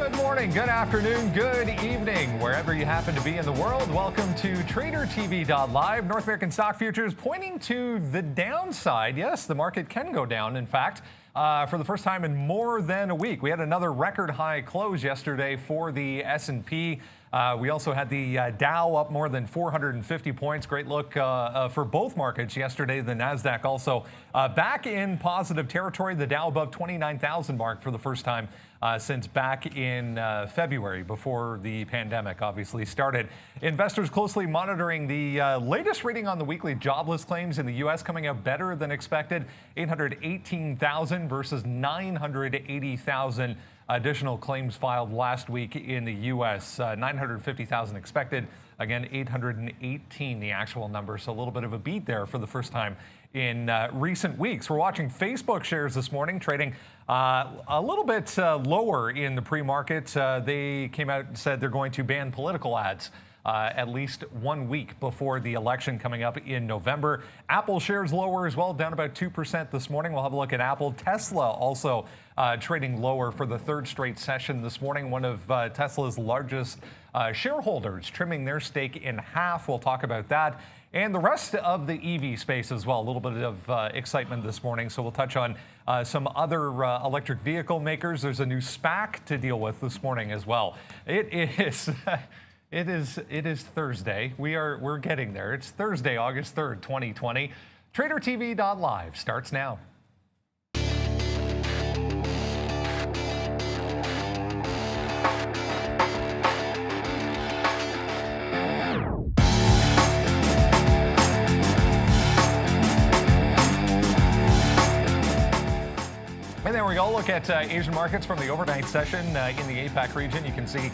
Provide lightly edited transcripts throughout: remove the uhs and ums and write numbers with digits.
Good morning, good afternoon, good evening, wherever you happen to be in the world. Welcome to tradertv.live. North American stock futures pointing to the downside. Yes, the market can go down, in fact, for the first time in more than a week. We had another record high close yesterday for the S&P. We also had the Dow up more than 450 points. Great look for both markets yesterday. The NASDAQ also back in positive territory. The Dow above 29,000 mark for the first time since back in February, before the pandemic obviously started. Investors closely monitoring the latest reading on the weekly jobless claims in the U.S. coming out better than expected. 818,000 versus 980,000 additional claims filed last week in the U.S. 950,000 expected. Again, 818 the actual number. So a little bit of a beat there for the first time in recent weeks. We're watching Facebook shares this morning trading a little bit lower in the pre-market. They came out and said they're going to ban political ads at least 1 week before the election coming up in November. Apple shares lower as well, down about 2% this morning. We'll have a look at Apple. Tesla also trading lower for the third straight session this morning. One of Tesla's largest shareholders trimming their stake in half. We'll talk about that. And the rest of the EV space as well. A little bit of excitement this morning. So we'll touch on some other electric vehicle makers. There's a new SPAC to deal with this morning as well. It is Thursday. We're getting there. It's Thursday, August 3rd, 2020. TraderTV.live starts now. And there we go. Look at Asian markets from the overnight session in the APAC region. You can see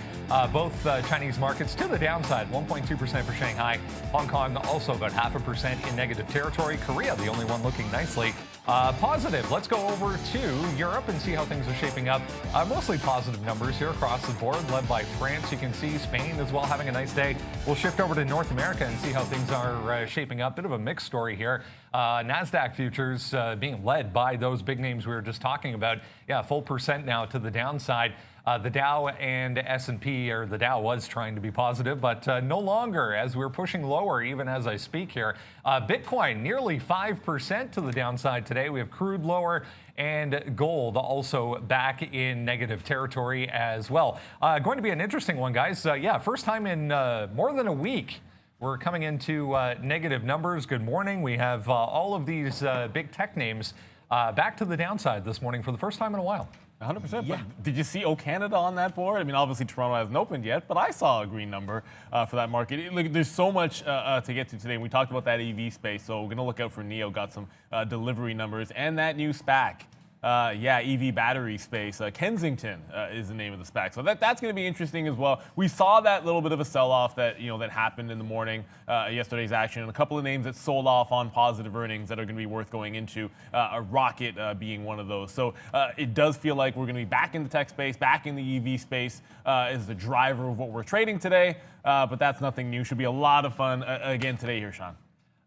both Chinese markets to the downside, 1.2% for Shanghai. Hong Kong also about 0.5% in negative territory. Korea, the only one looking nicely positive. Let's go over to Europe and see how things are shaping up. Mostly positive numbers here across the board, led by France. You can see Spain as well having a nice day. We'll shift over to North America and see how things are shaping up. Bit of a mixed story here. NASDAQ futures being led by those big names we were just talking about. Yeah, full percent now to the downside. The Dow and S&P, or the Dow was trying to be positive, but no longer, as we're pushing lower even as I speak here. Bitcoin nearly 5% to the downside today. We have crude lower and gold also back in negative territory as well. Going to be an interesting one, guys. Yeah, first time in more than a week. We're coming into negative numbers. Good morning. We have all of these big tech names back to the downside this morning for the first time in a while. 100%. Yeah. But did you see Canada on that board? I mean, obviously Toronto hasn't opened yet, but I saw a green number for that market. Look, there's so much to get to today. We talked about that EV space, so we're going to look out for NIO. Got some delivery numbers and that new SPAC. Yeah, EV battery space. Kensington is the name of the SPAC. So that's going to be interesting as well. We saw that little bit of a sell-off that that happened in the morning, yesterday's action, and a couple of names that sold off on positive earnings that are going to be worth going into. A Rocket being one of those. So it does feel like we're going to be back in the tech space, back in the EV space as the driver of what we're trading today. But that's nothing new. Should be a lot of fun again today here, Sean.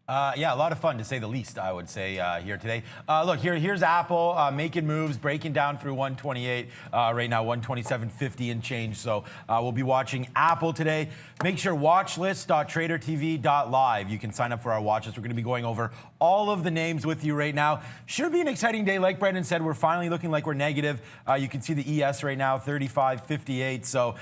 Yeah, a lot of fun to say the least, I would say, here today. Look, here's Apple making moves, breaking down through 128, right now 127.50 and change. So we'll be watching Apple today. Make sure watchlist.tradertv.live. You can sign up for our watch list. We're going to be going over all of the names with you right now. Should be an exciting day. Like Brendan said, we're finally looking like we're negative. You can see the ES right now, 35.58. So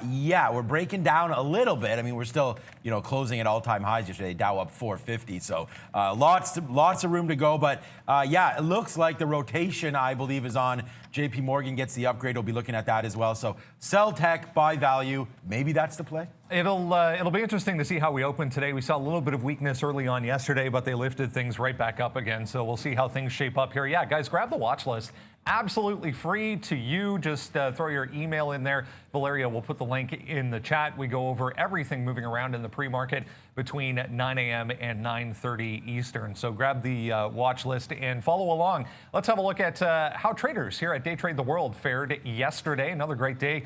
yeah, we're breaking down a little bit. I mean, we're still, closing at all-time highs yesterday. Dow up 450. So lots of room to go. But yeah, it looks like the rotation, I believe, is on. JP Morgan gets the upgrade. We'll be looking at that as well. So sell tech, buy value. Maybe that's the play. It'll be interesting to see how we open today. We saw a little bit of weakness early on yesterday, but they lifted things right back up again. So we'll see how things shape up here. Yeah, guys, grab the watch list. Absolutely free to you. Just throw your email in there. Valeria will put the link in the chat. We go over everything moving around in the pre-market between 9 a.m. and 9:30 Eastern. So grab the watch list and follow along. Let's have a look at how traders here at Day Trade the World fared yesterday. Another great day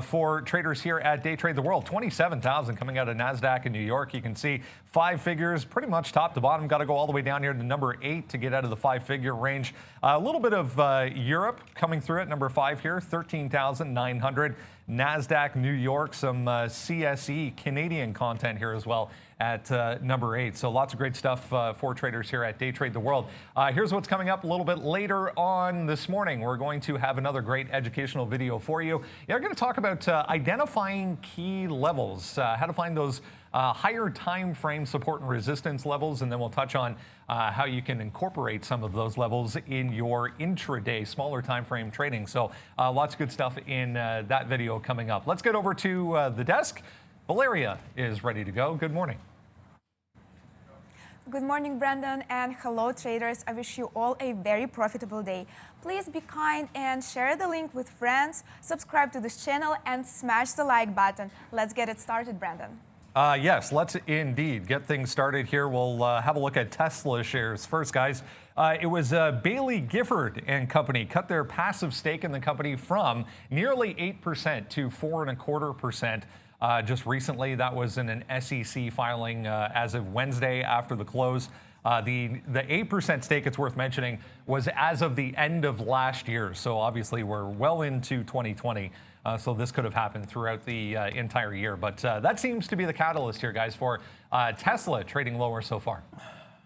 for traders here at Day Trade the World. 27,000 coming out of NASDAQ in New York. You can see 5 figures pretty much top to bottom. Got to go all the way down here to number 8 to get out of the 5-figure range. A little bit of Europe coming through at number 5 here, 13,900. NASDAQ New York, some CSE Canadian content here as well at number 8. So lots of great stuff for traders here at Day Trade the World. Here's what's coming up a little bit later on this morning. We're going to have another great educational video for you. Yeah, we're going to talk about identifying key levels, how to find those higher time frame support and resistance levels, and then we'll touch on how you can incorporate some of those levels in your intraday, smaller time frame trading. So lots of good stuff in that video coming up. Let's get over to the desk. Valeria is ready to go. Good morning. Good morning, Brandon, and hello, traders. I wish you all a very profitable day. Please be kind and share the link with friends, subscribe to this channel, and smash the like button. Let's get it started, Brandon. Yes, let's indeed get things started here. We'll have a look at Tesla shares first, guys. It was Bailey Gifford and company cut their passive stake in the company from nearly 8% to 4.25%. Just recently, that was in an SEC filing as of Wednesday after the close. The 8% stake, it's worth mentioning, was as of the end of last year. So obviously we're well into 2020. So this could have happened throughout the entire year. But that seems to be the catalyst here, guys, for Tesla trading lower so far.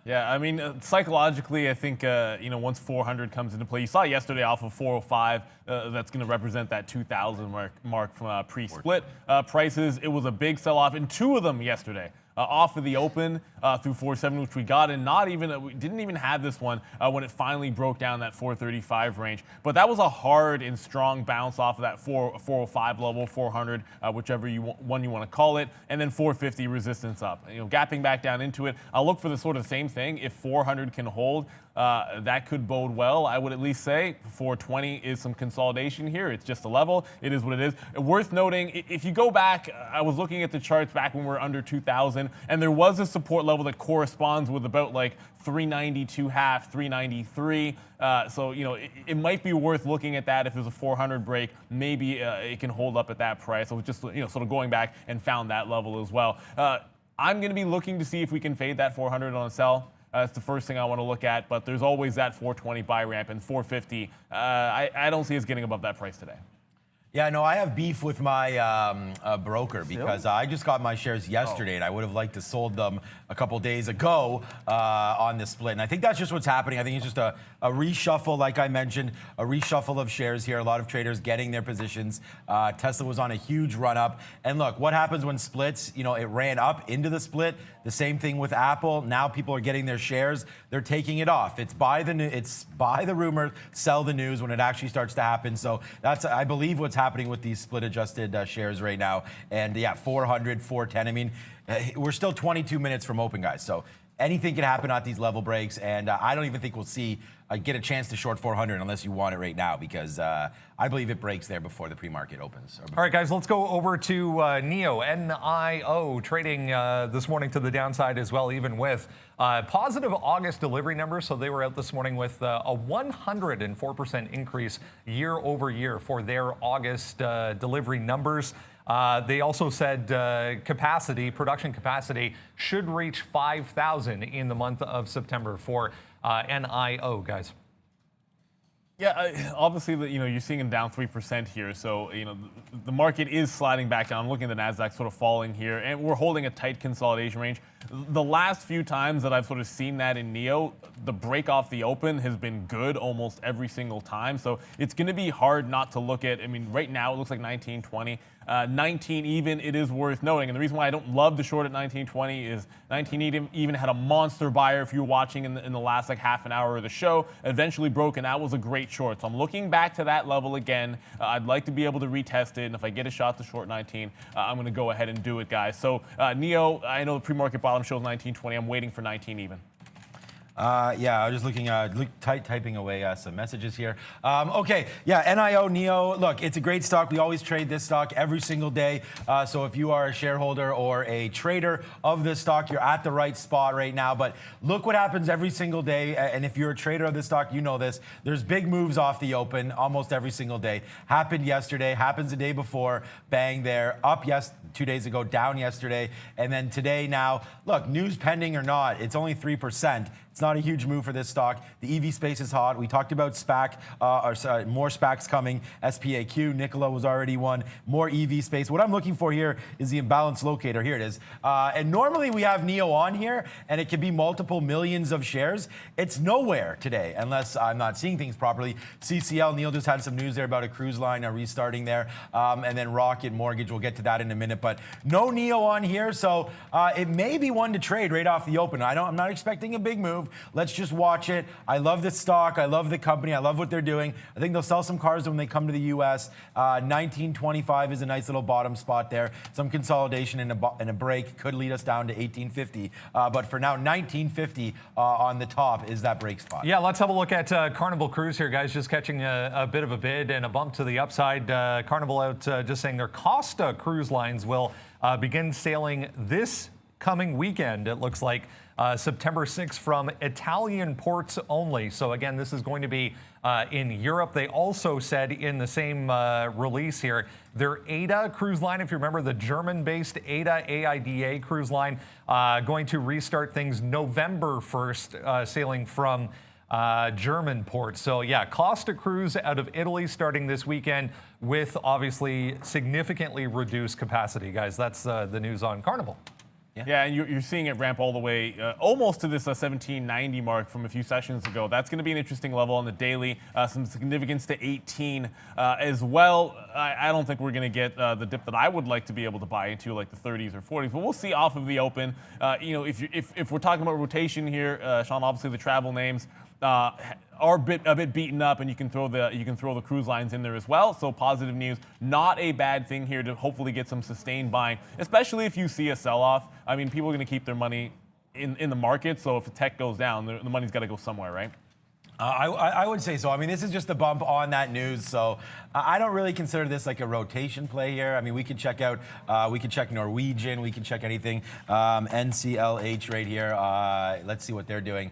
Yeah, I mean, psychologically, I think, once 400 comes into play, you saw yesterday off of 405, that's going to represent that 2,000 mark from pre-split prices. It was a big sell-off in 2 of them yesterday. Off of the open through 470, which we got, and we didn't even have this one when it finally broke down that 435 range. But that was a hard and strong bounce off of that 405 level, 400, whichever one you want to call it, and then 450 resistance up. Gapping back down into it. I'll look for the sort of same thing. If 400 can hold, that could bode well. I would at least say 420 is some consolidation here. It's just a level. It is what it is. Worth noting, if you go back, I was looking at the charts back when we were under 2,000, and there was a support level that corresponds with about like 392 half, 393. So it might be worth looking at that if there's a 400 break. Maybe it can hold up at that price. I was just sort of going back and found that level as well. I'm going to be looking to see if we can fade that 400 on a sell. That's the first thing I want to look at, but there's always that 420 buy ramp, and 450, I don't see us getting above that price today. Yeah, no, I have beef with my broker because I just got my shares yesterday, and I would have liked to sold them a couple days ago on the split. And I think that's just what's happening. I think it's just a reshuffle, like I mentioned, a reshuffle of shares here. A lot of traders getting their positions. Tesla was on a huge run up. And look, what happens when splits? It ran up into the split. The same thing with Apple. Now people are getting their shares. They're taking it off. It's buy the rumor, sell the news when it actually starts to happen. So that's, I believe, what's happening with these split adjusted shares right now. And yeah, 400, 410. I mean, we're still 22 minutes from open, guys. So anything can happen at these level breaks. And I don't even think we'll see get a chance to short 400 unless you want it right now, because I believe it breaks there before the pre-market opens. All right, guys, let's go over to NIO trading this morning to the downside as well, even with positive August delivery numbers. So they were out this morning with a 104% increase year over year for their August delivery numbers. They also said production capacity should reach 5,000 in the month of September for NIO, guys. Yeah, obviously, you're seeing them down 3% here. So, the market is sliding back down. I'm looking at the NASDAQ sort of falling here, and we're holding a tight consolidation range. The last few times that I've sort of seen that in NIO, the break off the open has been good almost every single time. So it's going to be hard not to look at, right now it looks like 1920. 19 even, it is worth noting. And the reason why I don't love the short at 1920 is 19 even had a monster buyer, if you were watching in the last like half an hour of the show, eventually broke, and that was a great short. So I'm looking back to that level again. I'd like to be able to retest it, and if I get a shot to short 19, I'm going to go ahead and do it, guys. So NIO, I know the pre-market bottom shows 1920. I'm waiting for 19 even. Yeah, I was just looking, typing away some messages here. Okay, yeah, NEO. Look, it's a great stock. We always trade this stock every single day. So if you are a shareholder or a trader of this stock, you're at the right spot right now. But look what happens every single day. And if you're a trader of this stock, you know this. There's big moves off the open almost every single day. Happened yesterday, happens the day before, bang there, up 2 days ago, down yesterday, and then today now. Look, news pending or not, it's only 3%. It's not a huge move for this stock. The EV space is hot. We talked about SPAC, more SPACs coming. SPAQ, Nikola was already one. More EV space. What I'm looking for here is the imbalance locator. Here it is. And normally we have NEO on here, and it can be multiple millions of shares. It's nowhere today, unless I'm not seeing things properly. CCL, Neil just had some news there about a cruise line restarting there. And then Rocket Mortgage, we'll get to that in a minute. But no NEO on here, so it may be one to trade right off the open. I'm not expecting a big move. Let's just watch it. I love this stock. I love the company. I love what they're doing. I think they'll sell some cars when they come to the U.S. 1925 is a nice little bottom spot there. Some consolidation and a break could lead us down to 1850. But for now, 1950 on the top is that break spot. Yeah, let's have a look at Carnival Cruise here, guys. Just catching a bit of a bid and a bump to the upside. Carnival out just saying their Costa Cruise Lines will begin sailing this coming weekend, it looks like. September 6th from Italian ports only. So again, this is going to be in Europe. They also said in the same release here, their AIDA cruise line, if you remember the German-based AIDA, AIDA cruise line, going to restart things November 1st, sailing from German ports. So yeah, Costa Cruise out of Italy starting this weekend with obviously significantly reduced capacity, guys. That's the news on Carnival. Yeah, and you're seeing it ramp all the way almost to this 1790 mark from a few sessions ago. That's going to be an interesting level on the daily. Some significance to 18 as well. I don't think we're going to get the dip that I would like to be able to buy into, like the 30s or 40s. But we'll see off of the open. If we're talking about rotation here, Sean, obviously the travel names are a bit beaten up, and you can throw the cruise lines in there as well. So positive news, not a bad thing here to hopefully get some sustained buying, especially if you see a sell-off. I mean, people are going to keep their money in the market. So if the tech goes down, the money's got to go somewhere, right? I would say so. I mean, this is just a bump on that news, so I don't really consider this like a rotation play here. I mean, we can check out, we can check Norwegian, we can check anything. NCLH right here. Let's see what they're doing.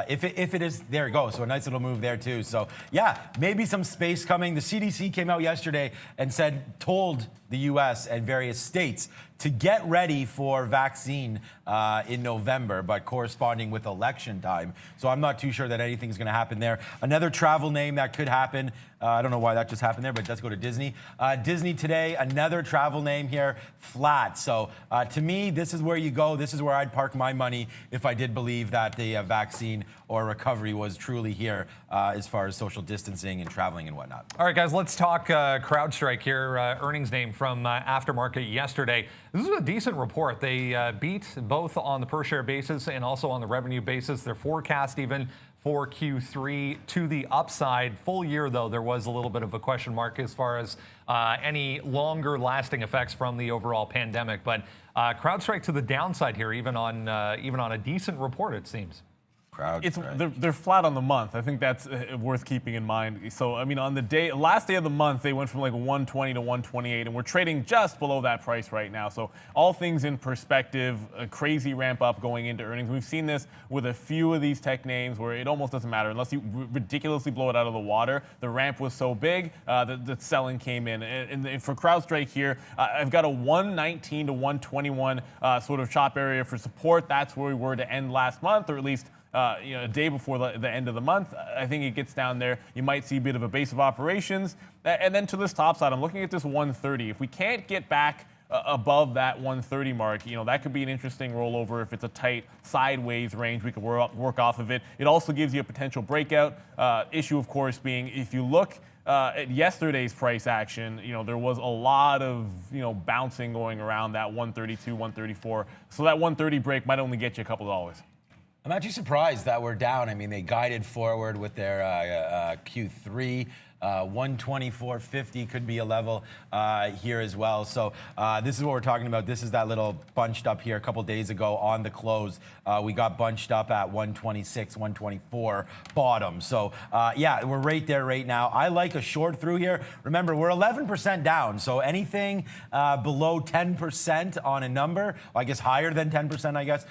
If it is, there it goes. So a nice little move there too. So yeah, maybe some space coming. The CDC came out yesterday and told the U.S. and various states to get ready for vaccine in November, but corresponding with election time. So I'm not too sure that anything's going to happen there. Another travel name that could happen. I don't know why that just happened there, but let's go to Disney. Disney today, another travel name here, flat. So to me, this is where you go. This is where I'd park my money if I did believe that the vaccine or recovery was truly here as far as social distancing and traveling and whatnot. All right, guys, let's talk CrowdStrike here, earnings name from Aftermarket yesterday. This is a decent report. They beat both on the per share basis and also on the revenue basis. Their forecast even for Q3 to the upside. Full year, though, there was a little bit of a question mark as far as any longer lasting effects from the overall pandemic. But CrowdStrike to the downside here, even on a decent report, it seems. They're flat on the month. I think that's worth keeping in mind. So, I mean, on the last day of the month, they went from like 120 to 128, and we're trading just below that price right now. So, all things in perspective, a crazy ramp up going into earnings. We've seen this with a few of these tech names where it almost doesn't matter unless you ridiculously blow it out of the water. The ramp was so big that the selling came in. And for CrowdStrike here, I've got a 119 to 121 sort of chop area for support. That's where we were to end last month, or at least a day before the end of the month. I think it gets down there. You might see a bit of a base of operations. And then to this top side, I'm looking at this 130. If we can't get back above that 130 mark, that could be an interesting rollover. If it's a tight sideways range, we could work off of it. It also gives you a potential breakout. Issue, of course, being if you look at yesterday's price action, there was a lot of, bouncing going around that 132, 134. So that 130 break might only get you a couple dollars. I'm actually surprised that we're down. I mean, they guided forward with their Q3 124.50 could be a level here as well. So this is what we're talking about. This is that little bunched up here a couple days ago on the close. We got bunched up at 126, 124 bottom. So yeah, we're right there right now. I like a short through here. Remember, we're 11% down. So anything below 10% on a number, I guess higher than 10%, I guess,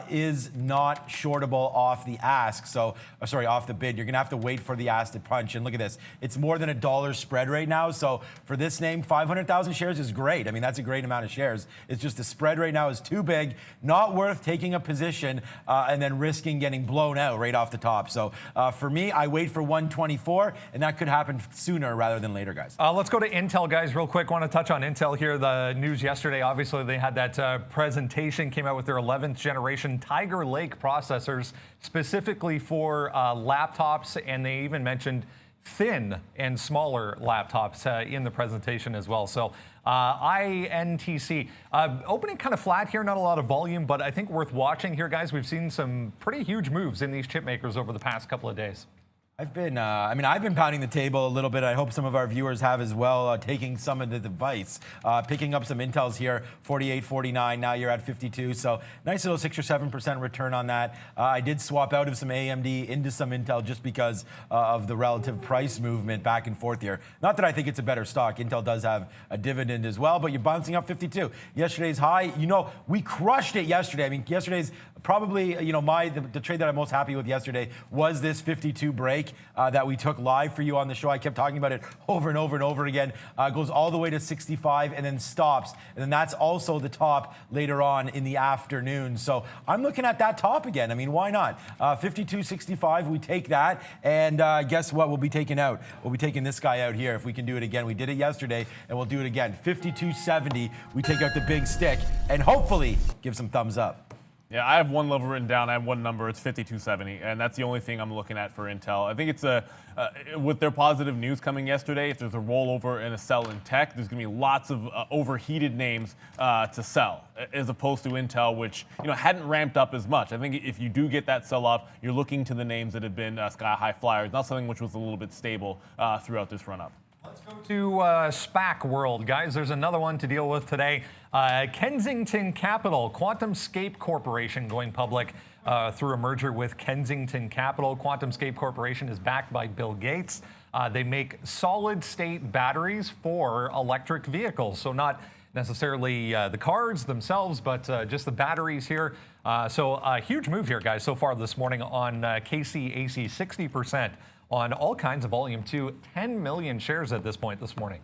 is not shortable off the ask. So, sorry, off the bid. You're going to have to wait for the ask to punch. And look at this. It's more than $1 spread right now. So for this name, 500,000 shares is great. I mean, that's a great amount of shares. It's just the spread right now is too big. Not worth taking a position and then risking getting blown out right off the top. So for me, I wait for 124, and that could happen sooner rather than later, guys. Let's go to Intel, guys, real quick. Want to touch on Intel here. The news yesterday, obviously, they had that presentation, came out with their 11th generation Tiger Lake processors, specifically for laptops, and they even mentioned thin and smaller laptops in the presentation as well. So INTC opening kind of flat here, not a lot of volume, but I think worth watching here, guys. We've seen some pretty huge moves in these chip makers over the past couple of days. I've been pounding the table a little bit. I hope some of our viewers have as well, taking some of the advice, picking up some Intels here, 48, 49. Now you're at 52. So nice little 6 or 7% return on that. I did swap out of some AMD into some Intel just because of the relative price movement back and forth here. Not that I think it's a better stock. Intel does have a dividend as well, but you're bouncing up 52. Yesterday's high, you know, we crushed it yesterday. I mean, yesterday's probably, you know, the trade that I'm most happy with yesterday was this 52 break that we took live for you on the show. I kept talking about it over and over and over again. Goes all the way to 65 and then stops. And then that's also the top later on in the afternoon. So I'm looking at that top again. I mean, why not? 52.65, we take that. And guess what? We'll be taking out. We'll be taking this guy out here if we can do it again. We did it yesterday, and we'll do it again. 52.70, we take out the big stick and hopefully give some thumbs up. Yeah, I have one level written down. I have one number. It's 5270, and that's the only thing I'm looking at for Intel. I think it's with their positive news coming yesterday, if there's a rollover and a sell in tech, there's going to be lots of overheated names to sell, as opposed to Intel, which hadn't ramped up as much. I think if you do get that sell-off, you're looking to the names that have been sky-high flyers, not something which was a little bit stable throughout this run-up. Let's go to SPAC world, guys. There's another one to deal with today. Kensington Capital, QuantumScape Corporation going public through a merger with Kensington Capital. QuantumScape Corporation is backed by Bill Gates. They make solid-state batteries for electric vehicles, so not necessarily the cars themselves, but just the batteries here. So a huge move here, guys, so far this morning on KCAC, 60%. On all kinds of volume, too. 10 million shares at this point this morning.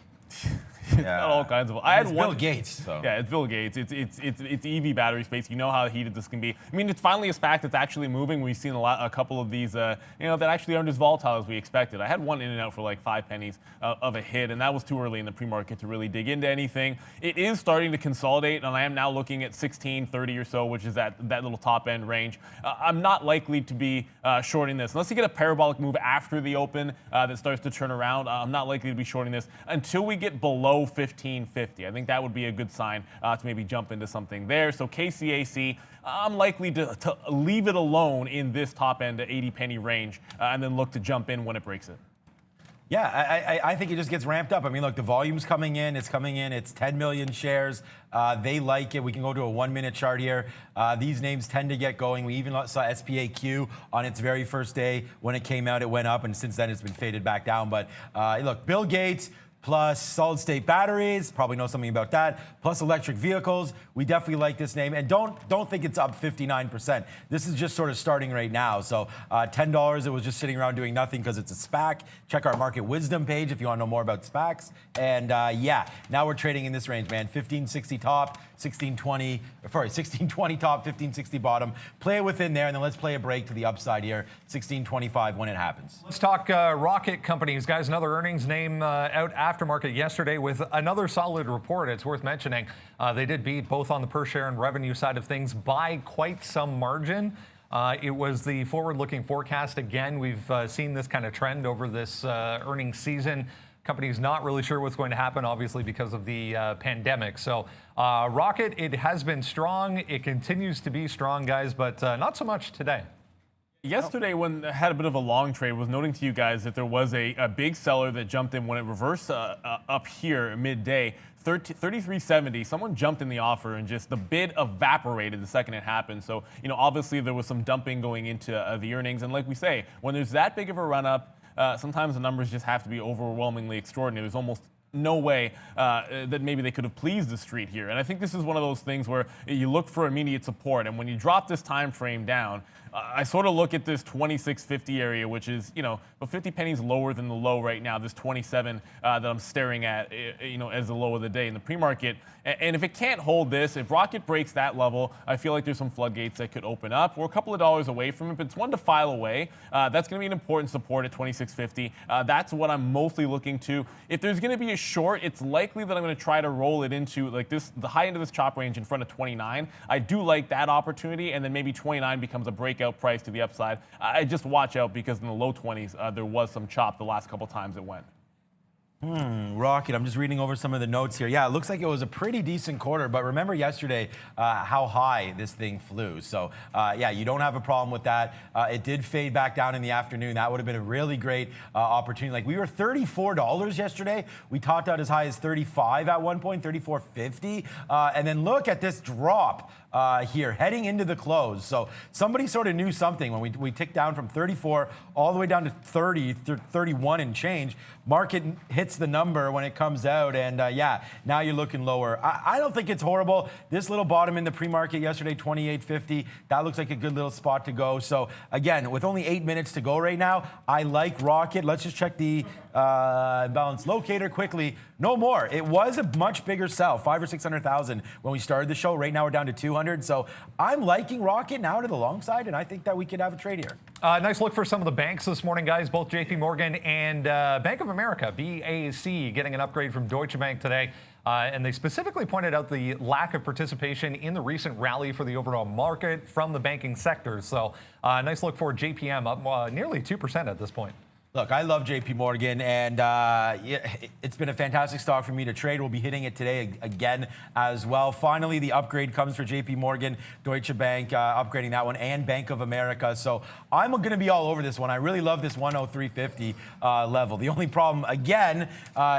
Yeah. All kinds of. I had Bill Gates. So. Yeah, it's Bill Gates. It's EV battery space. You know how heated this can be. I mean, it's finally a SPAC that's actually moving. We've seen a couple of these, that actually aren't as volatile as we expected. I had one in and out for like 5 pennies of a hit, and that was too early in the pre-market to really dig into anything. It is starting to consolidate, and I am now looking at 16.30 or so, which is that little top end range. I'm not likely to be shorting this unless you get a parabolic move after the open that starts to turn around. I'm not likely to be shorting this until we get below 15.50. I think that would be a good sign to maybe jump into something there. So KCAC, I'm likely to leave it alone in this top end 80 penny range and then look to jump in when it breaks it. Yeah, I think it just gets ramped up. I mean, look, the volume's coming in. It's coming in. It's 10 million shares. They like it. We can go to a 1-minute chart here. These names tend to get going. We even saw SPAQ on its very first day. When it came out, it went up, and since then it's been faded back down. But look, Bill Gates, plus solid-state batteries, probably know something about that, plus electric vehicles. We definitely like this name, and don't think it's up 59%. This is just sort of starting right now. So $10, it was just sitting around doing nothing because it's a SPAC. Check our Market Wisdom page if you want to know more about SPACs. And yeah, now we're trading in this range, man. 1560 top, 1620 top, 1560 bottom. Play it within there, and then let's play a break to the upside here, 1625 when it happens. Let's talk rocket companies, guys. Another earnings name out aftermarket yesterday with another solid report. It's worth mentioning. They did beat both on the per share and revenue side of things by quite some margin. It was the forward-looking forecast. Again, we've seen this kind of trend over this earnings season. Company's not really sure what's going to happen, obviously, because of the pandemic. So Rocket, it has been strong. It continues to be strong, guys, but not so much today. Yesterday, when I had a bit of a long trade, was noting to you guys that there was a big seller that jumped in when it reversed up here midday. 33.70. Someone jumped in the offer and just the bid evaporated the second it happened. So, obviously there was some dumping going into the earnings. And like we say, when there's that big of a run up, sometimes the numbers just have to be overwhelmingly extraordinary. There's almost no way that maybe they could have pleased the street here. And I think this is one of those things where you look for immediate support. And when you drop this time frame down, I sort of look at this 26.50 area, which is, about 50 pennies lower than the low right now, this 27 that I'm staring at, as the low of the day in the pre-market. And if it can't hold this, if Rocket breaks that level, I feel like there's some floodgates that could open up. We're a couple of dollars away from it, but it's one to file away. That's going to be an important support at 26.50. That's what I'm mostly looking to. If there's going to be a short, it's likely that I'm going to try to roll it into like this, the high end of this chop range in front of 29. I do like that opportunity, and then maybe 29 becomes a breakout price to the upside. I just watch out because in the low 20s, there was some chop the last couple times it went. Rocket, I'm just reading over some of the notes here. Yeah, it looks like it was a pretty decent quarter, but remember yesterday how high this thing flew. So, yeah, you don't have a problem with that. It did fade back down in the afternoon. That would have been a really great opportunity. Like, we were $34 yesterday. We topped out as high as 35 at one point, 34.50. And then look at this drop here, heading into the close. So somebody sort of knew something when we ticked down from 34 all the way down to 30, 31 and change. Market hits the number when it comes out, and yeah, now you're looking lower. I don't think it's horrible. This little bottom in the pre-market yesterday, 28.50, that looks like a good little spot to go. So again, with only 8 minutes to go right now, I like Rocket. Let's just check the balance locator quickly. No more. It was a much bigger sell, 500,000 or 600,000 when we started the show. Right now we're down to 200. So I'm liking Rocket now to the long side, and I think that we could have a trade here. Nice look for some of the banks this morning, guys. Both JP Morgan and Bank of America, BAC, getting an upgrade from Deutsche Bank today. And they specifically pointed out the lack of participation in the recent rally for the overall market from the banking sector. So nice look for JPM, up nearly 2% at this point. Look, I love JP Morgan, and it's been a fantastic stock for me to trade. We'll be hitting it today again as well. Finally, the upgrade comes for JP Morgan, Deutsche Bank, upgrading that one, and Bank of America. So I'm going to be all over this one. I really love this 103.50 level. The only problem, again,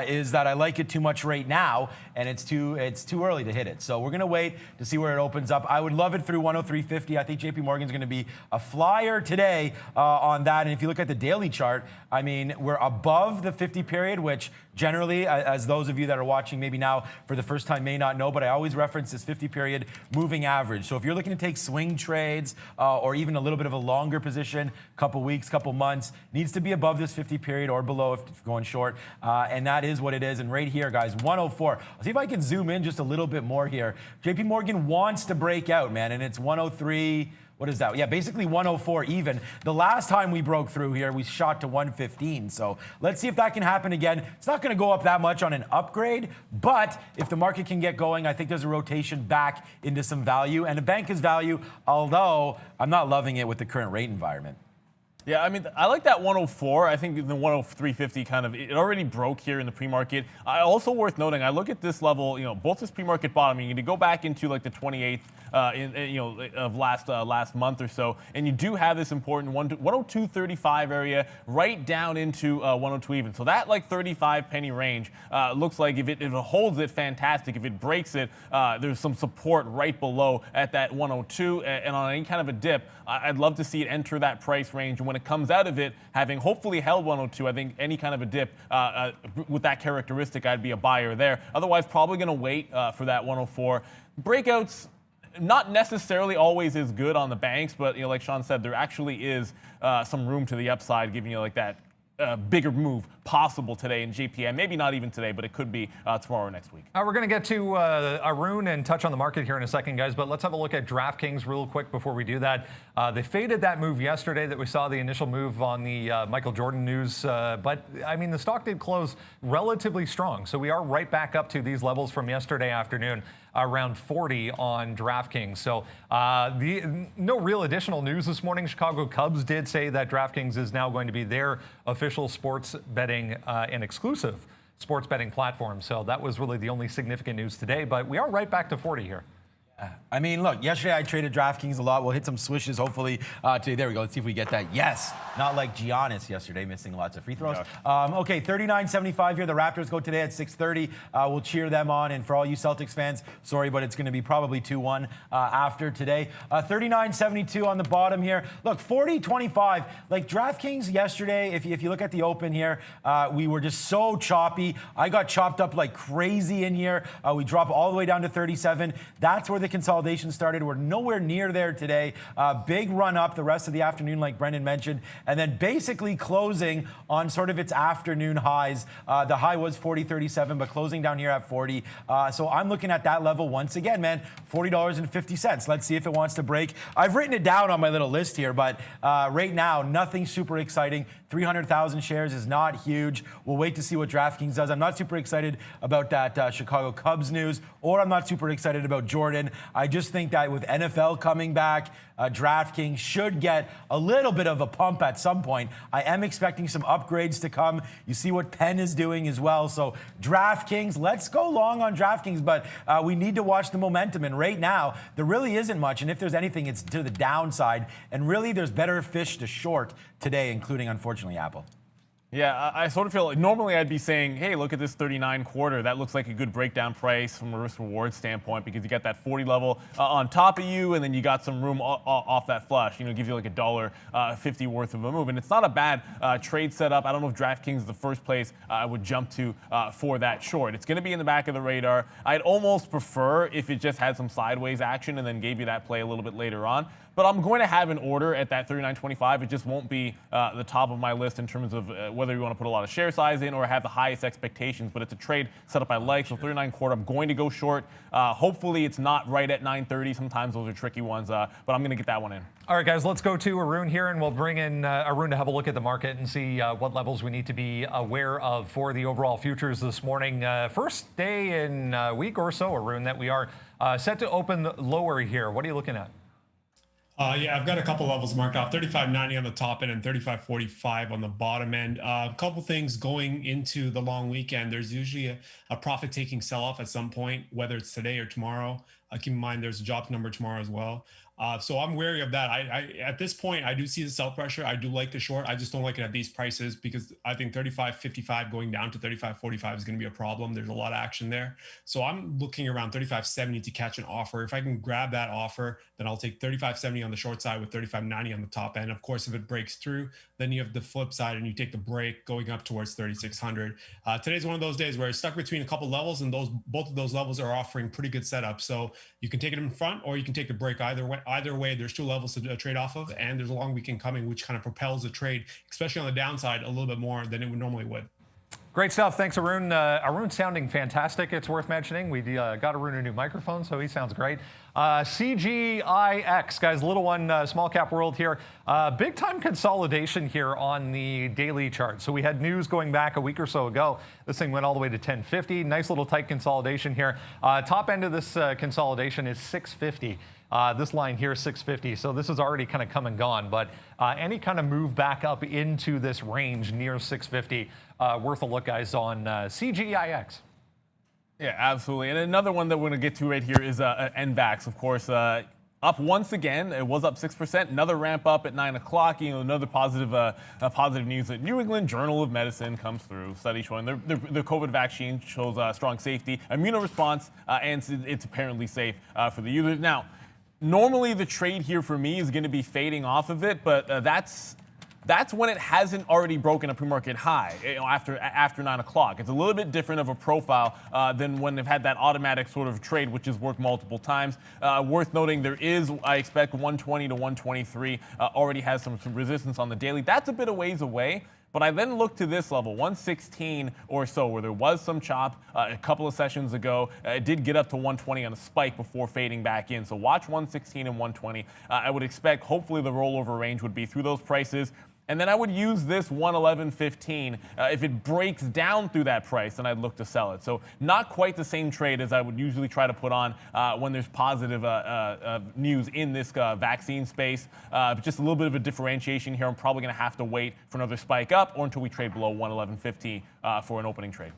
is that I like it too much right now, and it's too early to hit it. So we're going to wait to see where it opens up. I would love it through 103.50. I think JP Morgan's going to be a flyer today on that. And if you look at the daily chart, I mean, we're above the 50 period, which generally, as those of you that are watching maybe now for the first time may not know, but I always reference this 50 period moving average. So if you're looking to take swing trades or even a little bit of a longer position, couple weeks, couple months, needs to be above this 50 period or below if you're going short. And that is what it is. And right here, guys, 104. I'll see if I can zoom in just a little bit more here. JP Morgan wants to break out, man, and it's 103. What is that? Yeah, basically 104 even. The last time we broke through here, we shot to 115. So let's see if that can happen again. It's not going to go up that much on an upgrade, but if the market can get going, I think there's a rotation back into some value. And a bank is value, although I'm not loving it with the current rate environment. Yeah, I mean, I like that 104. I think the 103.50 kind of, it already broke here in the pre-market. Also worth noting, I look at this level, both this pre-market bottom, you need to go back into like the 28th, of last month or so, and you do have this important 102.35 area right down into 102 even. So that like 35 penny range looks like if it holds it, fantastic. If it breaks it, there's some support right below at that 102, and on any kind of a dip, I'd love to see it enter that price range. And when it comes out of it, having hopefully held 102, I think any kind of a dip with that characteristic, I'd be a buyer there. Otherwise, probably going to wait for that 104. Breakouts, not necessarily always is good on the banks, but like Sean said, there actually is some room to the upside, giving you like that bigger move possible today in JPM. Maybe not even today, but it could be tomorrow or next week. We're going to get to Arun and touch on the market here in a second, guys, but let's have a look at DraftKings real quick before we do that. They faded that move yesterday that we saw, the initial move on the Michael Jordan news, but I mean, the stock did close relatively strong. So we are right back up to these levels from yesterday afternoon, around 40 on DraftKings. So no real additional news this morning. Chicago Cubs did say that DraftKings is now going to be their official sports betting and exclusive sports betting platform. So that was really the only significant news today, but we are right back to 40 here. I mean, look, yesterday I traded DraftKings a lot. We'll hit some swishes hopefully today. There we go. Let's see if we get that. Yes. Not like Giannis yesterday, missing lots of free throws. Okay, 39.75 here. The Raptors go today at 6:30. We'll cheer them on. And for all you Celtics fans, sorry, but it's going to be probably 2-1 after today. 39.72 on the bottom here. Look, 40.25. Like DraftKings yesterday, if you look at the open here, we were just so choppy. I got chopped up like crazy in here. We drop all the way down to 37. That's where the consolidation started. We're nowhere near there today. Big run up the rest of the afternoon, like Brendan mentioned, and then basically closing on sort of its afternoon highs. The high was 40.37, but closing down here at 40. So I'm looking at that level once again, man. $40.50. Let's see if it wants to break. I've written it down on my little list here, but right now, nothing super exciting. 300,000 shares is not huge. We'll wait to see what DraftKings does. I'm not super excited about that Chicago Cubs news, or I'm not super excited about Jordan. I just think that with NFL coming back, DraftKings should get a little bit of a pump at some point. I am expecting some upgrades to come. You see what Penn is doing as well. So DraftKings, let's go long on DraftKings, but we need to watch the momentum. And right now, there really isn't much. And if there's anything, it's to the downside. And really, there's better fish to short today, including, unfortunately, Apple. Yeah, I sort of feel like normally I'd be saying, hey, look at this 39 quarter. That looks like a good breakdown price from a risk-reward standpoint because you got that 40 level on top of you, and then you got some room off that flush. You know, gives you like $1.50 worth of a move. And it's not a bad trade setup. I don't know if DraftKings is the first place I would jump to for that short. It's going to be in the back of the radar. I'd almost prefer if it just had some sideways action and then gave you that play a little bit later on. But I'm going to have an order at that 39.25. It just won't be the top of my list in terms of whether you want to put a lot of share size in or have the highest expectations. But it's a trade setup I like. So 39 quarter, I'm going to go short. Hopefully it's not right at 9:30. Sometimes those are tricky ones, but I'm going to get that one in. All right, guys, let's go to Arun here, and we'll bring in Arun to have a look at the market and see what levels we need to be aware of for the overall futures this morning. First day in a week or so, Arun, that we are set to open lower here. What are you looking at? Yeah, I've got a couple levels marked off, 35.90 on the top end and 35.45 on the bottom end. A couple things going into the long weekend. There's usually a profit-taking sell-off at some point, whether it's today or tomorrow. Keep in mind there's a jobs number tomorrow as well. So I'm wary of that. At this point, I do see the sell pressure. I do like the short. I just don't like it at these prices because I think 35.55 going down to 35.45 is going to be a problem. There's a lot of action there. So I'm looking around 35.70 to catch an offer. If I can grab that offer, then I'll take 35.70 on the short side with 35.90 on the top end. Of course, if it breaks through, then you have the flip side and you take the break going up towards 3600. Today's one of those days where it's stuck between a couple levels, and both of those levels are offering pretty good setup. So you can take it in front or you can take the break either way. Either way, there's two levels to trade off of, and there's a long weekend coming, which kind of propels the trade, especially on the downside, a little bit more than it would normally would. Great stuff. Thanks, Arun. Arun's sounding fantastic. It's worth mentioning. We got Arun a new microphone, so he sounds great. CGIX, guys, little one, small cap world here. Big time consolidation here on the daily chart. So we had news going back a week or so ago. This thing went all the way to 1050. Nice little tight consolidation here. Top end of this consolidation is 650. This line here is 650, so this is already kind of come and gone, but any kind of move back up into this range near 650, worth a look, guys, on CGIX. Yeah, absolutely. And another one that we're going to get to right here is NVAX, of course. Up once again. It was up 6%. Another ramp up at 9 o'clock. You know, another positive news that New England Journal of Medicine comes through. Study showing the COVID vaccine shows strong safety, immunoresponse, and it's apparently safe for the users. Now, normally the trade here for me is going to be fading off of it, but that's when it hasn't already broken a pre-market high, you know, after 9 o'clock. It's a little bit different of a profile than when they've had that automatic sort of trade, which has worked multiple times. Worth noting, there is, I expect, 120 to 123 already has some resistance on the daily. That's a bit of ways away. But I then looked to this level, 116 or so, where there was some chop a couple of sessions ago. It did get up to 120 on a spike before fading back in. So watch 116 and 120. I would expect, hopefully, the rollover range would be through those prices. And then I would use this 111.15. If it breaks down through that price, then I'd look to sell it. So not quite the same trade as I would usually try to put on when there's positive news in this vaccine space. But just a little bit of a differentiation here. I'm probably going to have to wait for another spike up or until we trade below 111.50 for an opening trade.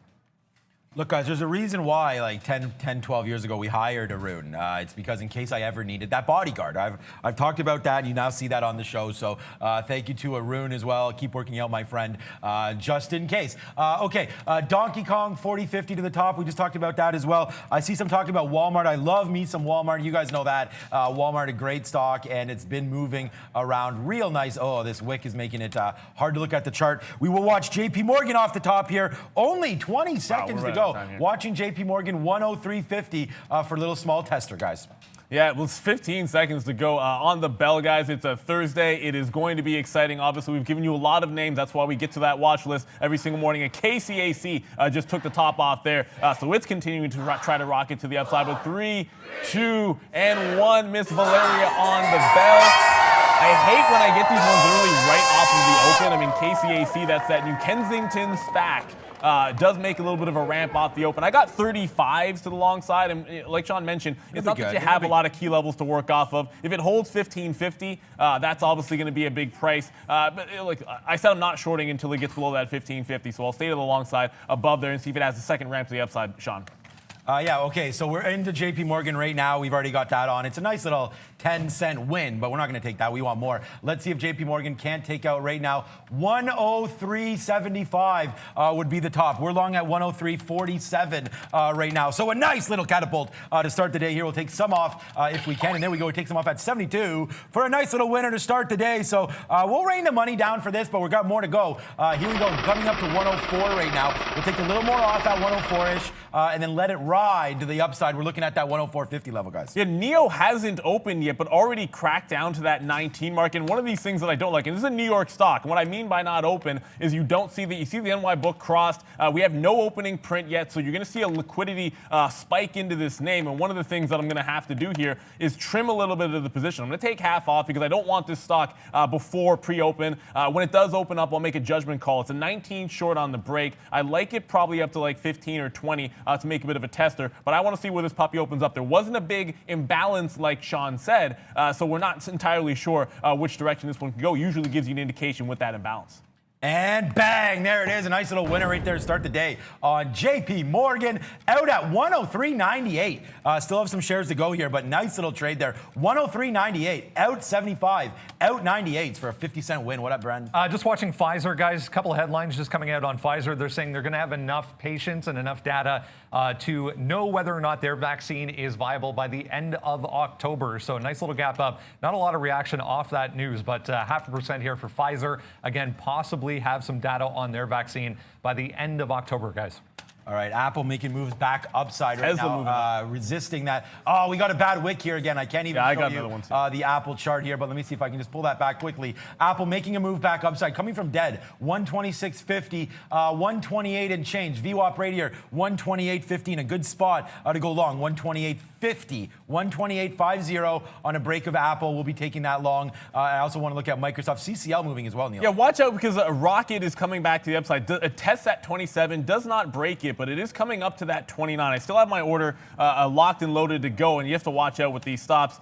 Look, guys, there's a reason why, like 10, 12 years ago, we hired Arun. It's because in case I ever needed that bodyguard. I've talked about that. You now see that on the show. So thank you to Arun as well. Keep working out, my friend, just in case. Okay, Donkey Kong 40.50 to the top. We just talked about that as well. I see some talking about Walmart. I love me some Walmart. You guys know that. Walmart, a great stock, and it's been moving around real nice. Oh, this wick is making it hard to look at the chart. We will watch JP Morgan off the top here. Only 20 seconds to go. Watching JP Morgan 103.50 for a little small tester, guys. Yeah, well, it's 15 seconds to go on the bell, guys. It's a Thursday. It is going to be exciting. Obviously, we've given you a lot of names. That's why we get to that watch list every single morning. And KCAC just took the top off there. So it's continuing to try to rocket to the upside. But 3, 2, and 1. Miss Valeria on the bell. I hate when I get these ones early right off of the open. I mean, KCAC, that's that New Kensington SPAC. Does make a little bit of a ramp off the open. I got 35s to the long side, and like Sean mentioned, it's not that you have a lot of key levels to work off of. If it holds 15.50, that's obviously going to be a big price. But like I said, I'm not shorting until it gets below that 15.50, so I'll stay to the long side above there and see if it has a second ramp to the upside, Sean. Yeah, okay, so we're into JP Morgan right now. We've already got that on. It's a nice little 10-cent win, but we're not going to take that. We want more. Let's see if JP Morgan can't take out right now. 103.75 would be the top. We're long at 103.47 right now. So a nice little catapult to start the day here. We'll take some off if we can, and there we go. We take some off at 72 for a nice little winner to start the day. So we'll rain the money down for this, but we've got more to go. Here we go, coming up to 104 right now. We'll take a little more off at 104-ish, and then let it ride to the upside. We're looking at that 104.50 level, guys. Yeah, NEO hasn't opened yet, but already cracked down to that 19 mark. And one of these things that I don't like, and this is a New York stock, and what I mean by not open is you don't see you see the NY book crossed. We have no opening print yet, so you're going to see a liquidity spike into this name. And one of the things that I'm going to have to do here is trim a little bit of the position. I'm going to take half off because I don't want this stock before pre-open. When it does open up, I'll make a judgment call. It's a 19 short on the break. I like it probably up to like 15 or 20 to make a bit of a tester, but I want to see where this puppy opens up. There wasn't a big imbalance like Sean said, so we're not entirely sure which direction this one can go. Usually gives you an indication with that imbalance. And bang, there it is. A nice little winner right there to start the day on JP Morgan, out at 103.98. Still have some shares to go here, but nice little trade there. 103.98, out 75, out 98 for a 50-cent win. What up, Brandon? Just watching Pfizer, guys. A couple of headlines just coming out on Pfizer. They're saying they're going to have enough patients and enough data to know whether or not their vaccine is viable by the end of October. So a nice little gap up. Not a lot of reaction off that news, but 0.5% here for Pfizer. Again, possibly have some data on their vaccine by the end of October, guys. All right, Apple making moves back upside right now, resisting that. Oh, we got a bad wick here again. I can't even show you the Apple chart here, but let me see if I can just pull that back quickly. Apple making a move back upside, coming from dead, 126.50, 128 and change. VWAP right here, 128.50 in a good spot to go long, 128.50, 128.50 on a break of Apple. We'll be taking that long. I also want to look at Microsoft CCL moving as well, Neil. Yeah, watch out because a rocket is coming back to the upside. A test at 27 does not break it, but it is coming up to that 29. I still have my order locked and loaded to go, and you have to watch out with these stops.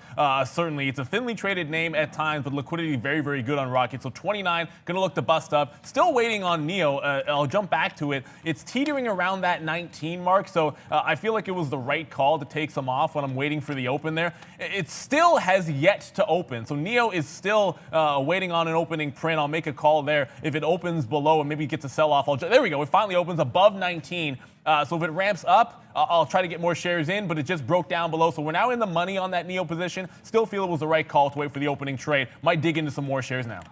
Certainly, it's a thinly traded name at times, but liquidity very, very good on Rocket. So 29, going to look to bust up. Still waiting on NEO. I'll jump back to it. It's teetering around that 19 mark, so I feel like it was the right call to take some off when I'm waiting for the open there. It still has yet to open, so NEO is still waiting on an opening print. I'll make a call there. If it opens below and maybe gets a sell-off, there we go. It finally opens above 19. So if it ramps up, I'll try to get more shares in, but it just broke down below. So we're now in the money on that NEO position. Still feel it was the right call to wait for the opening trade. Might dig into some more shares now.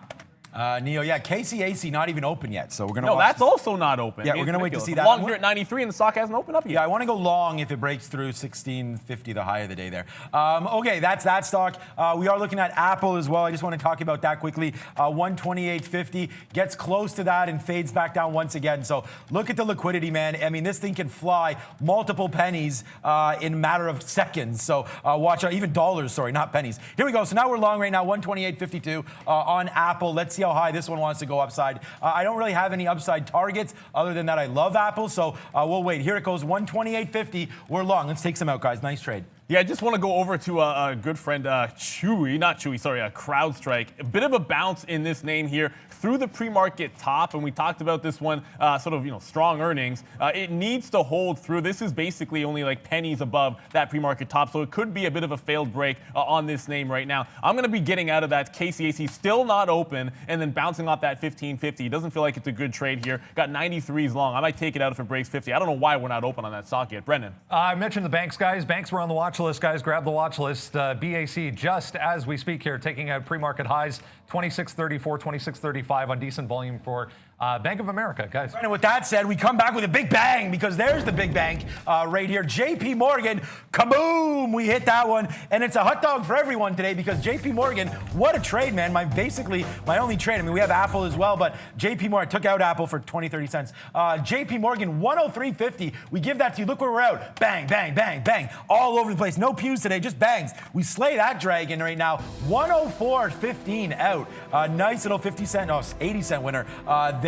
NEO, yeah, KCAC not even open yet, so we're going to No, that's also not open. Yeah, we're going to wait to see that. Long here at 93, and the stock hasn't opened up yet. Yeah, I want to go long if it breaks through 16.50, the high of the day there. Okay, that's that stock. We are looking at Apple as well. I just want to talk about that quickly. 128.50 gets close to that and fades back down once again. So look at the liquidity, man. I mean, this thing can fly multiple pennies in a matter of seconds. So watch out, even dollars, sorry, not pennies. Here we go. So now we're long right now, 128.52 on Apple. Let's see how high this one wants to go upside. I don't really have any upside targets other than that I love Apple, so we'll wait. Here it goes, 128.50. We're long. Let's take some out, guys. Nice trade. Yeah, I just want to go over to a good friend, CrowdStrike. A bit of a bounce in this name here through the pre-market top, and we talked about this one, strong earnings. It needs to hold through. This is basically only like pennies above that pre-market top, so it could be a bit of a failed break on this name right now. I'm going to be getting out of that. KCAC still not open, and then bouncing off that 1550. It doesn't feel like it's a good trade here. Got 93s long. I might take it out if it breaks 50. I don't know why we're not open on that stock yet. Brendan. I mentioned the banks, guys. Banks were on the watch list, guys. Grab the watch list. BAC, just as we speak here, taking out pre-market highs, 26.34, 26.35 on decent volume for Bank of America, guys. And with that said, we come back with a big bang because there's the big bank right here. JP Morgan, kaboom! We hit that one, and it's a hot dog for everyone today because JP Morgan, what a trade, man. Basically my only trade. I mean, we have Apple as well, but JP Morgan, I took out Apple for 20, 30 cents. JP Morgan, 103.50. We give that to you. Look where we're out. Bang, bang, bang, bang. All over the place. No pews today, just bangs. We slay that dragon right now. 104.15 out. Nice little 80 cent winner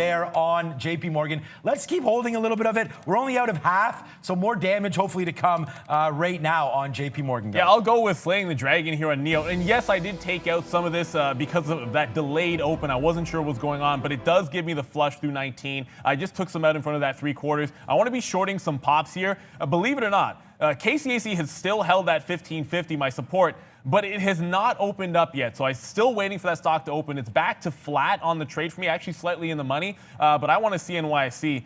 there on JP Morgan. Let's keep holding a little bit of it. We're only out of half, so more damage hopefully to come right now on JP Morgan, guys. Yeah, I'll go with slaying the dragon here on NEO. And yes, I did take out some of this because of that delayed open. I wasn't sure what was going on, but it does give me the flush through 19. I just took some out in front of that 3/4. I want to be shorting some pops here. Believe it or not, KCAC has still held that 1550, my support, but it has not opened up yet. So I'm still waiting for that stock to open. It's back to flat on the trade for me, actually slightly in the money, but I want to see NYSE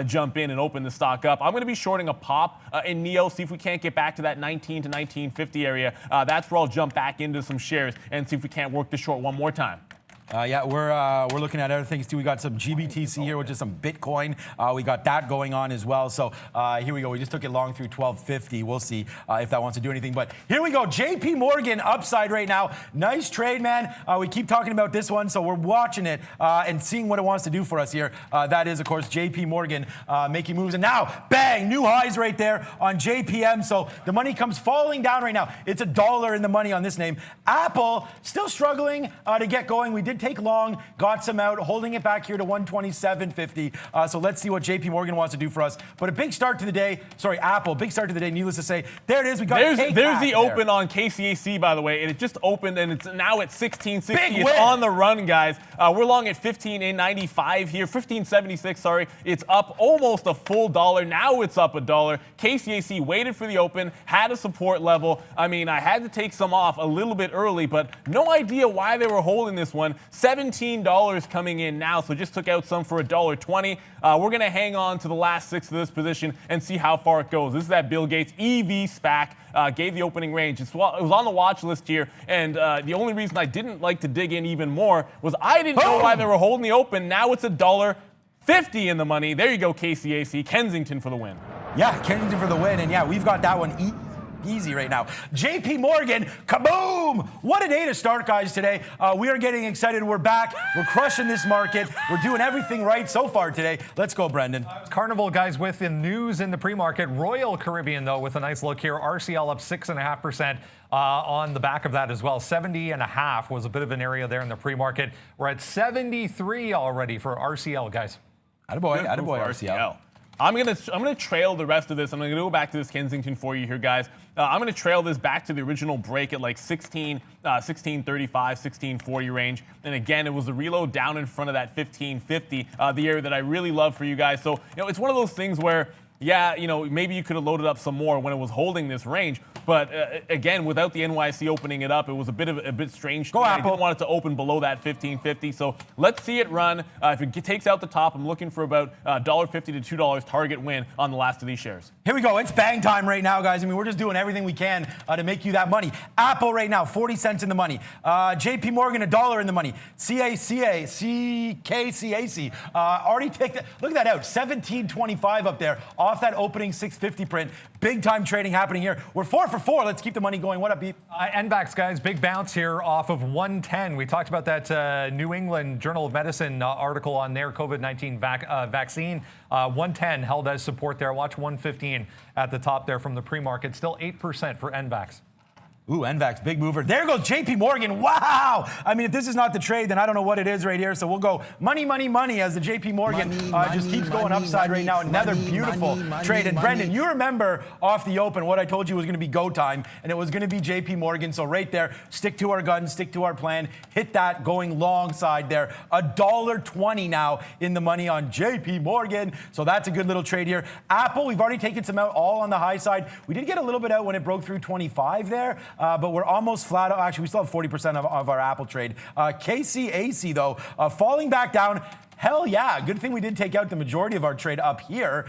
jump in and open the stock up. I'm going to be shorting a pop in NEO, see if we can't get back to that 19 to 1950 area. That's where I'll jump back into some shares and see if we can't work the short one more time. Yeah, we're looking at other things too. We got some GBTC here, which is some Bitcoin. We got that going on as well. So here we go. We just took it long through 1250. We'll see if that wants to do anything. But here we go. JP Morgan upside right now. Nice trade, man. We keep talking about this one, so we're watching it and seeing what it wants to do for us here. That is, of course, JP Morgan making moves. And now, bang, new highs right there on JPM. So the money comes falling down right now. It's $1 in the money on this name. Apple still struggling to get going. We did take long, got some out, holding it back here to 127.50. So let's see what JP Morgan wants to do for us. But a big start to the day. Sorry, Apple, big start to the day, needless to say. There it is. We got There's the open on KCAC, by the way, and it just opened, and it's now at 16.60. Big it's win. on the run, guys. We're long at 15.95 here, 15.76, sorry. It's up almost a full $1. Now it's up $1. KCAC waited for the open, had a support level. I mean, I had to take some off a little bit early, but no idea why they were holding this one. $17 coming in now, so just took out some for $1.20. We're going to hang on to the last 6 of this position and see how far it goes. This is that Bill Gates EV SPAC. Gave the opening range. It was on the watch list here, and the only reason I didn't like to dig in even more was I didn't know why they were holding the open. Now it's $1.50 in the money. There you go, KCAC. Kensington for the win. Yeah, Kensington for the win. And yeah, we've got that one easy right now. JP Morgan, kaboom! What a day to start, guys, today. We are getting excited. We're back. We're crushing this market. We're doing everything right so far today. Let's go, Brendan. Carnival, guys, with the news in the pre-market. Royal Caribbean, though, with a nice look here. RCL up 6.5%. On the back of that as well. 70.5 was a bit of an area there in the pre-market. We're at 73 already for RCL, guys. Attaboy, RCL. I'm gonna trail the rest of this. I'm gonna go back to this Kensington for you here, guys. I'm gonna trail this back to the original break at like 1635, 1640 range. And again, it was the reload down in front of that 1550, the area that I really love for you guys. So it's one of those things where, yeah, maybe you could have loaded up some more when it was holding this range. But again, without the NYSE opening it up, it was a bit strange. Go Apple. I didn't want it to open below that 1550. So let's see it run. If it takes out the top, I'm looking for about $1.50 to $2 target win on the last of these shares. Here we go. It's bang time right now, guys. I mean, we're just doing everything we can to make you that money. Apple right now, 40 cents in the money. JP Morgan, $1 in the money. CKCAC, already picked it. Look at that out. 17.25 up there off that opening 650 print. Big time trading happening here. We're 4 for 4. Let's keep the money going. What up, Beep? NVAX, guys, big bounce here off of 110. We talked about that New England Journal of Medicine article on their COVID-19 vaccine. 110 held as support there. Watch 115 at the top there from the pre-market. Still 8% for NVAX. Ooh, NVAX, big mover. There goes JP Morgan. Wow. I mean, if this is not the trade, then I don't know what it is right here. So we'll go money, money, money as the JP Morgan just keeps going upside right now. Another beautiful trade. And Brendan, you remember off the open what I told you was going to be go time, and it was going to be JP Morgan. So right there, stick to our guns, stick to our plan. Hit that going long side there. $1.20 now in the money on JP Morgan. So that's a good little trade here. Apple, we've already taken some out all on the high side. We did get a little bit out when it broke through 25 there. But we're almost flat. Actually, we still have 40% of our Apple trade. KCAC, though, falling back down. Hell yeah. Good thing we did take out the majority of our trade up here.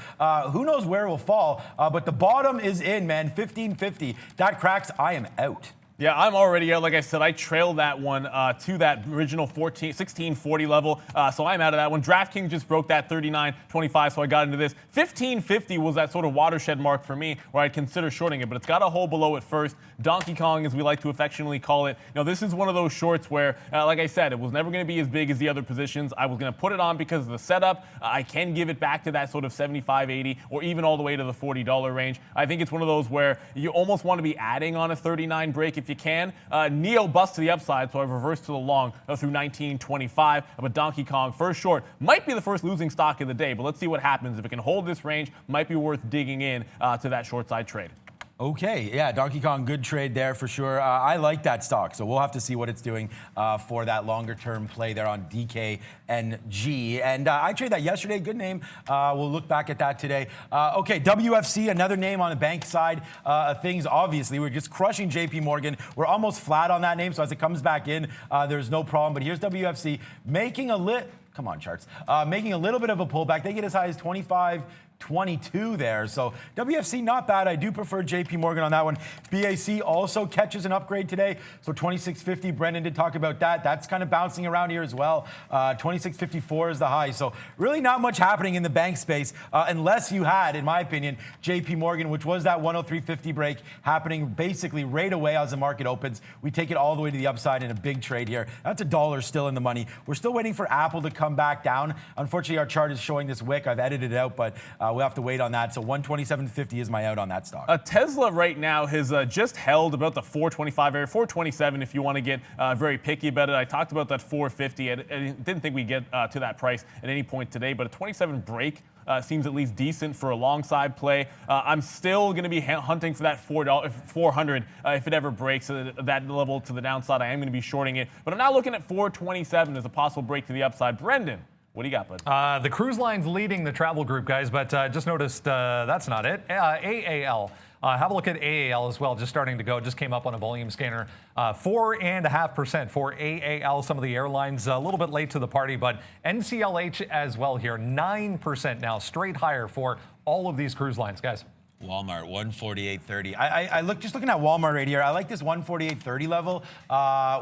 Who knows where it will fall. But the bottom is in, man. 1550. That cracks. I am out. Yeah, I'm already out. Like I said, I trailed that one to that original 1640 level, so I'm out of that one. DraftKings just broke that 39.25, so I got into this. 1550 was that sort of watershed mark for me where I'd consider shorting it, but it's got a hole below it first. Donkey Kong, as we like to affectionately call it. You know, this is one of those shorts where, like I said, it was never going to be as big as the other positions. I was going to put it on because of the setup. I can give it back to that sort of 75, 80, or even all the way to the $40 range. I think it's one of those where you almost want to be adding on a 39 break if you can. Neo bust to the upside, so I've reversed to the long through 1925. But Donkey Kong, first short, might be the first losing stock of the day, but let's see what happens. If it can hold this range, might be worth digging in to that short side trade. Okay, yeah, Donkey Kong, good trade there for sure. I like that stock, so we'll have to see what it's doing for that longer-term play there on DKNG. And I traded that yesterday, good name. We'll look back at that today. Okay, WFC, another name on the bank side of things. Obviously, we're just crushing JP Morgan. We're almost flat on that name, so as it comes back in, there's no problem. But here's WFC making come on, charts. Making a little bit of a pullback. They get as high as 25.22 there. So WFC, not bad. I do prefer JP Morgan on that one. BAC also catches an upgrade today. So 26.50, Brendan did talk about that. That's kind of bouncing around here as well. 26.54 is the high. So really not much happening in the bank space unless you had, in my opinion, JP Morgan, which was that 103.50 break happening basically right away as the market opens. We take it all the way to the upside in a big trade here. That's $1 still in the money. We're still waiting for Apple to come back down. Unfortunately, our chart is showing this wick. I've edited it out, but we'll have to wait on that. So 127.50 is my out on that stock. Tesla right now has just held about the 425 area, 427 if you want to get very picky about it. I talked about that 450. I didn't think we'd get to that price at any point today, but a 27 break seems at least decent for a long side play. I'm still going to be hunting for that 400 if it ever breaks that level to the downside. I am going to be shorting it, but I'm now looking at 427 as a possible break to the upside. Brendan, what do you got, bud? The cruise line's leading the travel group, guys, but just noticed that's not it. AAL. Have a look at AAL as well, just starting to go. Just came up on a volume scanner. 4.5% for AAL. Some of the airlines a little bit late to the party, but NCLH as well here. 9% now, straight higher for all of these cruise lines, guys. Walmart, 148.30. I just looking at Walmart right here. I like this 148.30 level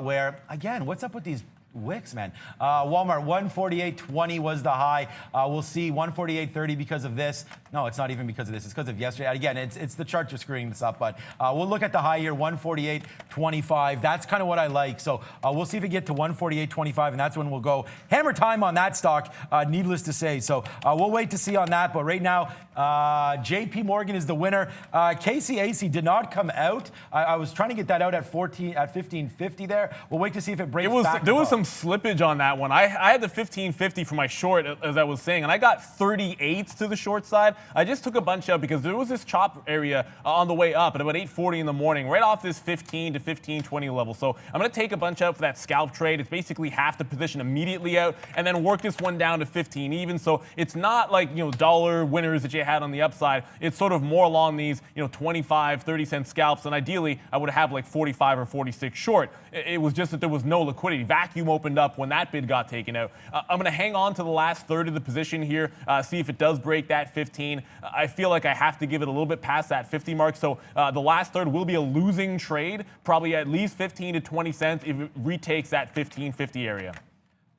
where, again, what's up with these wicks, man? Walmart, 148.20 was the high. We'll see 148.30 because of this. No, it's not even because of this. It's because of yesterday. Again, it's the chart just screwing this up, but we'll look at the high here, 148.25. That's kind of what I like. So we'll see if we get to 148.25, and that's when we'll go hammer time on that stock, needless to say. So we'll wait to see on that, but right now, JP Morgan is the winner. KCAC did not come out. I was trying to get that out at 1550 there. We'll wait to see if it breaks back. There was some slippage on that one. I had the 1550 for my short, as I was saying, and I got 38s to the short side. I just took a bunch out because there was this chop area on the way up at about 8:40 in the morning, right off this 15 to 1520 level. So I'm going to take a bunch out for that scalp trade. It's basically half the position immediately out, and then work this one down to 15 even. So it's not like, dollar winners that you had on the upside. It's sort of more along these, 25, 30-cent scalps, and ideally I would have like 45 or 46 short. It was just that there was no liquidity. Vacuum opened up when that bid got taken out. I'm going to hang on to the last third of the position here, see if it does break that 15. I feel like I have to give it a little bit past that 50 mark. So the last third will be a losing trade, probably at least 15 to 20 cents if it retakes that 1550 area.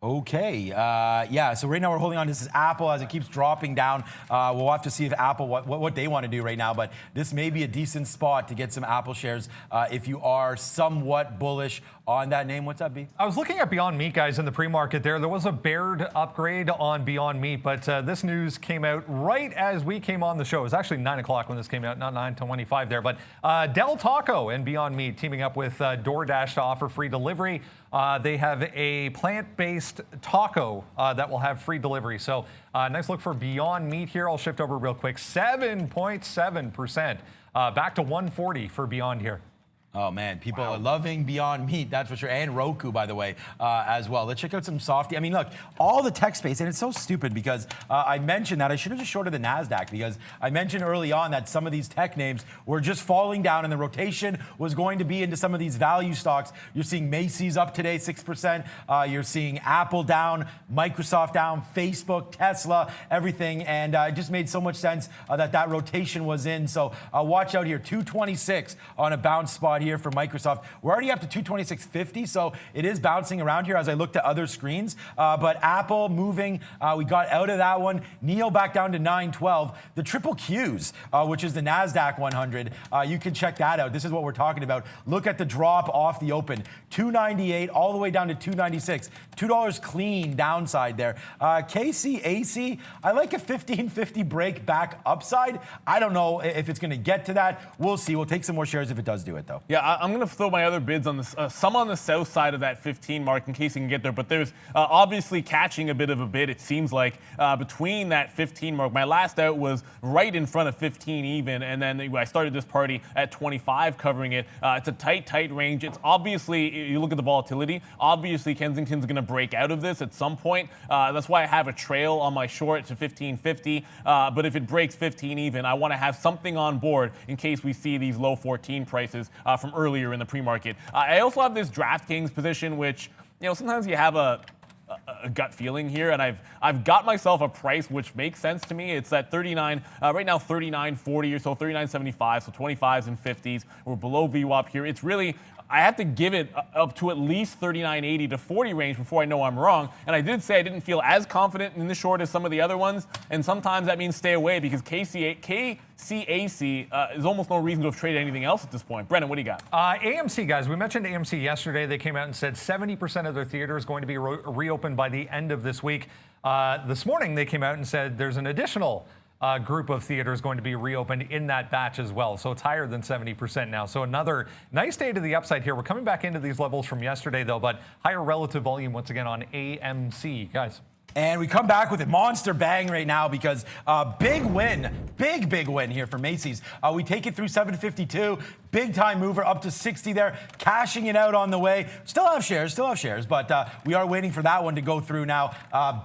Okay, yeah, so right now we're holding on to this Apple as it keeps dropping down. We'll have to see if Apple, what they want to do right now, but this may be a decent spot to get some Apple shares if you are somewhat bullish on that name. What's up, B? I was looking at Beyond Meat, guys, in the pre-market there. There was a Baird upgrade on Beyond Meat, but this news came out right as we came on the show. It was actually 9 o'clock when this came out, not 9:25 there. But Del Taco and Beyond Meat teaming up with DoorDash to offer free delivery. They have a plant-based taco that will have free delivery. So nice look for Beyond Meat here. I'll shift over real quick. 7.7%. Back to 140 for Beyond here. Oh, man, people are loving Beyond Meat, that's for sure. And Roku, by the way, as well. Let's check out some softy. I mean, look, all the tech space, and it's so stupid because I mentioned that I should have just shorted the NASDAQ because I mentioned early on that some of these tech names were just falling down and the rotation was going to be into some of these value stocks. You're seeing Macy's up today, 6%. You're seeing Apple down, Microsoft down, Facebook, Tesla, everything. And it just made so much sense that rotation was in. So watch out here, 226 on a bounce spot here for Microsoft. We're already up to 226.50, so it is bouncing around here as I looked at other screens. But Apple moving, we got out of that one. NEO back down to 912. The triple Qs, which is the NASDAQ 100, you can check that out. This is what we're talking about. Look at the drop off the open. 298 all the way down to 296. $2 clean downside there. KCAC, I like a 1550 break back upside. I don't know if it's going to get to that. We'll see. We'll take some more shares if it does do it, though. Yeah, I'm going to throw my other bids on this, some on the south side of that 15 mark in case you can get there. But there's obviously catching a bit of a bid, it seems like, between that 15 mark. My last out was right in front of 15 even, and then I started this party at 25 covering it. It's a tight range. It's obviously, you look at the volatility, obviously Kensington's going to break out of this at some point. That's why I have a trail on my short to 1550. But if it breaks 15 even, I want to have something on board in case we see these low 14 prices from earlier in the pre-market. I also have this DraftKings position, which, sometimes you have a gut feeling here, and I've got myself a price which makes sense to me. It's at 39, right now 39.40 or so, 39.75, so 25s and 50s. We're below VWAP here. It's really, I have to give it up to at least 39.80 to 40 range before I know I'm wrong. And I did say I didn't feel as confident in the short as some of the other ones. And sometimes that means stay away because KCAC is almost no reason to have traded anything else at this point. Brennan, what do you got? AMC, guys, we mentioned AMC yesterday. They came out and said 70% of their theater is going to be reopened by the end of this week. This morning, they came out and said there's an additional group of theaters going to be reopened in that batch as well. So it's higher than 70% now. So another nice day to the upside here. We're coming back into these levels from yesterday, though, but higher relative volume once again on AMC. Guys. And we come back with a monster bang right now because big win here for Macy's. We take it through 752. Big time mover up to 60 there, cashing it out on the way. Still have shares, but we are waiting for that one to go through now.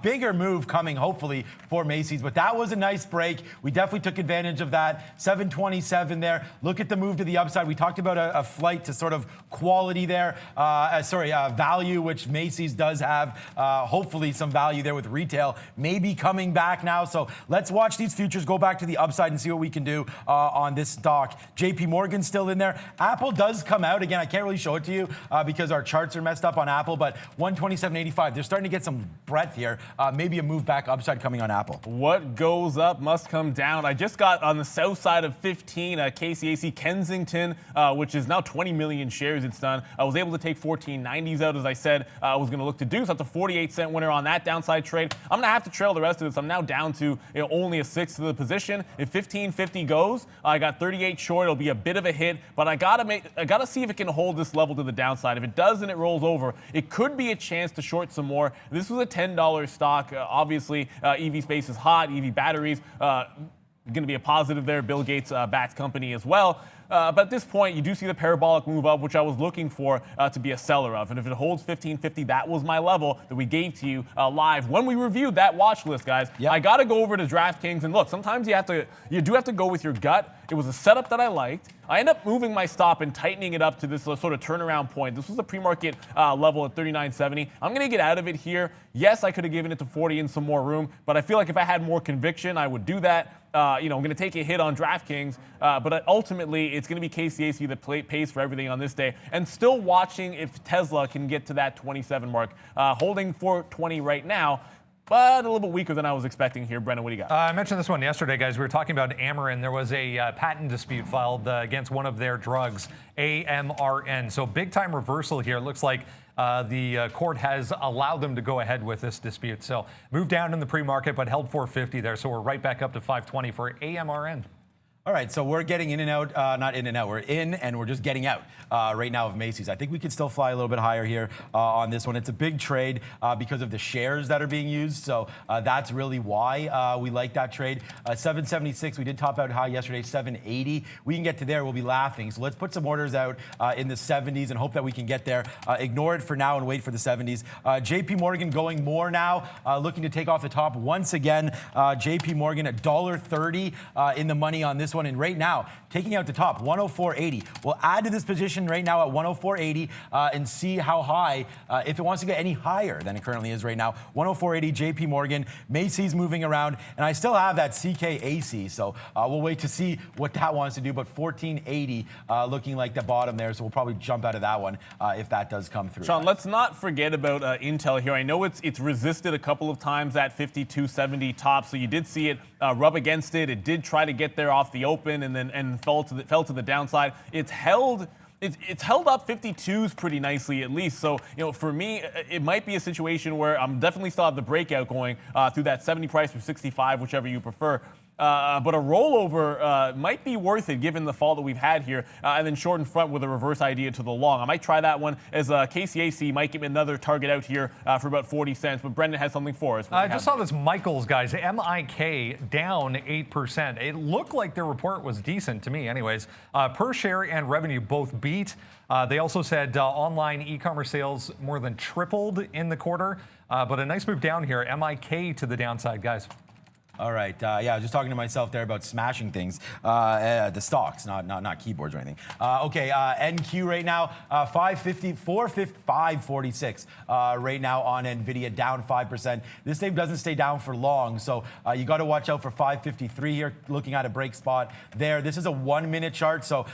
Bigger move coming, hopefully, for Macy's. But that was a nice break. We definitely took advantage of that. 727 there. Look at the move to the upside. We talked about a flight to sort of quality there. Value, which Macy's does have. Hopefully some value there with retail maybe coming back now. So let's watch these futures go back to the upside and see what we can do on this stock. JP Morgan's still in there. Apple does come out. Again, I can't really show it to you because our charts are messed up on Apple, but 127.85. They're starting to get some breadth here. Maybe a move back upside coming on Apple. What goes up must come down. I just got on the south side of 15, KCAC Kensington, which is now 20 million shares it's done. I was able to take 1490s out, as I said I was going to look to do. So that's a 48-cent winner on that downside trade. I'm going to have to trail the rest of this. I'm now down to only a sixth of the position. If 1550 goes, I got 38 short. It'll be a bit of a hit. But I gotta see if it can hold this level to the downside. If it does and it rolls over, it could be a chance to short some more. This was a $10 stock. Obviously, EV space is hot. EV batteries going to be a positive there. Bill Gates backed company as well. But at this point, you do see the parabolic move up, which I was looking for to be a seller of. And if it holds 1550, that was my level that we gave to you live when we reviewed that watch list, guys. Yep. I got to go over to DraftKings. And look, sometimes you do have to go with your gut. It was a setup that I liked. I end up moving my stop and tightening it up to this sort of turnaround point. This was the pre-market level at 39.70. I'm going to get out of it here. Yes, I could have given it to 40 and some more room, but I feel like if I had more conviction, I would do that. I'm going to take a hit on DraftKings, but ultimately it's going to be KCAC that pays for everything on this day. And still watching if Tesla can get to that 27 mark. Holding 420 right now. but a little bit weaker than I was expecting here. Brendan, what do you got? I mentioned this one yesterday, guys. We were talking about Amarin. There was a patent dispute filed against one of their drugs, AMRN. So big time reversal here. It looks like the court has allowed them to go ahead with this dispute. So moved down in the pre-market, but held 450 there. So we're right back up to 520 for AMRN. All right, so we're getting in and out, not in and out, we're in and we're just getting out right now of Macy's. I think we could still fly a little bit higher here on this one. It's a big trade because of the shares that are being used, so that's really why we like that trade. 776, we did top out high yesterday, 780. We can get to there, we'll be laughing. So let's put some orders out in the 70s and hope that we can get there. Ignore it for now and wait for the 70s. JP Morgan going more now, looking to take off the top once again. JP Morgan $1.30 in the money on this one, and right now taking out the top 104.80. We'll add to this position right now at 104.80 and see how high, if it wants to get any higher than it currently is right now. 104.80 JP Morgan. Macy's moving around, and I still have that CKAC, so we'll wait to see what that wants to do, but 14.80 looking like the bottom there, so we'll probably jump out of that one if that does come through. Sean, let's not forget about Intel here. I know it's resisted a couple of times at 52.70 top, so you did see it rub against it. It did try to get there off the open and fell to the downside. It's held up 52s pretty nicely at least. So, for me, it might be a situation where I'm definitely still have the breakout going through that 70 price or 65, whichever you prefer. But a rollover might be worth it given the fall that we've had here, and then short in front with a reverse idea to the long. I might try that one as KCAC might give me another target out here for about 40 cents, but Brendan has something for us. I just saw this Michaels, guys, MIK down 8%. It looked like their report was decent to me anyways. Per share and revenue both beat. They also said online e-commerce sales more than tripled in the quarter, but a nice move down here. MIK to the downside, guys. All right, yeah, I was just talking to myself there about smashing things, the stocks, not keyboards or anything. Okay, NQ right now, 546 right now on NVIDIA, down 5%. This thing doesn't stay down for long, so you got to watch out for 553 here, looking at a break spot there. This is a 1 minute chart, so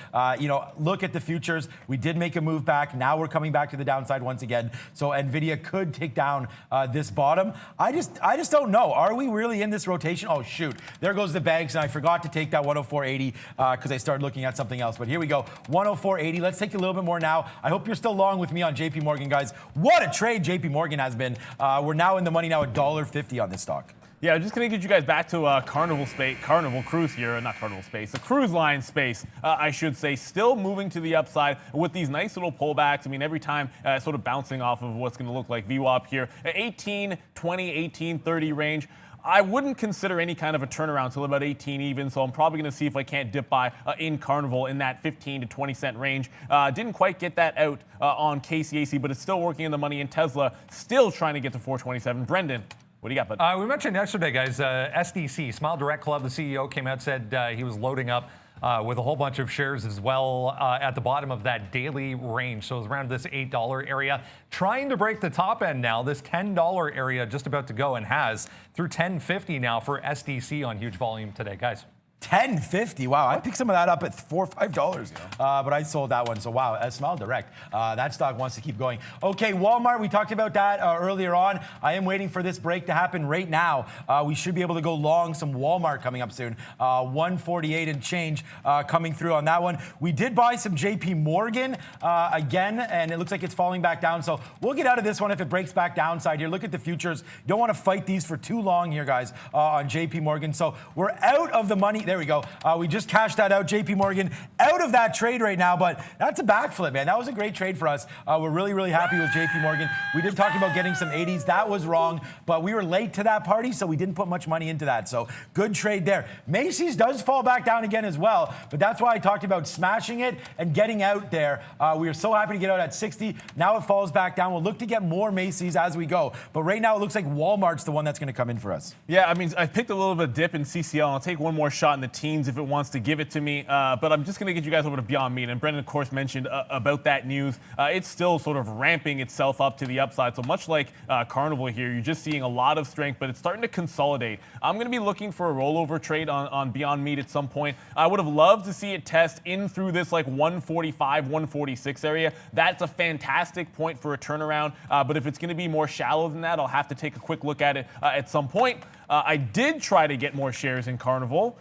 look at the futures. We did make a move back. Now we're coming back to the downside once again. So NVIDIA could take down this bottom. I just don't know. Are we really in this rotation? Oh, shoot. There goes the banks, and I forgot to take that 104.80 because I started looking at something else. But here we go, 104.80. Let's take a little bit more now. I hope you're still long with me on JP Morgan, guys. What a trade JP Morgan has been. We're now in the money now, $1.50 on this stock. Yeah, just going to get you guys back to Carnival Cruise here, not Carnival Space, the cruise line space, I should say, still moving to the upside with these nice little pullbacks. I mean, every time sort of bouncing off of what's going to look like VWAP here, 18, 20, 18, 30 range. I wouldn't consider any kind of a turnaround until about 18 even, so I'm probably going to see if I can't dip by in Carnival in that 15 to 20 cent range. Didn't quite get that out on KCAC, but it's still working in the money, and Tesla still trying to get to 427. Brendan, what do you got, bud? We mentioned yesterday, guys, SDC, Smile Direct Club, the CEO came out, said he was loading up with a whole bunch of shares as well at the bottom of that daily range. So it's around this $8 area. Trying to break the top end now, this $10 area just about to go, and has through $10.50 now for SDC on huge volume today, guys. $10.50. Wow, I picked some of that up at $4 or $5, but I sold that one. So wow, Smile Direct, that stock wants to keep going. Okay, Walmart, we talked about that earlier on. I am waiting for this break to happen right now. We should be able to go long some Walmart coming up soon. 148 and change coming through on that one. We did buy some JP Morgan again, and it looks like it's falling back down. So we'll get out of this one if it breaks back downside here. Look at the futures. Don't want to fight these for too long here, guys, on JP Morgan. So we're out of the money. There we go. We just cashed that out. JP Morgan out of that trade right now, but that's a backflip, man. That was a great trade for us. We're really, really happy with JP Morgan. We did talk about getting some 80s. That was wrong, but we were late to that party, so we didn't put much money into that. So good trade there. Macy's does fall back down again as well, but that's why I talked about smashing it and getting out there. We are so happy to get out at 60. Now it falls back down. We'll look to get more Macy's as we go, but right now it looks like Walmart's the one that's going to come in for us. Yeah, I mean, I picked a little bit of dip in CCL, and I'll take one more shot in the teens if it wants to give it to me. But I'm just going to get you guys over to Beyond Meat. And Brendan, of course, mentioned about that news. It's still sort of ramping itself up to the upside. So much like Carnival here, you're just seeing a lot of strength, but it's starting to consolidate. I'm going to be looking for a rollover trade on Beyond Meat at some point. I would have loved to see it test in through this like 145, 146 area. That's a fantastic point for a turnaround. But if it's going to be more shallow than that, I'll have to take a quick look at it at some point. I did try to get more shares in Carnival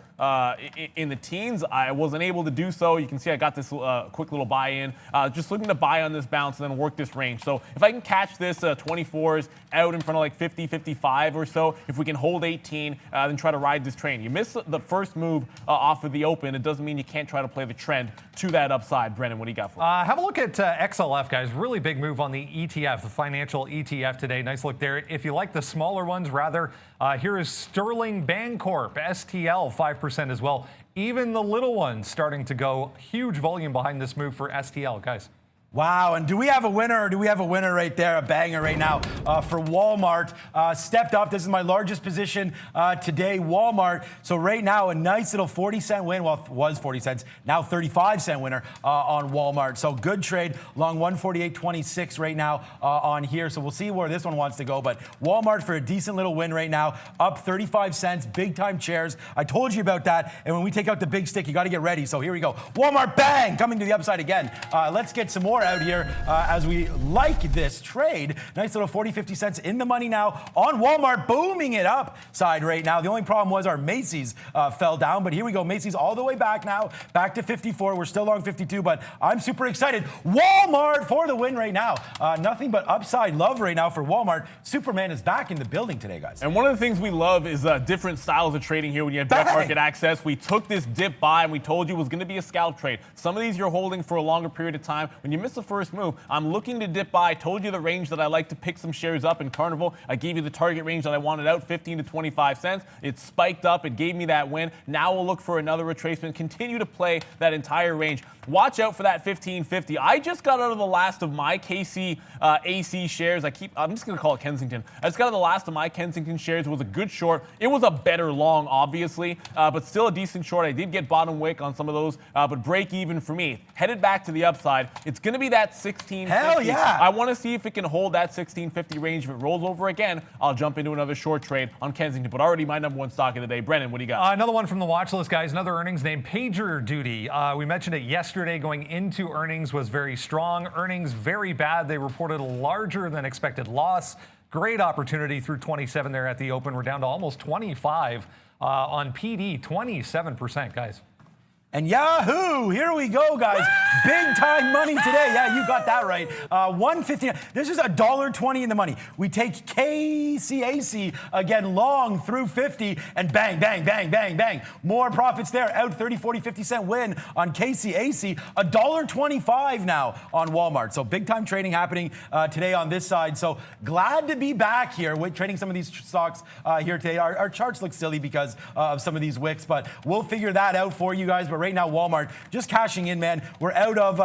in the teens. I wasn't able to do so. You can see I got this quick little buy-in. Just looking to buy on this bounce and then work this range. So if I can catch this 24s out in front of like 50, 55 or so, if we can hold 18, then try to ride this train. You miss the first move off of the open. It doesn't mean you can't try to play the trend to that upside. Brendan, what do you got for us? Have a look at XLF, guys. Really big move on the ETF, the financial ETF today. Nice look there. If you like the smaller ones, rather, here is Sterling Bancorp, STL, 5% as well. Even the little ones starting to go. Huge volume behind this move for STL, guys. Wow, and do we have a winner, or do we have a winner right there, a banger right now for Walmart? Stepped up. This is my largest position today, Walmart. So right now, a nice little 40-cent win. Well, it was 40 cents, now 35-cent winner on Walmart. So good trade, long 148.26 right now on here. So we'll see where this one wants to go. But Walmart for a decent little win right now, up 35 cents, big-time shares. I told you about that. And when we take out the big stick, you got to get ready. So here we go. Walmart, bang, coming to the upside again. Let's get some more out here as we like this trade. Nice little 40, 50 cents in the money now on Walmart, booming it up side right now. The only problem was our Macy's fell down, but here we go. Macy's all the way back now, back to 54. We're still long 52, but I'm super excited. Walmart for the win right now. Nothing but upside love right now for Walmart. Superman is back in the building today, guys. And one of the things we love is different styles of trading here when you have direct market access. We took this dip buy and we told you it was going to be a scalp trade. Some of these you're holding for a longer period of time. When you miss the first move, I'm looking to dip buy. I told you the range that I like to pick some shares up in Carnival. I gave you the target range that I wanted out, 15 to 25 cents. It spiked up. It gave me that win. Now we'll look for another retracement. Continue to play that entire range. Watch out for that 1550. I just got out of the last of my KC AC shares. I'm just going to call it Kensington. I just got out of the last of my Kensington shares. It was a good short. It was a better long, obviously, but still a decent short. I did get bottom wick on some of those, but break even for me. Headed back to the upside. It's going to be that 1650. Hell yeah. I want to see if it can hold that 1650 range. If it rolls over again, I'll jump into another short trade on Kensington. But already my number one stock of the day. Brennan, what do you got? Another one from the watch list, guys. Another earnings name, PagerDuty. We mentioned it yesterday. Going into earnings was very strong. Earnings very bad. They reported a larger than expected loss. Great opportunity through 27 there at the open. We're down to almost 25 on PD, 27%, guys. And Yahoo! Here we go, guys. Big time money today. Yeah, you got that right. 150. This is $1.20 in the money. We take KCAC again long through 50 and bang, bang, bang, bang, bang. More profits there. Out 30, 40, 50 cent win on KCAC. $1.25 now on Walmart. So big time trading happening today on this side. So glad to be back here with trading some of these stocks here today. Our charts look silly because of some of these wicks, but we'll figure that out for you guys. But right now, Walmart just cashing in, man. We're out of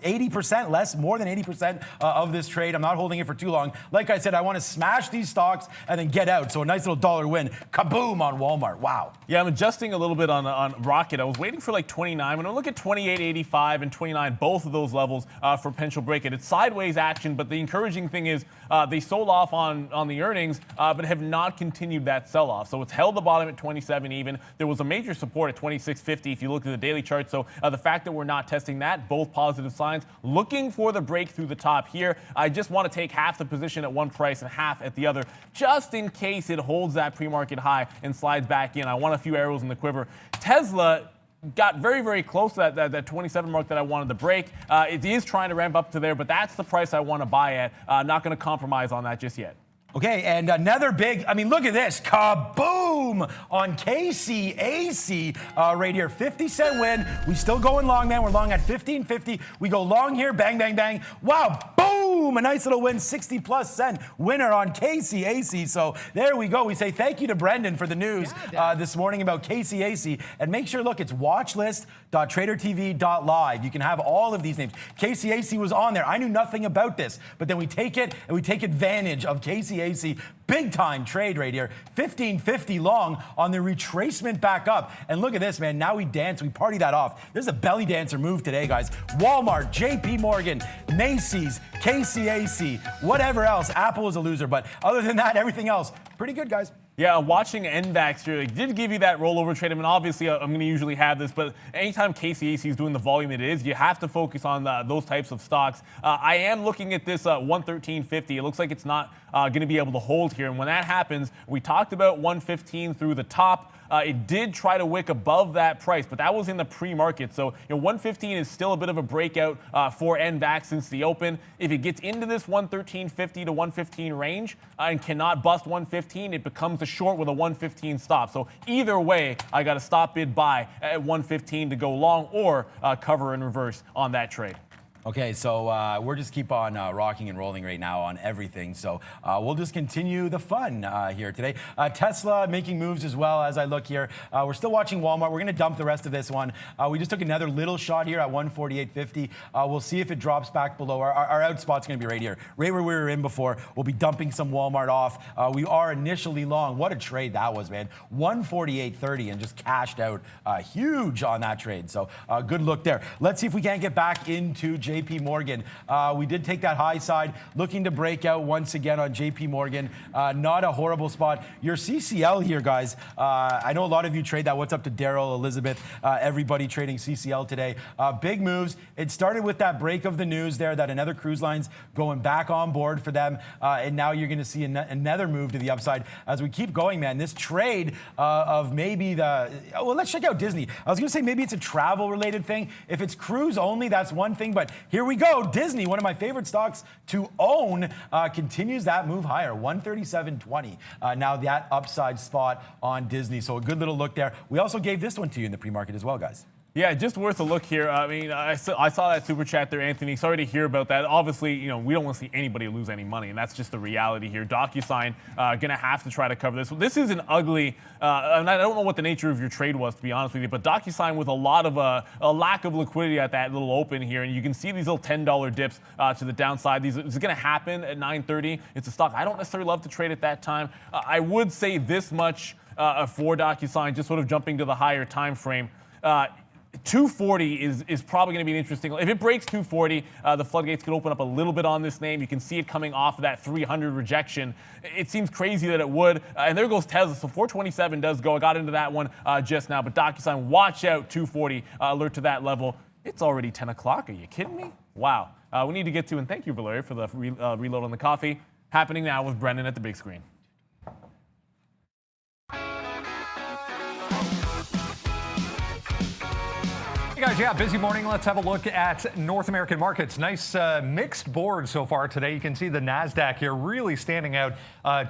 80% less, more than 80% of this trade. I'm not holding it for too long. Like I said, I want to smash these stocks and then get out. So a nice little dollar win. Kaboom on Walmart. Wow. Yeah, I'm adjusting a little bit on Rocket. I was waiting for like 29. When I look at 28.85 and 29, both of those levels for potential break it. It's sideways action, but the encouraging thing is they sold off on the earnings, but have not continued that sell-off. So it's held the bottom at 27 even. There was a major support at 26.50 if you look at the daily chart. So the fact that we're not testing that, both positive signs. Looking for the break through the top here. I just want to take half the position at one price and half at the other, just in case it holds that pre-market high and slides back in. I want a few arrows in the quiver. Tesla got very, very close to that 27 mark that I wanted to break. It is trying to ramp up to there, but that's the price I want to buy at. Not going to compromise on that just yet. Okay, and another big, look at this. Kaboom on KCAC right here. 50-cent win. We still going long, man. We're long at 15.50. We go long here. Bang, bang, bang. Wow, boom. A nice little win. 60-plus cent winner on KCAC. So there we go. We say thank you to Brendan for the news this morning about KCAC. And make sure, look, it's watchlist.tradertv.live. You can have all of these names. KCAC was on there. I knew nothing about this. But then we take it and we take advantage of KCAC. big time trade right here. 1550 long on the retracement back up. And look at this, man. Now we dance, we party that off. This is a belly dancer move today, guys. Walmart, JP Morgan, Macy's, KCAC, whatever else. Apple is a loser, but other than that, everything else, pretty good, guys. Yeah, watching NDAX here, it did give you that rollover trade. I mean, obviously, I'm going to usually have this, but anytime KCAC is doing the volume it is, you have to focus on those types of stocks. I am looking at this 113.50. It looks like it's not going to be able to hold here. And when that happens, we talked about 115 through the top. It did try to wick above that price, but that was in the pre-market. So 115 is still a bit of a breakout for NVAX since the open. If it gets into this 113.50 to 115 range and cannot bust 115, it becomes a short with a 115 stop. So either way, I got a stop bid buy at 115 to go long or cover in reverse on that trade. Okay, so we're just keep on rocking and rolling right now on everything. So we'll just continue the fun here today. Tesla making moves as well as I look here. We're still watching Walmart. We're going to dump the rest of this one. We just took another little shot here at 148.50. We'll see if it drops back below. Our out spot's going to be right here, right where we were in before. We'll be dumping some Walmart off. We are initially long. What a trade that was, man. 148.30 and just cashed out huge on that trade. So good look there. Let's see if we can't get back into JP Morgan. We did take that high side, looking to break out once again on JP Morgan. Not a horrible spot. Your CCL here, guys. I know a lot of you trade that. What's up to Daryl, Elizabeth, everybody trading CCL today. Big moves. It started with that break of the news there that another cruise line's going back on board for them. And now you're going to see another move to the upside as we keep going, man. This trade of maybe well, let's check out Disney. I was going to say maybe it's a travel related thing. If it's cruise only, that's one thing, but here we go. Disney, one of my favorite stocks to own, continues that move higher, 137.20. Now that upside spot on Disney. So a good little look there. We also gave this one to you in the pre-market as well, guys. Yeah, just worth a look here. I mean, I saw that super chat there, Anthony. Sorry to hear about that. Obviously, we don't want to see anybody lose any money, and that's just the reality here. DocuSign going to have to try to cover this. This is an ugly, and I don't know what the nature of your trade was, to be honest with you, but DocuSign with a lot of a lack of liquidity at that little open here, and you can see these little $10 dips to the downside. This is going to happen at 9:30. It's a stock I don't necessarily love to trade at that time. I would say this much for DocuSign, just sort of jumping to the higher time frame. 240 is probably going to be an interesting. If it breaks 240, the floodgates could open up a little bit on this name. You can see it coming off of that 300 rejection. It seems crazy that it would. And there goes Tesla. So 427 does go. I got into that one just now. But DocuSign, watch out, 240, alert to that level. It's already 10 o'clock. Are you kidding me? Wow. We need to get to, and thank you, Valeria, for the reload on the coffee. Happening now with Brendan at the big screen. Hey guys, yeah, busy morning. Let's have a look at North American markets. Nice mixed board so far today. You can see the NASDAQ here really standing out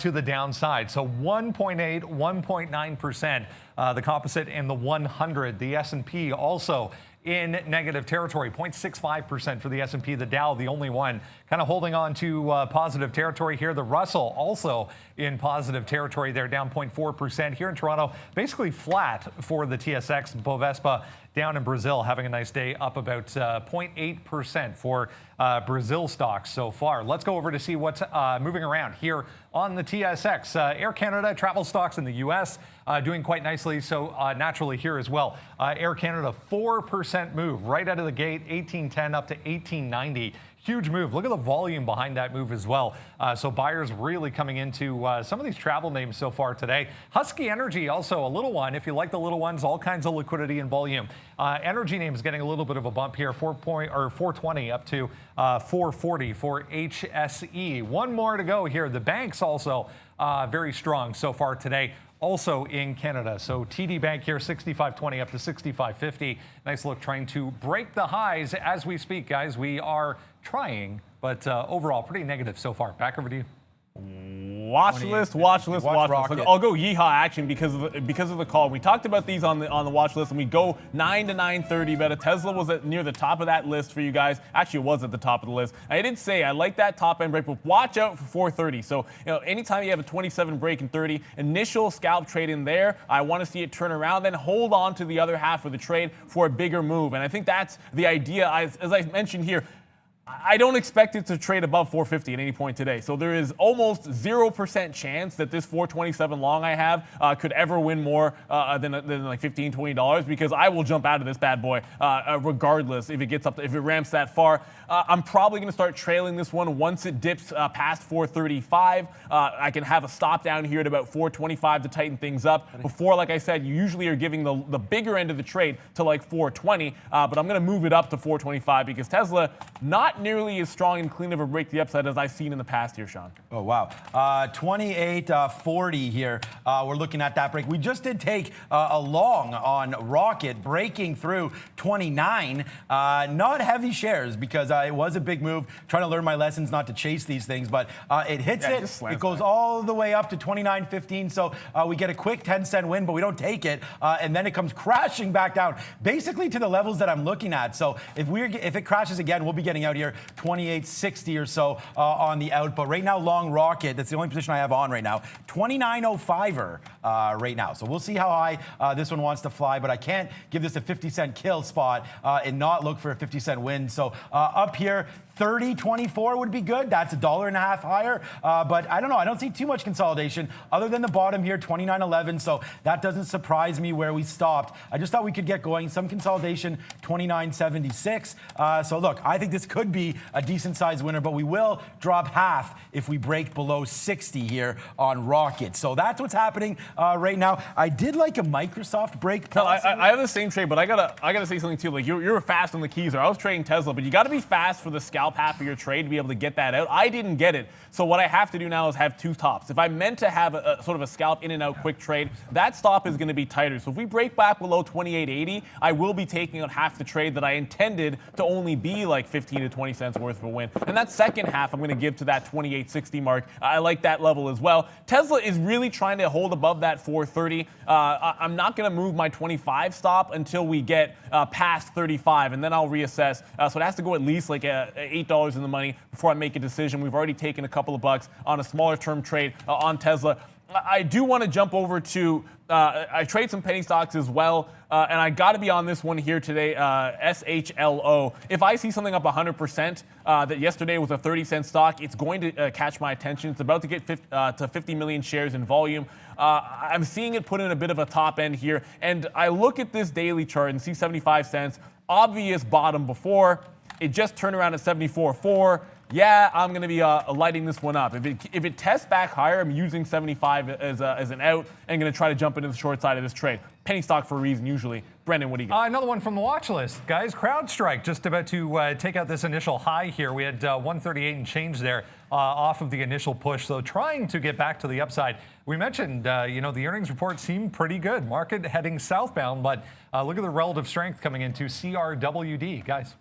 to the downside. So 1.8, 1.9%, the composite and the 100. The S&P also in negative territory, 0.65% for the S&P. The Dow, the only one kind of holding on to positive territory here. The Russell also in positive territory. They're down 0.4%. Here in Toronto, basically flat for the TSX. BOVESPA down in Brazil, having a nice day, up about 0.8% for Brazil stocks so far. Let's go over to see what's moving around here on the TSX. Air Canada, travel stocks in the U.S. Doing quite nicely, so naturally here as well. Air Canada, 4% move right out of the gate, 1810 up to 1890. Huge move. Look at the volume behind that move as well. So buyers really coming into some of these travel names so far today. Husky Energy, also a little one. If you like the little ones, all kinds of liquidity and volume. Energy names getting a little bit of a bump here, 420 up to 440 for HSE. One more to go here. The banks also very strong so far today. Also in Canada. So TD Bank here, 65.20 up to 65.50. Nice look, trying to break the highs as we speak, guys. We are trying, but overall pretty negative so far. Back over to you. Watch list. Look, I'll go yeehaw action because of the call. We talked about these on the watch list, and we go 9 to 9:30. But a Tesla was near the top of that list for you guys. Actually, it was at the top of the list. I did say I like that top end break, but watch out for 4:30. So anytime you have a 27 break and 30, initial scalp trade in there, I want to see it turn around, then hold on to the other half of the trade for a bigger move. And I think that's the idea. As I mentioned here, I don't expect it to trade above 450 at any point today. So there is almost 0% chance that this 427 long I have could ever win more than like $15, $20, because I will jump out of this bad boy regardless if it gets up, if it ramps that far. I'm probably going to start trailing this one once it dips past 435. I can have a stop down here at about 425 to tighten things up. Before, like I said, you usually are giving the bigger end of the trade to like 420, but I'm going to move it up to 425 because Tesla not nearly as strong and clean of a break to the upside as I've seen in the past here, Sean. Oh, wow. 28.40 here. We're looking at that break. We just did take a long on Rocket, breaking through 29. Not heavy shares because it was a big move. Trying to learn my lessons not to chase these things, but it hits it. It goes all the way up to 29.15. So we get a quick 10-cent win, but we don't take it. And then it comes crashing back down, basically to the levels that I'm looking at. So if it crashes again, we'll be getting out here 28.60 or so on the out. But right now, long Rocket, that's the only position I have on right now. 29.05er right now. So we'll see how high this one wants to fly, but I can't give this a 50-cent kill spot and not look for a 50-cent win. So up here, 30.24 would be good. That's $1.50 higher. But I don't know. I don't see too much consolidation other than the bottom here, 29.11. So that doesn't surprise me where we stopped. I just thought we could get going. Some consolidation, 29.76. So look, I think this could be a decent sized winner, but we will drop half if we break below 60 here on Rocket. So that's what's happening right now. I did like a Microsoft break. I have the same trade, but I gotta say something too. Like you're fast on the keys there. I was trading Tesla, but you got to be fast for the scalp half of your trade to be able to get that out. I didn't get it. So what I have to do now is have two stops. If I meant to have a sort of a scalp in and out quick trade, that stop is going to be tighter. So if we break back below 28.80, I will be taking out half the trade that I intended to only be like 15 to 20 cents worth of a win. And that second half I'm going to give to that 28.60 mark. I like that level as well. Tesla is really trying to hold above that 430. I'm not going to move my 25 stop until we get past 35, and then I'll reassess. So it has to go at least like $8 in the money before I make a decision. We've already taken a couple of bucks on a smaller term trade on Tesla. I do want to jump over to, I trade some penny stocks as well, and I got to be on this one here today, SHLO. If I see something up 100%, that yesterday was a 30-cent stock, it's going to catch my attention. It's about to get to 50 million shares in volume. I'm seeing it put in a bit of a top end here, and I look at this daily chart and see 75 cents, obvious bottom before. It just turned around at 74.4. Yeah, I'm going to be lighting this one up. If it tests back higher, I'm using 75 as an out and going to try to jump into the short side of this trade. Penny stock for a reason, usually. Brendan, what do you got? Another one from the watch list, guys. CrowdStrike just about to take out this initial high here. We had 138 and change there off of the initial push, so trying to get back to the upside. We mentioned, the earnings report seemed pretty good. Market heading southbound, but look at the relative strength coming into CRWD, guys.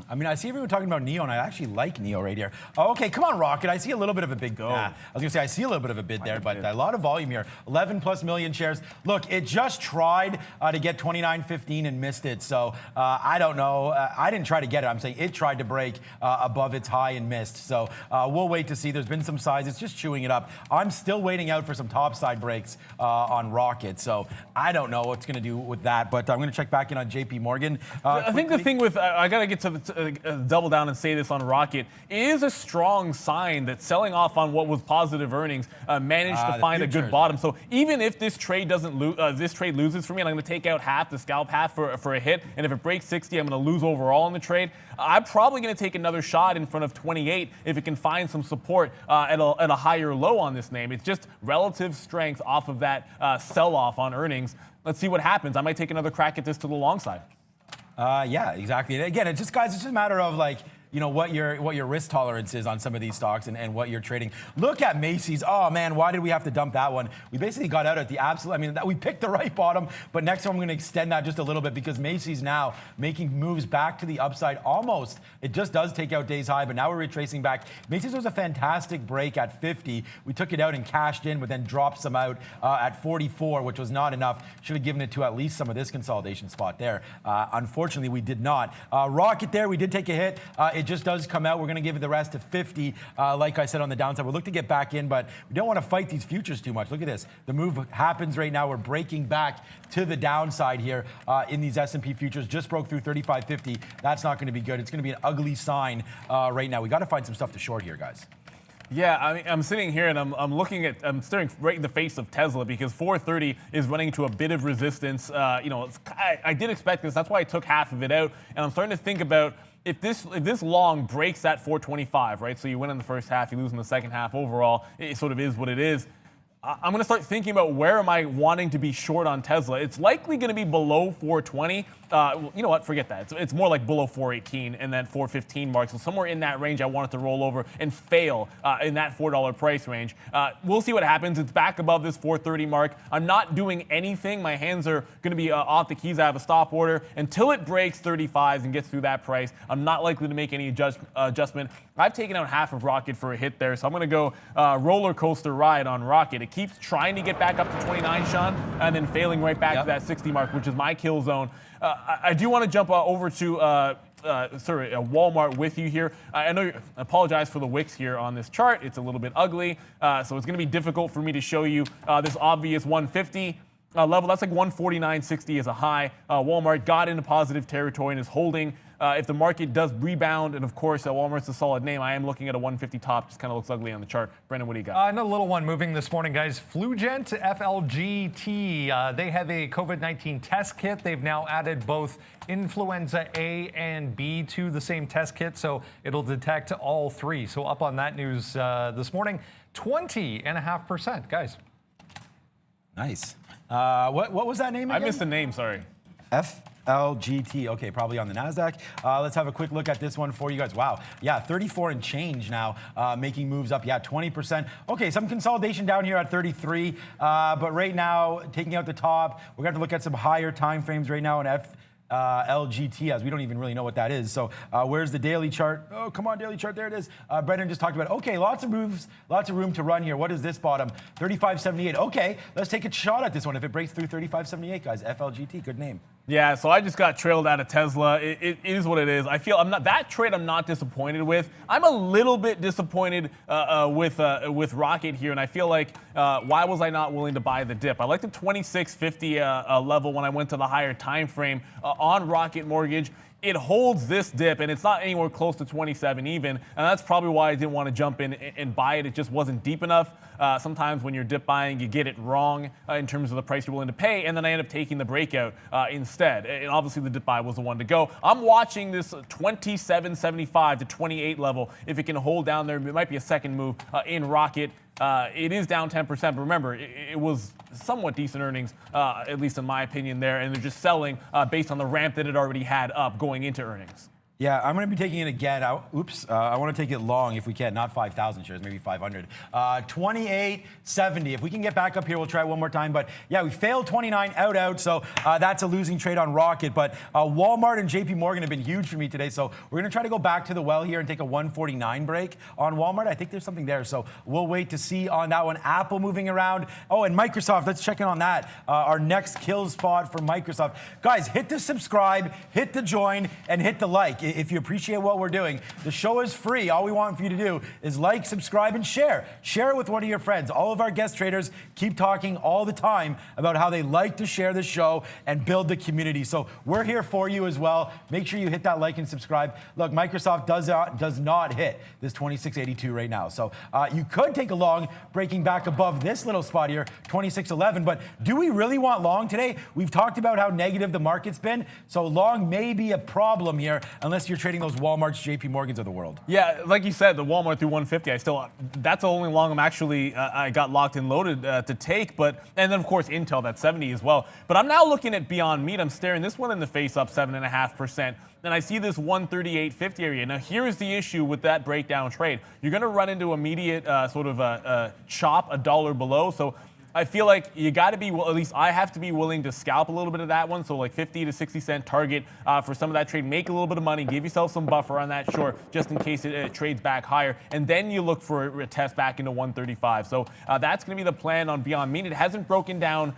I mean, I see everyone talking about NEO, and I actually like NEO right here. Oh, okay, come on, Rocket. I see a little bit of a big go. I was going to say, I see a little bit of a bid there, but a lot of volume here. 11 plus million shares. Look, it just tried to get 29.15 and missed it. So I don't know. I didn't try to get it. I'm saying it tried to break above its high and missed. So we'll wait to see. There's been some size. It's just chewing it up. I'm still waiting out for some topside breaks on Rocket. So I don't know what's going to do with that, but I'm going to check back in on JP Morgan. I think the thing with, I got to get to double down and say this on Rocket, it is a strong sign that selling off on what was positive earnings managed to find a good bottom. So even if this trade doesn't this trade loses for me, and I'm going to take out half, the scalp half for a hit, and if it breaks 60, I'm going to lose overall in the trade. I'm probably going to take another shot in front of 28 if it can find some support at a higher low on this name. It's just relative strength off of that sell-off on earnings. Let's see what happens. I might take another crack at this to the long side. Yeah, exactly. And again, it's just, guys, it's just a matter of like, what your risk tolerance is on some of these stocks and what you're trading. Look at Macy's. Oh man, why did we have to dump that one? We basically got out at the absolute. I mean, we picked the right bottom, but next time I'm going to extend that just a little bit because Macy's now making moves back to the upside almost. It just does take out day's high, but now we're retracing back. Macy's was a fantastic break at 50. We took it out and cashed in, but then dropped some out at 44, which was not enough. Should have given it to at least some of this consolidation spot there. Unfortunately, we did not. Rocket there, we did take a hit it just does come out. We're going to give it the rest of 50, like I said, on the downside. We'll look to get back in, but we don't want to fight these futures too much. Look at this. The move happens right now. We're breaking back to the downside here in these S&P futures. Just broke through 35.50. That's not going to be good. It's going to be an ugly sign right now. We got to find some stuff to short here, guys. Yeah, I mean, I'm sitting here and I'm staring right in the face of Tesla because 430 is running into a bit of resistance. I did expect this. That's why I took half of it out. And I'm starting to think about if this long breaks that 425, right? So you win in the first half, you lose in the second half. Overall, it sort of is what it is. I'm going to start thinking about where am I wanting to be short on Tesla. It's likely going to be below 420. You know what? Forget that. It's more like below 418 and then 415 mark. So somewhere in that range, I want it to roll over and fail in that $4 price range. We'll see what happens. It's back above this 430 mark. I'm not doing anything. My hands are going to be off the keys. I have a stop order until it breaks 35s and gets through that price. I'm not likely to make any adjustment. I've taken out half of Rocket for a hit there, so I'm going to go roller coaster ride on Rocket. It keeps trying to get back up to 29, Sean, and then failing right back to that 60 mark, which is my kill zone. I do want to jump over to Walmart with you here. I apologize for the wicks here on this chart. It's a little bit ugly, so it's going to be difficult for me to show you this obvious 150 level. That's like 149.60 as a high. Walmart got into positive territory and is holding. If the market does rebound, and of course Walmart's a solid name, I am looking at a 150 top. Just kind of looks ugly on the chart. Brendan, what do you got? Another little one moving this morning, guys. Flugent, FLGT. They have a COVID-19 test kit. They've now added both influenza A and B to the same test kit, so it'll detect all three. So up on that news this morning, 20.5%, guys. Nice. What was that name again? I missed the name, sorry. FLGT. Okay, probably on the NASDAQ. Let's have a quick look at this one for you guys. Wow. Yeah, 34 and change now, making moves up. Yeah, 20%. Okay, some consolidation down here at 33. But right now, taking out the top, we're going to look at some higher time frames right now in LGT, as we don't even really know what that is. So where's the daily chart? Oh, come on, daily chart. There it is. Brendan just talked about it. Okay, lots of moves, lots of room to run here. What is this bottom? 35.78. Okay, let's take a shot at this one. If it breaks through 35.78, guys, FLGT, good name. Yeah, so I just got trailed out of Tesla. It is what it is. I feel that trade I'm not disappointed with. I'm a little bit disappointed with Rocket here, and I feel like why was I not willing to buy the dip? I like the 26.50 level when I went to the higher time frame on Rocket Mortgage. It holds this dip, and it's not anywhere close to 27 even, and that's probably why I didn't want to jump in and buy it. It just wasn't deep enough. Sometimes when you're dip buying, you get it wrong in terms of the price you're willing to pay, and then I end up taking the breakout instead. And obviously, the dip buy was the one to go. I'm watching this 27.75 to 28 level. If it can hold down there, it might be a second move in Rocket. It is down 10%, but remember, it was somewhat decent earnings, at least in my opinion there, and they're just selling based on the ramp that it already had up going into earnings. Yeah, I'm going to be taking it again. I want to take it long if we can, not 5,000 shares, maybe 500. 28.70. If we can get back up here, we'll try it one more time. But yeah, we failed 29 out. So that's a losing trade on Rocket. But Walmart and JP Morgan have been huge for me today. So we're going to try to go back to the well here and take a 149 break on Walmart. I think there's something there. So we'll wait to see on that one. Apple moving around. Oh, and Microsoft. Let's check in on that. Our next kill spot for Microsoft. Guys, hit the subscribe, hit the join, and hit the like. If you appreciate what we're doing, the show is free. All we want for you to do is like, subscribe, and share. Share it with one of your friends. All of our guest traders keep talking all the time about how they like to share the show and build the community. So we're here for you as well. Make sure you hit that like and subscribe. Look, Microsoft does not hit this 26.82 right now. So you could take a long, breaking back above this little spot here, 26.11. But do we really want long today? We've talked about how negative the market's been. So long may be a problem here unless you're trading those Walmarts, JP Morgans of the world. Yeah, like you said, the Walmart through 150, that's the only long I'm actually, I got locked and loaded to take, and then of course Intel, that's 70 as well. But I'm now looking at Beyond Meat. I'm staring this one in the face up 7.5%. And I see this 138.50 area. Now, here's the issue with that breakdown trade. You're going to run into immediate sort of a chop, a dollar below. So I feel like you got to be, well, at least I have to be willing to scalp a little bit of that one. So like 50 to 60 cent target for some of that trade. Make a little bit of money. Give yourself some buffer on that short just in case it trades back higher. And then you look for a test back into 135. So that's going to be the plan on Beyond Meat. It hasn't broken down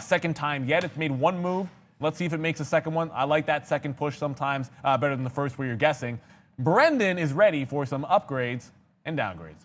second time yet. It's made one move. Let's see if it makes a second one. I like that second push sometimes better than the first where you're guessing. Brendan is ready for some upgrades and downgrades.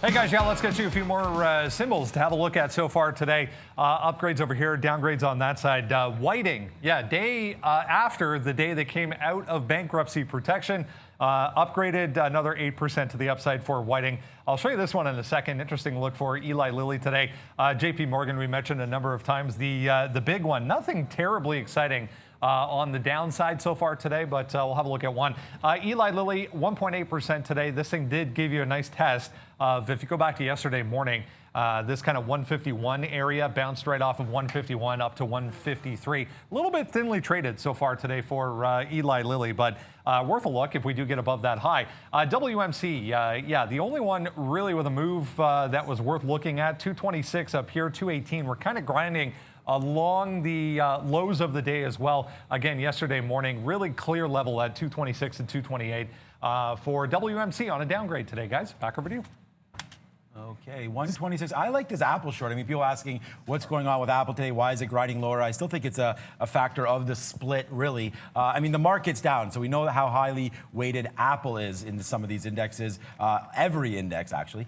Hey guys, yeah, let's get you a few more symbols to have a look at so far today. Upgrades over here, downgrades on that side. Whiting, yeah, day after the day they came out of bankruptcy protection, upgraded another 8% to the upside for Whiting. I'll show you this one in a second. Interesting look for Eli Lilly today. JP Morgan, we mentioned a number of times. The big one, nothing terribly exciting on the downside so far today, but we'll have a look at one. Eli Lilly, 1.8% today. This thing did give you a nice test of, if you go back to yesterday morning, this kind of 151 area bounced right off of 151 up to 153. A little bit thinly traded so far today for Eli Lilly, but worth a look if we do get above that high. WMC, yeah, the only one really with a move that was worth looking at, 226 up here, 218. We're kind of grinding along the lows of the day as well. Again, yesterday morning, really clear level at 226 and 228 for WMC on a downgrade today, guys. Back over to you. Okay, 126. I like this Apple short. I mean, people asking what's going on with Apple today. Why is it grinding lower? I still think it's a factor of the split, really. I mean, the market's down, so we know how highly weighted Apple is in some of these indexes. Every index, actually,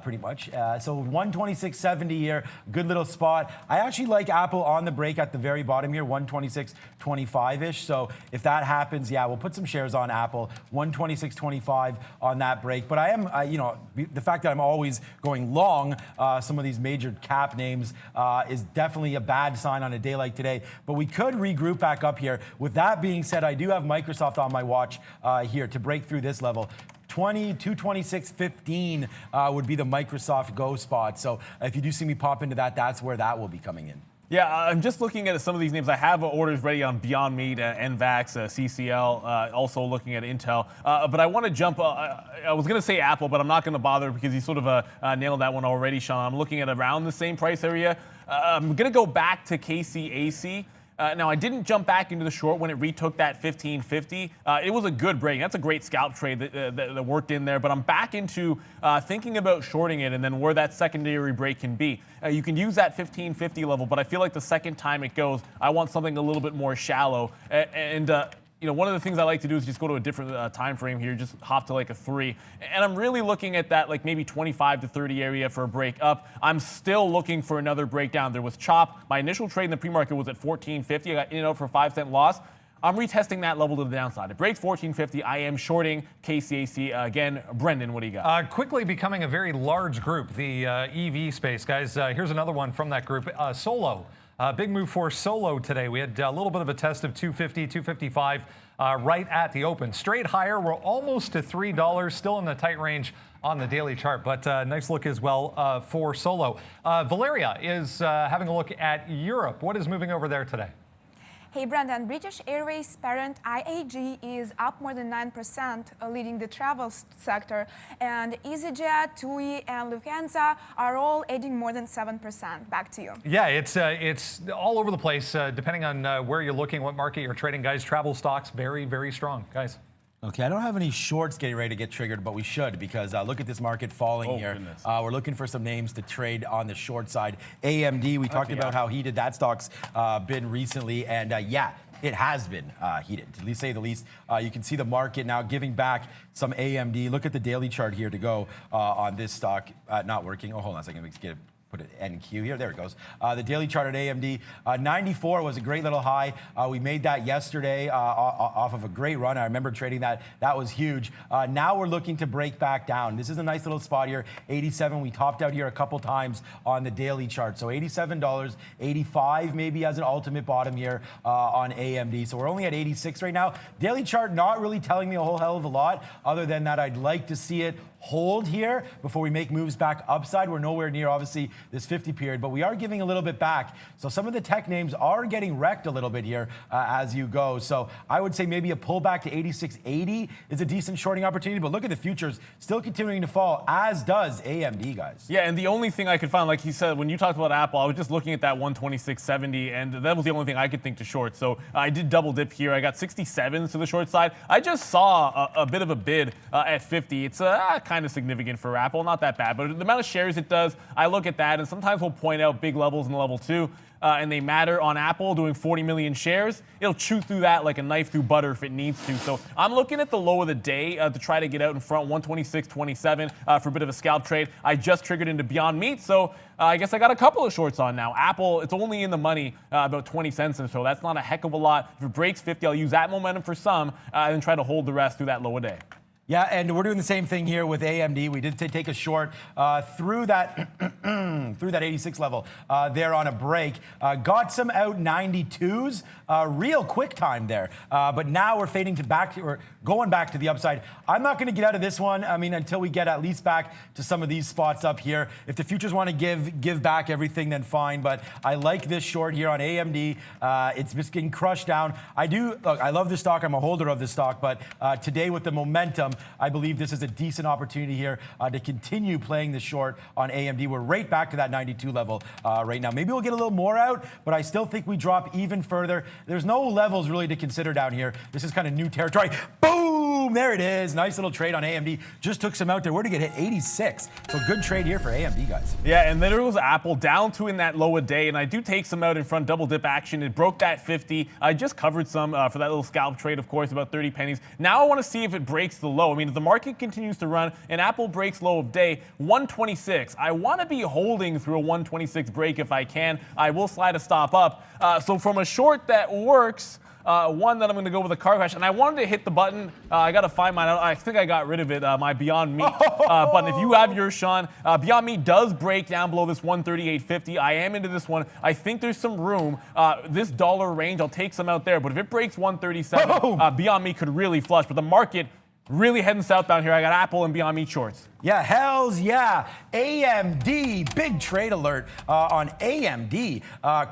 pretty much. So 126.70 here, good little spot. I actually like Apple on the break at the very bottom here, 126.25-ish. So if that happens, yeah, we'll put some shares on Apple, 126.25 on that break. But I am, you know, the fact that I'm always going long some of these major cap names is definitely a bad sign on a day like today. But we could regroup back up here. With that being said, I do have Microsoft on my watch here to break through this level. 226.15 would be the Microsoft go spot. So if you do see me pop into that, that's where that will be coming in. Yeah, I'm just looking at some of these names. I have orders ready on Beyond Meat, NVAX, CCL, also looking at Intel. But I want to jump, I was going to say Apple, but I'm not going to bother because you sort of nailed that one already, Sean. I'm looking at around the same price area. I'm going to go back to KCAC. Now, I didn't jump back into the short when it retook that 1550. It was a good break. That's a great scalp trade that worked in there. But I'm back into thinking about shorting it and then where that secondary break can be. You can use that 1550 level, but I feel like the second time it goes, I want something a little bit more shallow. You know, one of the things I like to do is just go to a different time frame here, just hop to like a 3. And I'm really looking at that like maybe 25 to 30 area for a break up. I'm still looking for another breakdown. There was chop. My initial trade in the pre-market was at 1450. I got in and out for a 5-cent loss. I'm retesting that level to the downside. It breaks 1450. I am shorting KCAC. Again, Brendan, what do you got? Quickly becoming a very large group, the EV space, guys. Here's another one from that group, Solo. Big move for Solo today. We had a little bit of a test of 250, 255 right at the open. Straight higher. We're almost to $3, still in the tight range on the daily chart, but nice look as well for Solo. Valeria is having a look at Europe. What is moving over there today? Hey Brendan, British Airways parent IAG is up more than 9%, leading the travel sector, and EasyJet, TUI, and Lufthansa are all adding more than 7%. Back to you. Yeah, it's all over the place, depending on where you're looking, what market you're trading, guys. Travel stocks, very, very strong, guys. Okay, I don't have any shorts getting ready to get triggered, but we should because look at this market falling here. Goodness. We're looking for some names to trade on the short side. AMD, we talked about how heated that stock's been recently, and yeah, it has been heated, to say the least. You can see the market now giving back some AMD. Look at the daily chart here to go on this stock. Not working. Oh, hold on a second. Let me put it NQ here. There it goes. The daily chart at AMD, 94 was a great little high. We made that yesterday off of a great run. I remember trading that. That was huge. Now we're looking to break back down. This is a nice little spot here. 87. We topped out here a couple times on the daily chart. So $87, 85 maybe as an ultimate bottom here on AMD. So we're only at 86 right now. Daily chart not really telling me a whole hell of a lot other than that I'd like to see it hold here before we make moves back upside. We're nowhere near, obviously, this 50 period, but we are giving a little bit back. So some of the tech names are getting wrecked a little bit here as you go. So I would say maybe a pullback to 86.80 is a decent shorting opportunity, but look at the futures still continuing to fall, as does AMD, guys. Yeah, and the only thing I could find, like he said, when you talked about Apple, I was just looking at that 126.70, and that was the only thing I could think to short. So I did double dip here. I got 67s to the short side. I just saw a bit of a bid at 50. It's kind of significant for Apple, not that bad, but the amount of shares it does, I look at that, and sometimes we'll point out big levels in level 2. And they matter on Apple doing 40 million shares. It'll chew through that like a knife through butter if it needs to. So I'm looking at the low of the day to try to get out in front, 126.27 for a bit of a scalp trade. I just triggered into Beyond Meat, so I guess I got a couple of shorts on now. Apple, it's only in the money about 20 cents or so. That's not a heck of a lot. If it breaks 50, I'll use that momentum for some and then try to hold the rest through that low of day. Yeah, and we're doing the same thing here with AMD. We did take a short through that 86 level there on a break. Got some out 92s, real quick time there. But now we're fading to back, or going back to the upside. I'm not going to get out of this one. I mean, until we get at least back to some of these spots up here. If the futures want to give back everything, then fine. But I like this short here on AMD. It's just getting crushed down. Look, I love this stock. I'm a holder of this stock. But today with the momentum, I believe this is a decent opportunity here to continue playing the short on AMD. We're right back to that 92 level right now. Maybe we'll get a little more out, but I still think we drop even further. There's no levels really to consider down here. This is kind of new territory. Boom! There it is. Nice little trade on AMD. Just took some out there. Where did it hit? 86. So good trade here for AMD, guys. Yeah, and then it was Apple down to in that low a day, and I do take some out in front, double dip action. It broke that 50. I just covered some for that little scalp trade, of course, about 30 pennies. Now I want to see if it breaks the low. I mean, if the market continues to run and Apple breaks low of day, 126. I want to be holding through a 126 break if I can. I will slide a stop up. So from a short that works, one that I'm going to go with a car crash, and I wanted to hit the button. I got to find mine. I think I got rid of it, my Beyond Meat button. If you have yours, Sean, Beyond Meat does break down below this 138.50. I am into this one. I think there's some room. This dollar range, I'll take some out there, but if it breaks 137, Beyond Meat could really flush. But the market really heading southbound here. I got Apple and Beyond Meat shorts. Yeah, hells yeah. AMD, big trade alert on AMD.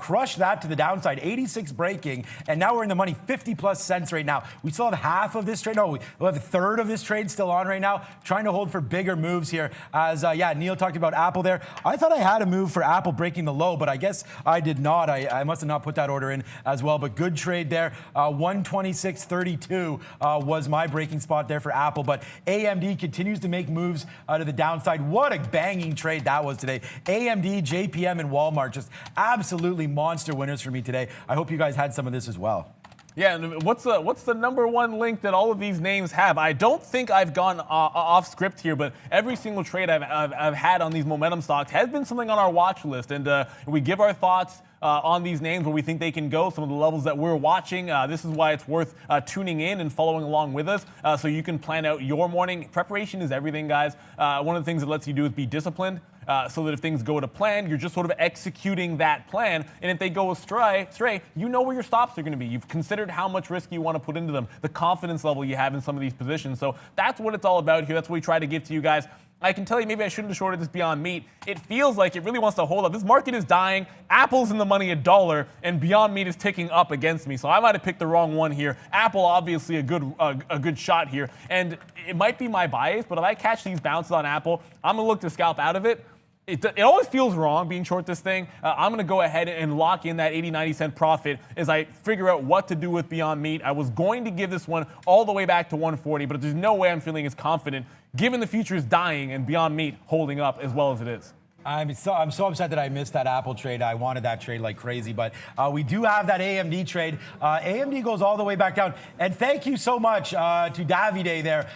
Crushed that to the downside, 86 breaking, and now we're in the money, 50 plus cents right now. We still have half of this trade. No, we'll have a third of this trade still on right now. Trying to hold for bigger moves here. As, Neil talked about Apple there. I thought I had a move for Apple breaking the low, but I guess I did not. I must have not put that order in as well, but good trade there. 126.32 was my breaking spot there for Apple, but AMD continues to make moves to the downside. What a banging trade that was today. AMD, JPM, and Walmart, just absolutely monster winners for me today. I hope you guys had some of this as well. Yeah, and what's the number one link that all of these names have? I don't think I've gone off script here, but every single trade I've had on these momentum stocks has been something on our watch list, and we give our thoughts on these names where we think they can go, some of the levels that we're watching. This is why it's worth tuning in and following along with us so you can plan out your morning. Preparation is everything, guys. One of the things it lets you do is be disciplined. So that if things go to plan, you're just sort of executing that plan. And if they go astray, you know where your stops are going to be. You've considered how much risk you want to put into them, the confidence level you have in some of these positions. So that's what it's all about here. That's what we try to give to you guys. I can tell you maybe I shouldn't have shorted this Beyond Meat. It feels like it really wants to hold up. This market is dying. Apple's in the money $1, and Beyond Meat is ticking up against me. So I might have picked the wrong one here. Apple, obviously a good shot here. And it might be my bias, but if I catch these bounces on Apple, I'm going to look to scalp out of it. It always feels wrong being short this thing. I'm going to go ahead and lock in that 80-90 cent profit as I figure out what to do with Beyond Meat. I was going to give this one all the way back to 140, but there's no way I'm feeling as confident given the future is dying and Beyond Meat holding up as well as it is. I'm so upset that I missed that Apple trade. I wanted that trade like crazy, but we do have that AMD trade. AMD goes all the way back down. And thank you so much to Davide there.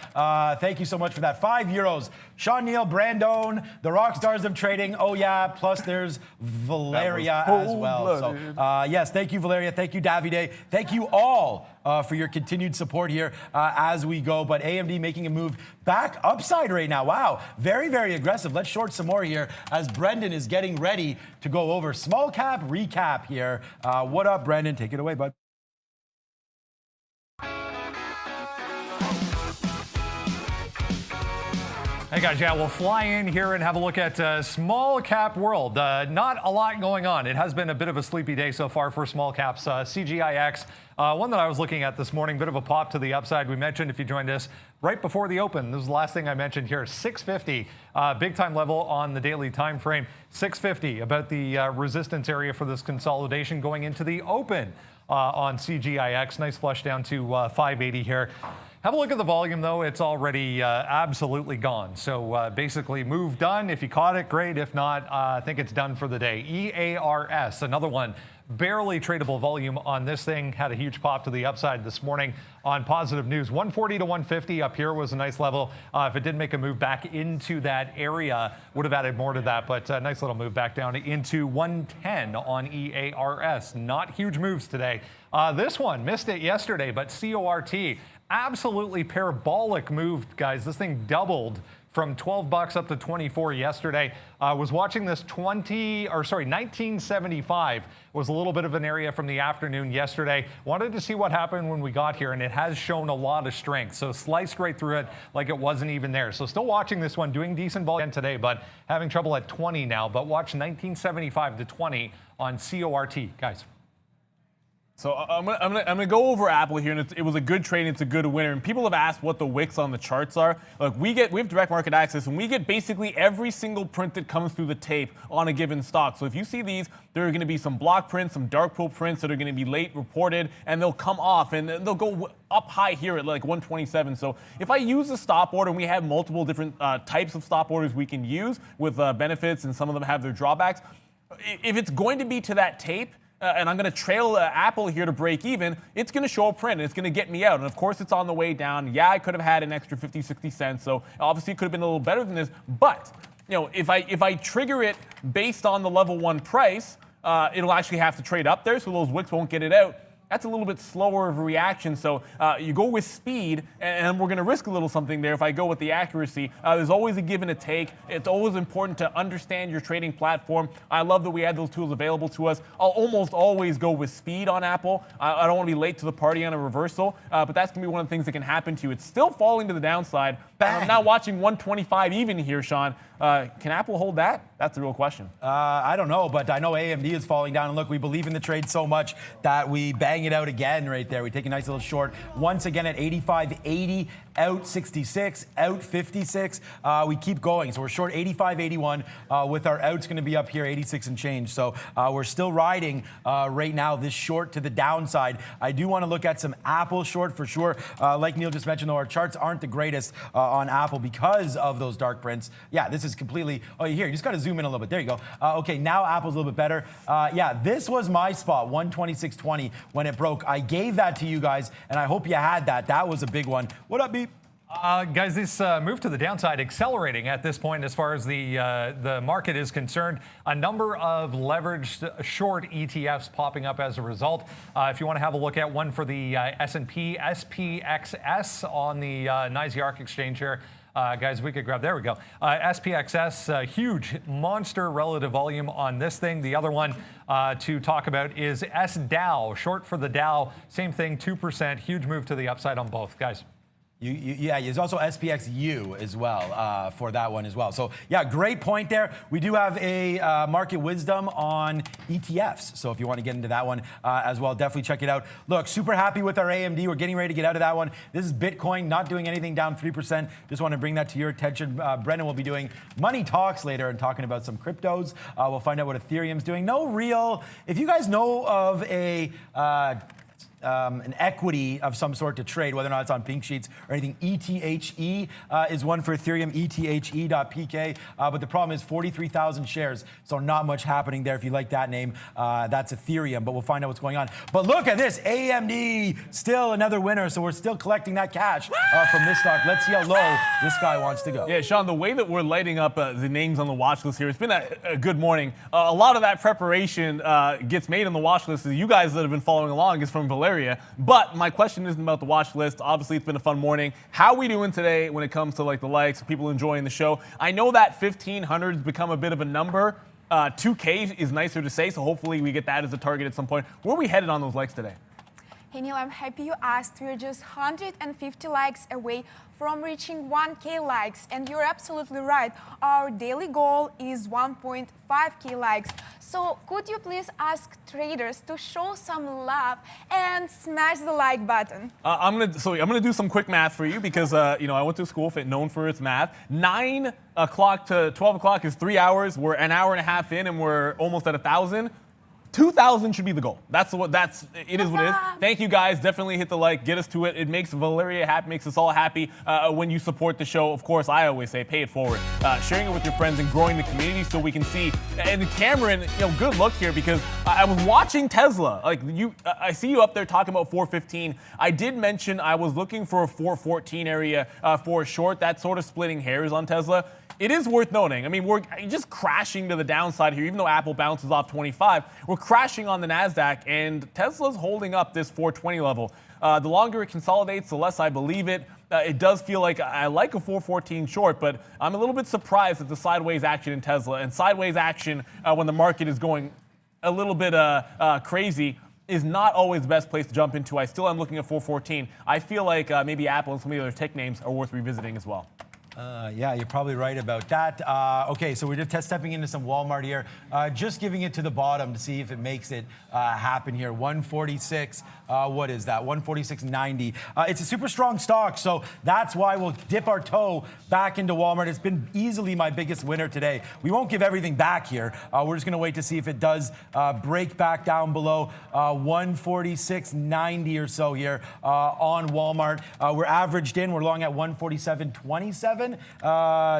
Thank you so much for that. €5. Sean Neal, Brandon, the rock stars of trading. Oh, yeah. Plus, there's Valeria as well. So, yes, thank you, Valeria. Thank you, Davide. Thank you all for your continued support here as we go. But AMD making a move back upside right now. Wow. Very, very aggressive. Let's short some more here as Brendan is getting ready to go over small cap recap here. What up, Brendan? Take it away, bud. Hey guys, yeah, we'll fly in here and have a look at small cap world. Not a lot going on. It has been a bit of a sleepy day so far for small caps. CGIX, one that I was looking at this morning, bit of a pop to the upside. We mentioned if you joined us right before the open, this is the last thing I mentioned here, 650, big time level on the daily time frame, 650, about the resistance area for this consolidation going into the open on CGIX. Nice flush down to 580 here. Have a look at the volume, though. It's already absolutely gone. So basically, move done. If you caught it, great. If not, I think it's done for the day. EARS, another one. Barely tradable volume on this thing. Had a huge pop to the upside this morning on positive news. 140 to 150 up here was a nice level. If it did make a move back into that area, would have added more to that, but a nice little move back down into 110 on EARS. Not huge moves today. This one missed it yesterday, but CORT, absolutely parabolic move, guys. This thing doubled from 12 bucks up to 24 yesterday. Was watching this 1975 was a little bit of an area from the afternoon yesterday. Wanted to see what happened when we got here, and it has shown a lot of strength. So sliced right through it like it wasn't even there. So still watching this one, doing decent volume today, but having trouble at 20 now. But watch 1975 to 20 on CORT, guys. So I'm gonna go over Apple here, and it was a good trade. It's a good winner. And people have asked what the wicks on the charts are. Look, we have direct market access, and we get basically every single print that comes through the tape on a given stock. So if you see these, there are going to be some block prints, some dark pool prints that are going to be late reported, and they'll come off, and they'll go up high here at like 127. So if I use a stop order, and we have multiple different types of stop orders we can use with benefits, and some of them have their drawbacks. If it's going to be to that tape, and I'm going to trail Apple here to break even, it's going to show a print, and it's going to get me out. And of course, it's on the way down. Yeah, I could have had an extra 50, 60 cents, so obviously it could have been a little better than this. But if I trigger it based on the level 1 price, it'll actually have to trade up there, so those wicks won't get it out. That's a little bit slower of a reaction. So you go with speed, and we're going to risk a little something there if I go with the accuracy. There's always a give and a take. It's always important to understand your trading platform. I love that we had those tools available to us. I'll almost always go with speed on Apple. I don't want to be late to the party on a reversal, but that's going to be one of the things that can happen to you. It's still falling to the downside. I'm now watching 125 even here, Sean. Can Apple hold that? That's the real question. I don't know, but I know AMD is falling down. And look, we believe in the trade so much that we bang it out again right there. We take a nice little short once again at 85.80, out 66, out 56. We keep going. So we're short 85.81 with our outs going to be up here 86 and change. So we're still riding right now this short to the downside. I do want to look at some Apple short for sure. Like Neil just mentioned, though, our charts aren't the greatest on Apple because of those dark prints. Yeah, this is completely, here, you just got to zoom in a little bit. There you go. Okay, now Apple's a little bit better. Yeah, this was my spot, 126.20 when it broke. I gave that to you guys, and I hope you had that. That was a big one. What up, Beep? Guys, this move to the downside accelerating at this point as far as the market is concerned. A number of leveraged short ETFs popping up as a result. If you want to have a look at one for the S&P SPXS on the NYSE ARC exchange here, guys, we could grab, there we go. SPXS, huge monster relative volume on this thing. The other one to talk about is SDAO, short for the Dow. Same thing, 2%, huge move to the upside on both, guys. Yeah, there's also SPXU as well for that one as well. So yeah, great point there. We do have a market wisdom on ETFs. So if you want to get into that one as well, definitely check it out. Look, super happy with our AMD. We're getting ready to get out of that one. This is Bitcoin, not doing anything, down 3%. Just want to bring that to your attention. Brendan will be doing Money Talks later and talking about some cryptos. We'll find out what Ethereum's doing. No real, if you guys know of an equity of some sort to trade, whether or not it's on pink sheets or anything. ETHE is one for Ethereum, ETHE.pk. But the problem is 43,000 shares, so not much happening there if you like that name. That's Ethereum, but we'll find out what's going on. But look at this, AMD, still another winner, so we're still collecting that cash from this stock. Let's see how low this guy wants to go. Yeah, Sean, the way that we're lighting up the names on the watch list here, it's been a good morning. A lot of that preparation gets made on the watch list. You guys that have been following along is from Valeria. But my question isn't about the watch list. Obviously, it's been a fun morning. How are we doing today when it comes to like the likes, people enjoying the show? I know that 1,500 has become a bit of a number. 2K is nicer to say, so hopefully we get that as a target at some point. Where are we headed on those likes today? Hey Neil, I'm happy you asked. We're just 150 likes away from reaching 1K likes, and you're absolutely right. Our daily goal is 1.5K likes. So could you please ask traders to show some love and smash the like button? I'm gonna do some quick math for you because I went to a school known for its math. 9 o'clock to 12 o'clock is 3 hours. We're an hour and a half in, and we're almost at 1,000. 2,000 should be the goal. It is what it is. Thank you guys. Definitely hit the like, get us to it. It makes Valeria happy, makes us all happy when you support the show. Of course, I always say pay it forward. Sharing it with your friends and growing the community so we can see. And Cameron, good look here because I was watching Tesla. I see you up there talking about 415. I did mention I was looking for a 414 area for a short. That's sort of splitting hairs on Tesla. It is worth noting. I mean, we're just crashing to the downside here, even though Apple bounces off 25. We're crashing on the NASDAQ, and Tesla's holding up this 420 level. The longer it consolidates, the less I believe it. It does feel like I like a 414 short, but I'm a little bit surprised at the sideways action in Tesla. And sideways action when the market is going a little bit crazy is not always the best place to jump into. I still am looking at 414. I feel like maybe Apple and some of the other tech names are worth revisiting as well. Yeah, you're probably right about that. Okay, so we're just stepping into some Walmart here. Just giving it to the bottom to see if it makes it happen here. 146, what is that? 146.90. It's a super strong stock, so that's why we'll dip our toe back into Walmart. It's been easily my biggest winner today. We won't give everything back here. We're just going to wait to see if it does break back down below 146.90 or so here on Walmart. We're averaged in. We're long at 147.27.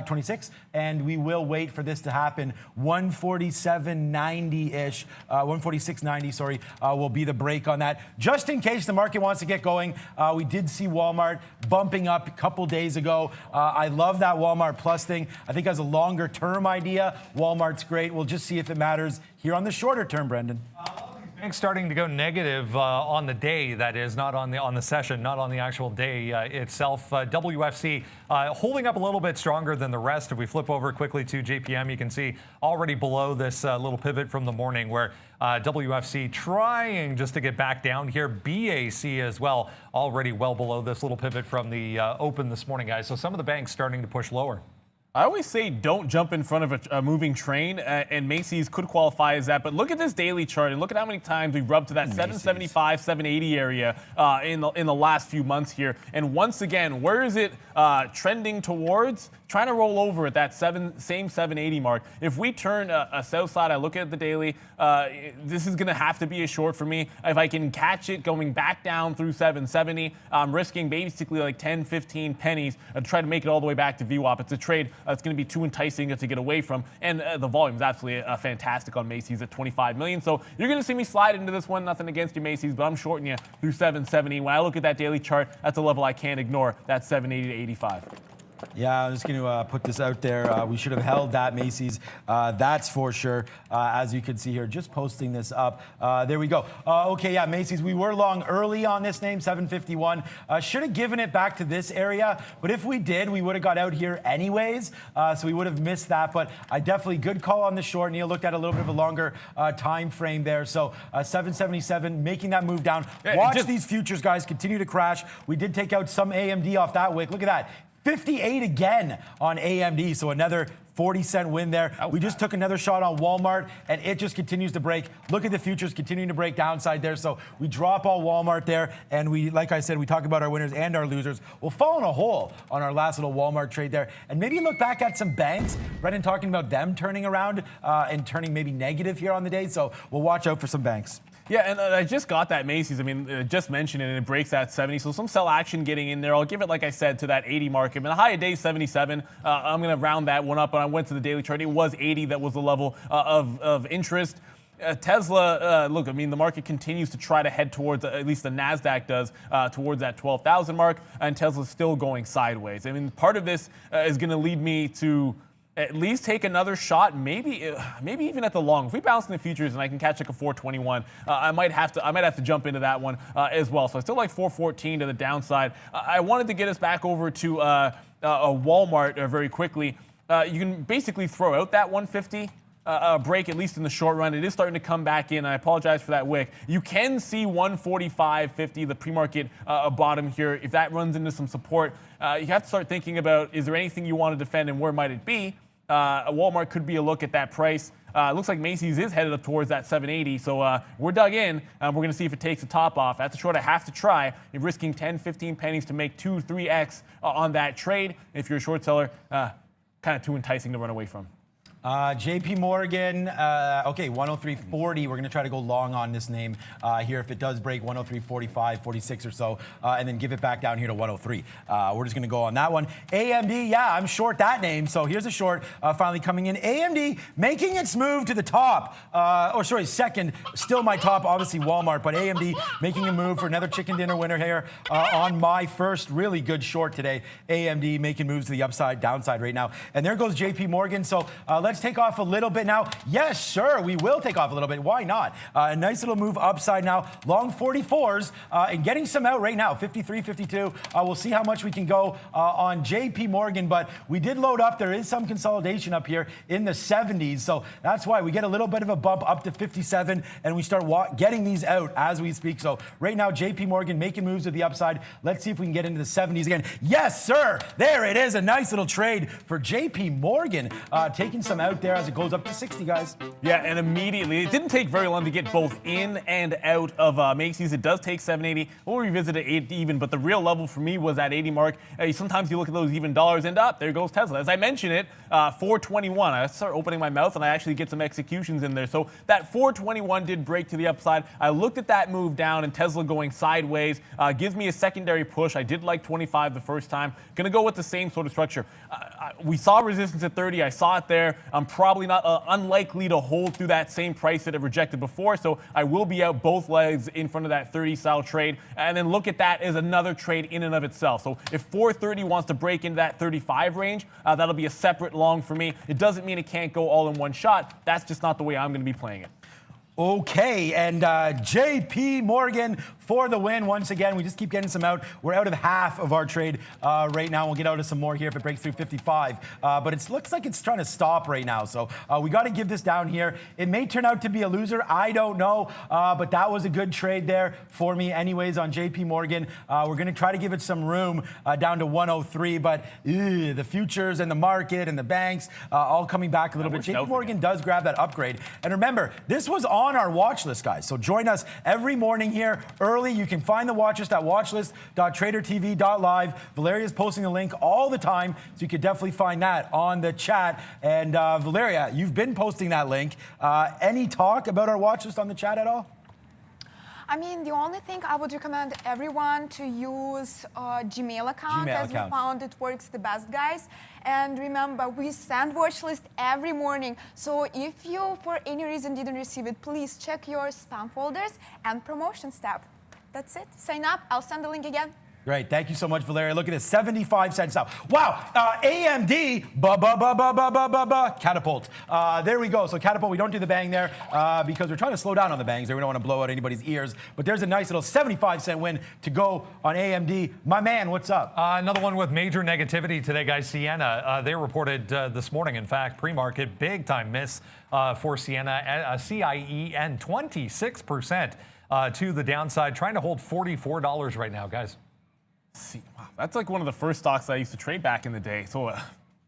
26, and we will wait for this to happen. 147.90-ish, 146.90, sorry, will be the break on that. Just in case the market wants to get going, we did see Walmart bumping up a couple days ago. I love that Walmart Plus thing. I think as a longer term idea, Walmart's great. We'll just see if it matters here on the shorter term, Brendan. Banks starting to go negative on the day, that is, not on the session, not on the actual day itself. WFC holding up a little bit stronger than the rest. If we flip over quickly to JPM, you can see already below this little pivot from the morning where WFC trying just to get back down here. BAC as well, already well below this little pivot from the open this morning, guys. So some of the banks starting to push lower. I always say don't jump in front of a moving train, and Macy's could qualify as that. But look at this daily chart and look at how many times we've rubbed to that 775, 780 area in the last few months here. And once again, where is it trending towards? Trying to roll over at that same 780 mark. If we turn a south side, I look at the daily, this is going to have to be a short for me. If I can catch it going back down through 770, I'm risking basically like 10, 15 pennies to try to make it all the way back to VWAP. It's a trade that's going to be too enticing to get away from. And the volume is absolutely fantastic on Macy's at 25 million. So you're going to see me slide into this one. Nothing against you, Macy's, but I'm shorting you through 770. When I look at that daily chart, that's a level I can't ignore. That's 780 to 85. Yeah, I'm just going to put this out there. We should have held that, Macy's. That's for sure. As you can see here, just posting this up. There we go. Okay, yeah, Macy's. We were long early on this name, 751. Should have given it back to this area, but if we did, we would have got out here anyways. So we would have missed that. But I definitely good call on the short. Neil looked at a little bit of a longer time frame there. So 777, making that move down. Watch these futures, guys, continue to crash. We did take out some AMD off that wick. Look at that. 58 again on AMD, so another 40-cent win there. We just took another shot on Walmart, and it just continues to break. Look at the futures continuing to break downside there. So we drop all Walmart there, and we, like I said, we talk about our winners and our losers. We'll fall in a hole on our last little Walmart trade there. And maybe look back at some banks. Brendan talking about them turning around and turning maybe negative here on the day. So we'll watch out for some banks. Yeah, and I just got that Macy's. I mean, just mentioned it, and it breaks that 70. So some sell action getting in there. I'll give it, like I said, to that 80 mark. I mean, the high of day 77. I'm going to round that one up. When I went to the daily chart, it was 80. That was the level of interest. Tesla, look, I mean, the market continues to try to head towards, at least the NASDAQ does, towards that 12,000 mark, and Tesla's still going sideways. I mean, part of this is going to lead me to at least take another shot, maybe even at the long. If we bounce in the futures and I can catch like a 421, I might have to jump into that one as well. So I still like 414 to the downside. I wanted to get us back over to a Walmart very quickly. You can basically throw out that 150. Break, at least in the short run. It is starting to come back in. I apologize for that wick. You can see 145.50, the pre-market bottom here. If that runs into some support, you have to start thinking about, is there anything you want to defend and where might it be? Walmart could be a look at that price. Looks like Macy's is headed up towards that 780, so we're dug in. We're going to see if it takes the top off. That's a short I have to try. You're risking 10, 15 pennies to make 2, 3x on that trade. If you're a short seller, kind of too enticing to run away from. JP Morgan, okay, 103.40. We're going to try to go long on this name here if it does break 103.45, 46 or so, and then give it back down here to 103. We're just going to go on that one. AMD, yeah, I'm short that name. So here's a short finally coming in. AMD making its move to the top. Second. Still my top, obviously Walmart, but AMD making a move for another chicken dinner winner here on my first really good short today. AMD making moves to the upside, downside right now. And there goes JP Morgan. So let's take off a little bit now. Yes, sure, we will take off a little bit. Why not? A nice little move upside now. Long 44s and getting some out right now. 53, 52. We'll see how much we can go on JP Morgan, but we did load up. There is some consolidation up here in the 70s. So that's why we get a little bit of a bump up to 57 and we start getting these out as we speak. So right now, JP Morgan making moves to the upside. Let's see if we can get into the 70s again. Yes, sir. There it is. A nice little trade for JP Morgan. Taking some out there as it goes up to 60, guys. Yeah, and immediately, it didn't take very long to get both in and out of Macy's. It does take 780. We'll revisit it 8 even, but the real level for me was at 80 mark. Sometimes you look at those even dollars and up, there goes Tesla. As I mentioned it, 421. I start opening my mouth and I actually get some executions in there. So that 421 did break to the upside. I looked at that move down and Tesla going sideways. Gives me a secondary push. I did like 25 the first time. Going to go with the same sort of structure. We saw resistance at 30. I saw it there. I'm probably not unlikely to hold through that same price that it rejected before, so I will be out both legs in front of that 30 style trade, and then look at that as another trade in and of itself. So if 430 wants to break into that 35 range, that'll be a separate long for me. It doesn't mean it can't go all in one shot. That's just not the way I'm going to be playing it. Okay, and JP Morgan for the win once again. We just keep getting some out. We're out of half of our trade right now. We'll get out of some more here if it breaks through 55. But it looks like it's trying to stop right now. So we got to give this down here. It may turn out to be a loser. I don't know. But that was a good trade there for me anyways on JP Morgan. We're going to try to give it some room down to 103. But the futures and the market and the banks all coming back a little bit. JP Morgan does grab that upgrade. And remember, this was on our watch list, guys. So join us every morning here early. You can find the watch list at watchlist.tradertv.live. Valeria is posting the link all the time, so you can definitely find that on the chat. And Valeria, you've been posting that link. Any talk about our watch list on the chat at all? I mean, the only thing I would recommend everyone to use Gmail account, as we found it works the best, guys. And remember, we send watch list every morning. So if you, for any reason, didn't receive it, please check your spam folders and promotions tab. That's it. Sign up. I'll send the link again. Great. Thank you so much, Valeria. Look at this, 75 cents now. Wow. AMD, catapult. There we go. So catapult, we don't do the bang there because we're trying to slow down on the bangs there. We don't want to blow out anybody's ears. But there's a nice little 75-cent win to go on AMD. My man, what's up? Another one with major negativity today, guys. Sienna, they reported this morning, in fact, pre-market, big-time miss for Sienna. CIEN, 26% to the downside, trying to hold $44 right now, guys. Wow, that's like one of the first stocks I used to trade back in the day. So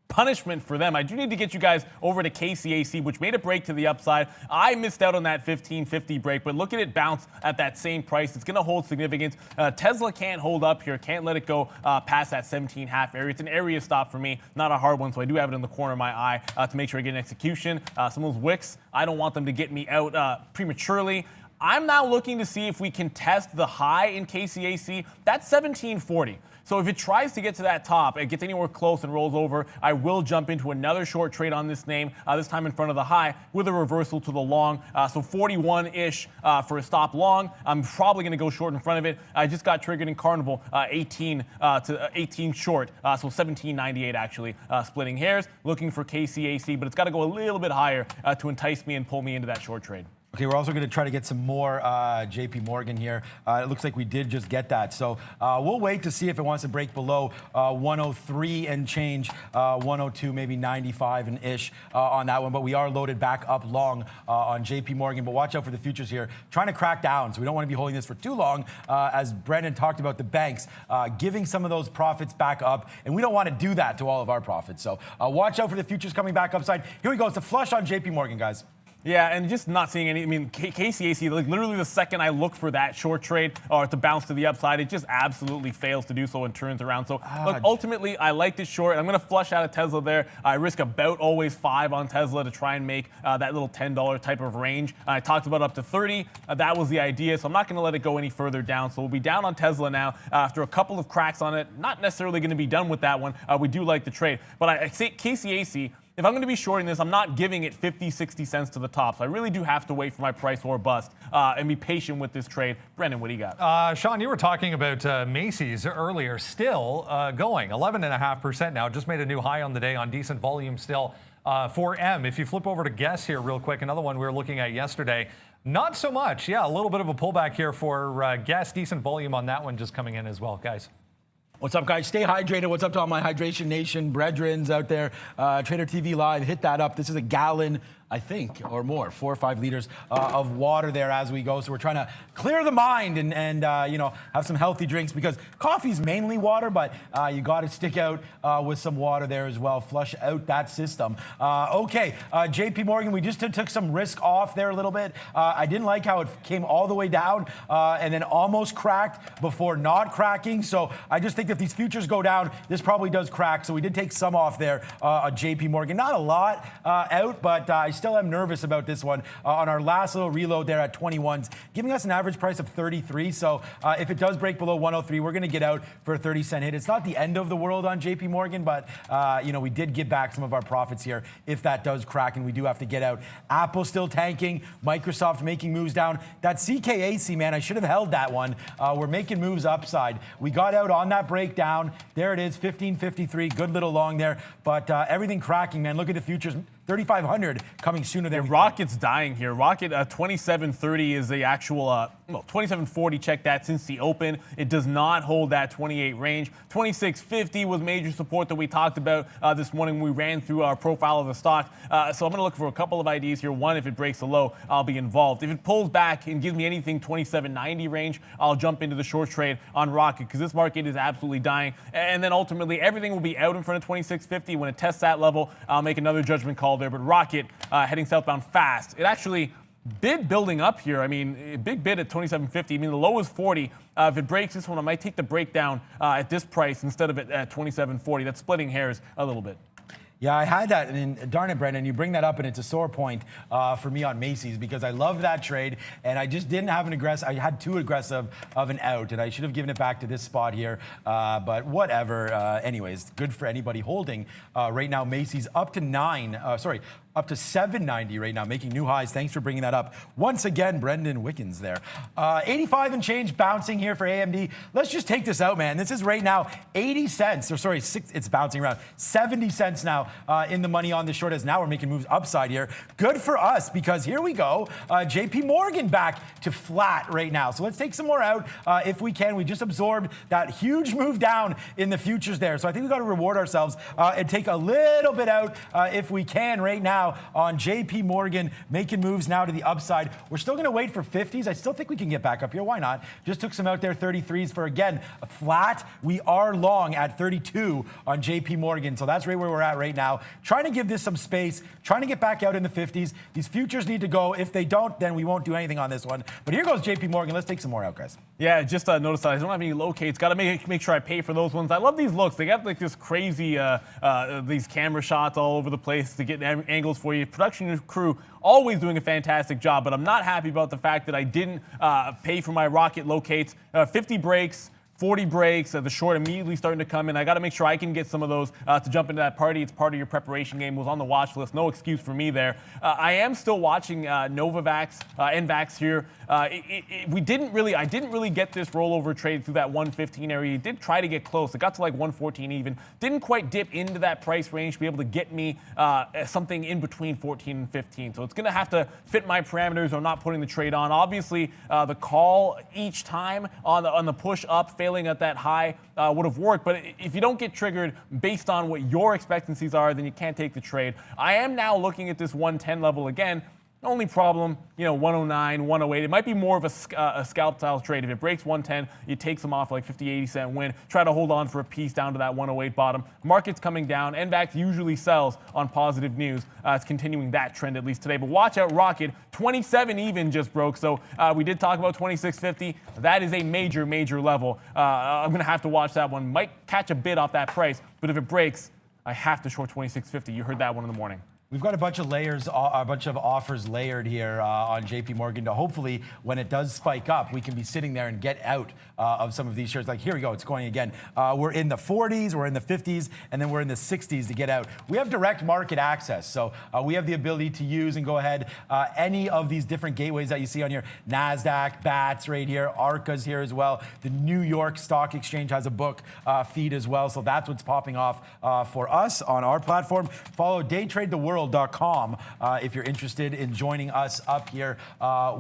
punishment for them. I do need to get you guys over to KCAC, which made a break to the upside. I missed out on that 1550 break, but look at it bounce at that same price. It's going to hold significance. Tesla can't hold up here, can't let it go past that 17.5 area. It's an area stop for me, not a hard one, so I do have it in the corner of my eye to make sure I get an execution. Some of those wicks, I don't want them to get me out prematurely. I'm now looking to see if we can test the high in KCAC. That's 1740. So if it tries to get to that top and gets anywhere close and rolls over, I will jump into another short trade on this name, this time in front of the high with a reversal to the long. So 41-ish for a stop long. I'm probably going to go short in front of it. I just got triggered in Carnival 18 short. So 1798 actually splitting hairs, looking for KCAC, but it's got to go a little bit higher to entice me and pull me into that short trade. Okay, we're also going to try to get some more JP Morgan here. It looks like we did just get that. So we'll wait to see if it wants to break below 103 and change, 102, maybe 95 and ish on that one. But we are loaded back up long on JP Morgan. But watch out for the futures here. Trying to crack down. So we don't want to be holding this for too long. As Brendan talked about the banks, giving some of those profits back up. And we don't want to do that to all of our profits. So watch out for the futures coming back upside. Here we go. It's a flush on JP Morgan, guys. Yeah, and just not seeing any. I mean, KCAC, like literally the second I look for that short trade or to bounce to the upside, it just absolutely fails to do so and turns around. So, look, ultimately, I like this short. I'm going to flush out of Tesla there. I risk about always 5 on Tesla to try and make that little $10 type of range. I talked about up to 30. That was the idea, so I'm not going to let it go any further down. So we'll be down on Tesla now after a couple of cracks on it. Not necessarily going to be done with that one. We do like the trade. But I say KCAC, if I'm going to be shorting this, I'm not giving it 50, 60 cents to the top. So I really do have to wait for my price or bust and be patient with this trade. Brendan, what do you got? Sean, you were talking about Macy's earlier. Still going 11.5% now. Just made a new high on the day on decent volume still. 4M, if you flip over to Guess here real quick, another one we were looking at yesterday. Not so much. Yeah, a little bit of a pullback here for Guess. Decent volume on that one just coming in as well, guys. What's up, guys? Stay hydrated. What's up to all my Hydration Nation brethrens out there? Trader TV Live, hit that up. This is a gallon, I think, or more, 4 or 5 liters of water there as we go. So we're trying to clear the mind and you know, have some healthy drinks because coffee's mainly water, but you got to stick out with some water there as well. Flush out that system. Okay, JP Morgan, we just took some risk off there a little bit. I didn't like how it came all the way down and then almost cracked before not cracking. So I just think if these futures go down, this probably does crack. So we did take some off there on JP Morgan. Not a lot out, but I still am nervous about this one. On our last little reload there at 21s, giving us an average price of 33. So if it does break below 103, we're going to get out for a 30-cent hit. It's not the end of the world on JP Morgan, but you know, we did give back some of our profits here if that does crack, and we do have to get out. Apple still tanking, Microsoft making moves down. That CKAC, man, I should have held that one. We're making moves upside. We got out on that breakdown. There it is, 15.53, good little long there, but everything cracking, man. Look at the futures. 3,500 coming sooner than Rocket's dying here. Rocket 27.30 is the actual, well, 27.40, check that since the open. It does not hold that 28 range. 26.50 was major support that we talked about this morning when we ran through our profile of the stock. So I'm going to look for a couple of ideas here. One, if it breaks a low, I'll be involved. If it pulls back and gives me anything 27.90 range, I'll jump into the short trade on Rocket because this market is absolutely dying. And then ultimately, everything will be out in front of 26.50. When it tests that level, I'll make another judgment call there. But Rocket heading southbound fast. It actually bid building up here. I mean, big bid at 27.50. I mean, the low is 40. If it breaks this one, I might take the breakdown at this price instead of at 27.40. That's splitting hairs a little bit. Yeah, I had that, and darn it, Brendan, you bring that up, and it's a sore point for me on Macy's because I love that trade, and I just didn't have an aggressive. I had too aggressive of an out, and I should have given it back to this spot here, but whatever. Anyways, good for anybody holding. Right now, Macy's up to up to 790 right now, making new highs. Thanks for bringing that up. Once again, Brendan Wickens there. 85 and change bouncing here for AMD. Let's just take this out, man. This is right now 80 cents, or sorry, it's bouncing around. 70 cents now in the money on the short as now we're making moves upside here. Good for us because here we go. JP Morgan back to flat right now. So let's take some more out if we can. We just absorbed that huge move down in the futures there. So I think we've got to reward ourselves and take a little bit out if we can right now on JP Morgan, making moves now to the upside. We're still going to wait for 50s. I still think we can get back up here. Why not? Just took some out there, 33s for, again, a flat. We are long at 32 on JP Morgan. So that's right where we're at right now. Trying to give this some space, trying to get back out in the 50s. These futures need to go. If they don't, then we won't do anything on this one. But here goes JP Morgan. Let's take some more out, guys. Yeah, just noticed that I don't have any locates. Got to make sure I pay for those ones. I love these looks. They got like this crazy, these camera shots all over the place to get angles for you. Production crew always doing a fantastic job, but I'm not happy about the fact that I didn't pay for my Rocket locates. 50 breaks, 40 breaks, the short immediately starting to come in. I got to make sure I can get some of those to jump into that party. It's part of your preparation game. Was on the watch list. No excuse for me there. I am still watching Novavax, NVAX here. I didn't really get this rollover trade through that 115 area. It did try to get close. It got to like 114 even. Didn't quite dip into that price range to be able to get me something in between 14 and 15. So it's going to have to fit my parameters. I'm not putting the trade on. Obviously, the call each time on the push up, failing at that high would have worked. But if you don't get triggered based on what your expectancies are, then you can't take the trade. I am now looking at this 110 level again. Only problem, 109, 108. It might be more of a scalp style trade. If it breaks 110, you take some off like 50, 80 cent win. Try to hold on for a piece down to that 108 bottom. Market's coming down. NVAX usually sells on positive news. It's continuing that trend at least today. But watch out, Rocket. 27 even just broke. So we did talk about 26.50. That is a major, major level. I'm going to have to watch that one. Might catch a bid off that price. But if it breaks, I have to short 26.50. You heard that one in the morning. We've got a bunch of offers layered here on JP Morgan to hopefully, when it does spike up, we can be sitting there and get out of some of these shares. Like, here we go, it's going again. We're in the 40s, we're in the 50s, and then we're in the 60s to get out. We have direct market access, so we have the ability to use and go ahead any of these different gateways that you see on here. NASDAQ, BATS right here, ARCA's here as well. The New York Stock Exchange has a book feed as well, so that's what's popping off for us on our platform. Follow daytradetheworld.com if you're interested in joining us up here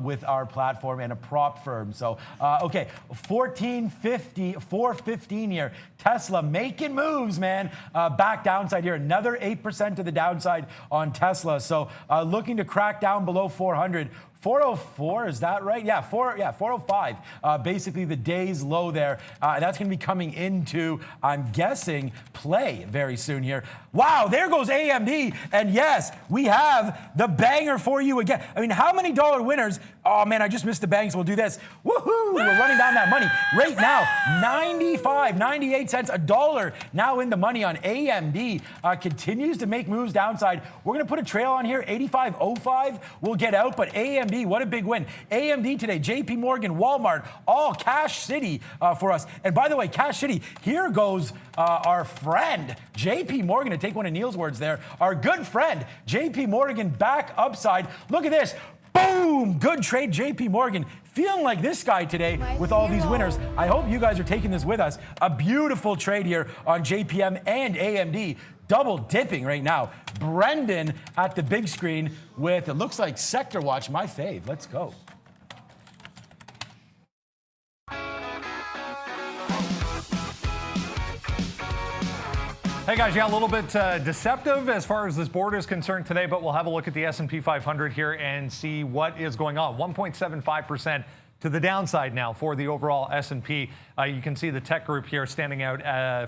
with our platform and a prop firm. So, okay, 1450, 415 here. Tesla making moves, man. Back downside here. Another 8% to the downside on Tesla. So, looking to crack down below 400. 404, is that right? Yeah, 405. Basically the day's low there. That's going to be coming into, I'm guessing, play very soon here. Wow, there goes AMD. And yes, we have the banger for you again. I mean, how many dollar winners? Oh man, I just missed the bangs. We'll do this. Woohoo! We're running down that money right now. 95, 98 cents, $1 now in the money on AMD. Continues to make moves downside. We're going to put a trail on here. 85.05. We'll get out, but AMD, what a big win. AMD today, JP Morgan, Walmart, all Cash City for us. And by the way, Cash City, here goes our friend, JP Morgan, to take one of Neil's words there. Our good friend, JP Morgan, back upside. Look at this. Boom! Good trade, JP Morgan. Feeling like this guy today with all these winners. I hope you guys are taking this with us. A beautiful trade here on JPM and AMD. Double dipping right now. Brendan at the big screen with, it looks like Sector Watch, my fave. Let's go. Hey guys, yeah, a little bit deceptive as far as this board is concerned today, but we'll have a look at the S&P 500 here and see what is going on. 1.75% to the downside now for the overall S&P. You can see the tech group here standing out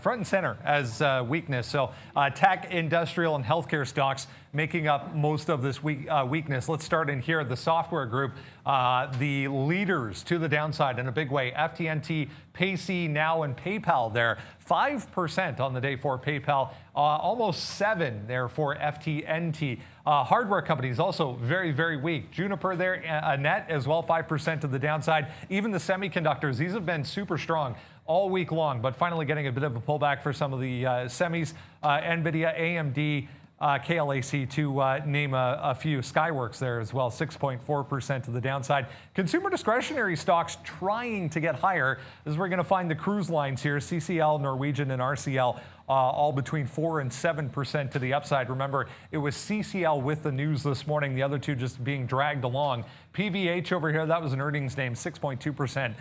front and center as weakness. So tech, industrial, and healthcare stocks making up most of this weakness. Let's start in here. The software group, the leaders to the downside in a big way. FTNT, Payc, Now, and PayPal there. 5% on the day for PayPal, almost 7% there for FTNT. Hardware companies also very, very weak. Juniper there, net as well, 5% to the downside. Even the semiconductors, these have been super strong all week long, but finally getting a bit of a pullback for some of the semis. NVIDIA, AMD, KLAC to name a few. Skyworks there as well, 6.4% to the downside. Consumer discretionary stocks trying to get higher. This is where we're going to find the cruise lines here, CCL, Norwegian, and RCL. All between 4% and 7% to the upside. Remember, it was CCL with the news this morning, the other two just being dragged along. PVH over here, that was an earnings name, 6.2%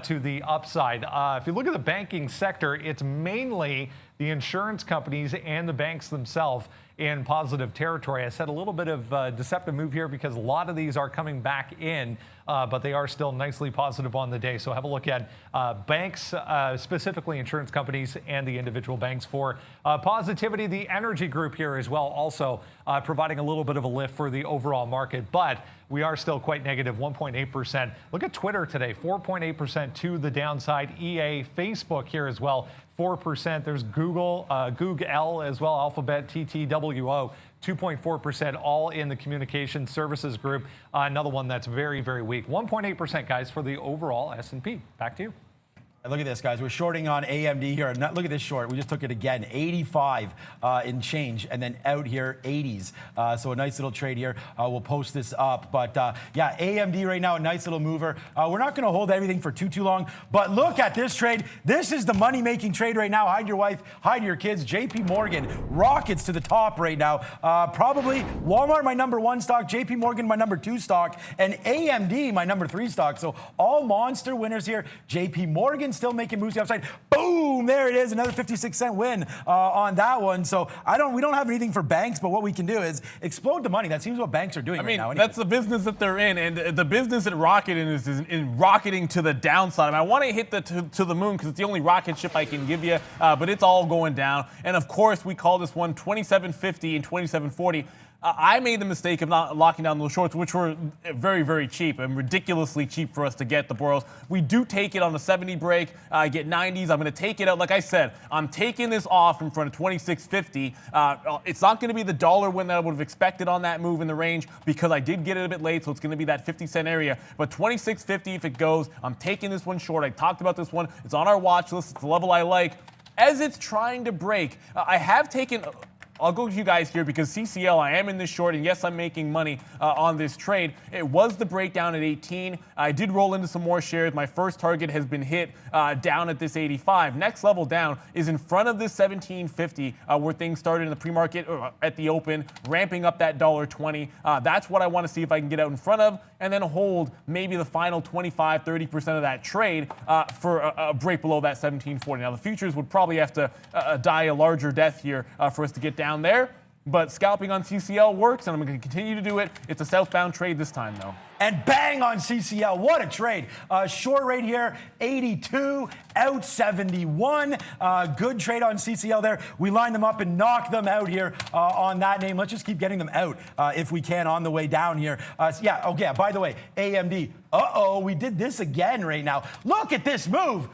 to the upside. If you look at the banking sector, it's mainly the insurance companies and the banks themselves in positive territory. I said a little bit of deceptive move here because a lot of these are coming back in, but they are still nicely positive on the day. So have a look at banks, specifically insurance companies and the individual banks for positivity. The energy group here as well, also providing a little bit of a lift for the overall market, but we are still quite negative, 1.8%. Look at Twitter today, 4.8% to the downside. EA, Facebook here as well, 4%. There's Google, Google as well, Alphabet, TTWO, 2.4%, all in the communication services group. Another one that's very, very weak. 1.8%, guys, for the overall S&P. Back to you. And look at this, guys. We're shorting on AMD here. Look at this short. We just took it again. 85 in change, and then out here, 80s. So a nice little trade here. We'll post this up. But yeah, AMD right now, a nice little mover. We're not going to hold everything for too long. But look at this trade. This is the money-making trade right now. Hide your wife, hide your kids. JP Morgan, rockets to the top right now. Probably Walmart, my number 1 stock. JP Morgan, my number 2 stock. And AMD, my number 3 stock. So all monster winners here. JP Morgan still making moves to the upside. Boom! Boom! There it is, another 56-cent win on that one. So we don't have anything for banks, but what we can do is explode the money. That seems what banks are doing right now. That's the business that they're in, and the business that Rocket is in rocketing to the downside. I want to hit to the moon because it's the only rocket ship I can give you, but it's all going down. And of course, we call this one 27.50 and 27.40. I made the mistake of not locking down those shorts, which were very, very cheap and ridiculously cheap for us to get the Boros. We do take it on the 70 break, get 90s. I'm going to take it out. Like I said, I'm taking this off in front of 26.50. It's not going to be the dollar win that I would have expected on that move in the range because I did get it a bit late, so it's going to be that 50-cent area. But 26.50 if it goes, I'm taking this one short. I talked about this one. It's on our watch list. It's the level I like. As it's trying to break, I have taken... I'll go with you guys here because CCL, I am in this short, and yes, I'm making money on this trade. It was the breakdown at 18. I did roll into some more shares. My first target has been hit down at this 85. Next level down is in front of this 17.50 where things started in the pre-market at the open, ramping up that $1.20. That's what I want to see if I can get out in front of and then hold maybe the final 25, 30% of that trade for a break below that 17.40. Now, the futures would probably have to die a larger death here for us to get down there, but scalping on CCL works, and I'm going to continue to do it. It's a southbound trade this time, though. And bang on CCL. What a trade. Short rate here, 82, out 71. Good trade on CCL there. We lined them up and knocked them out here on that name. Let's just keep getting them out if we can on the way down here. Okay, by the way, AMD. We did this again right now. Look at this move.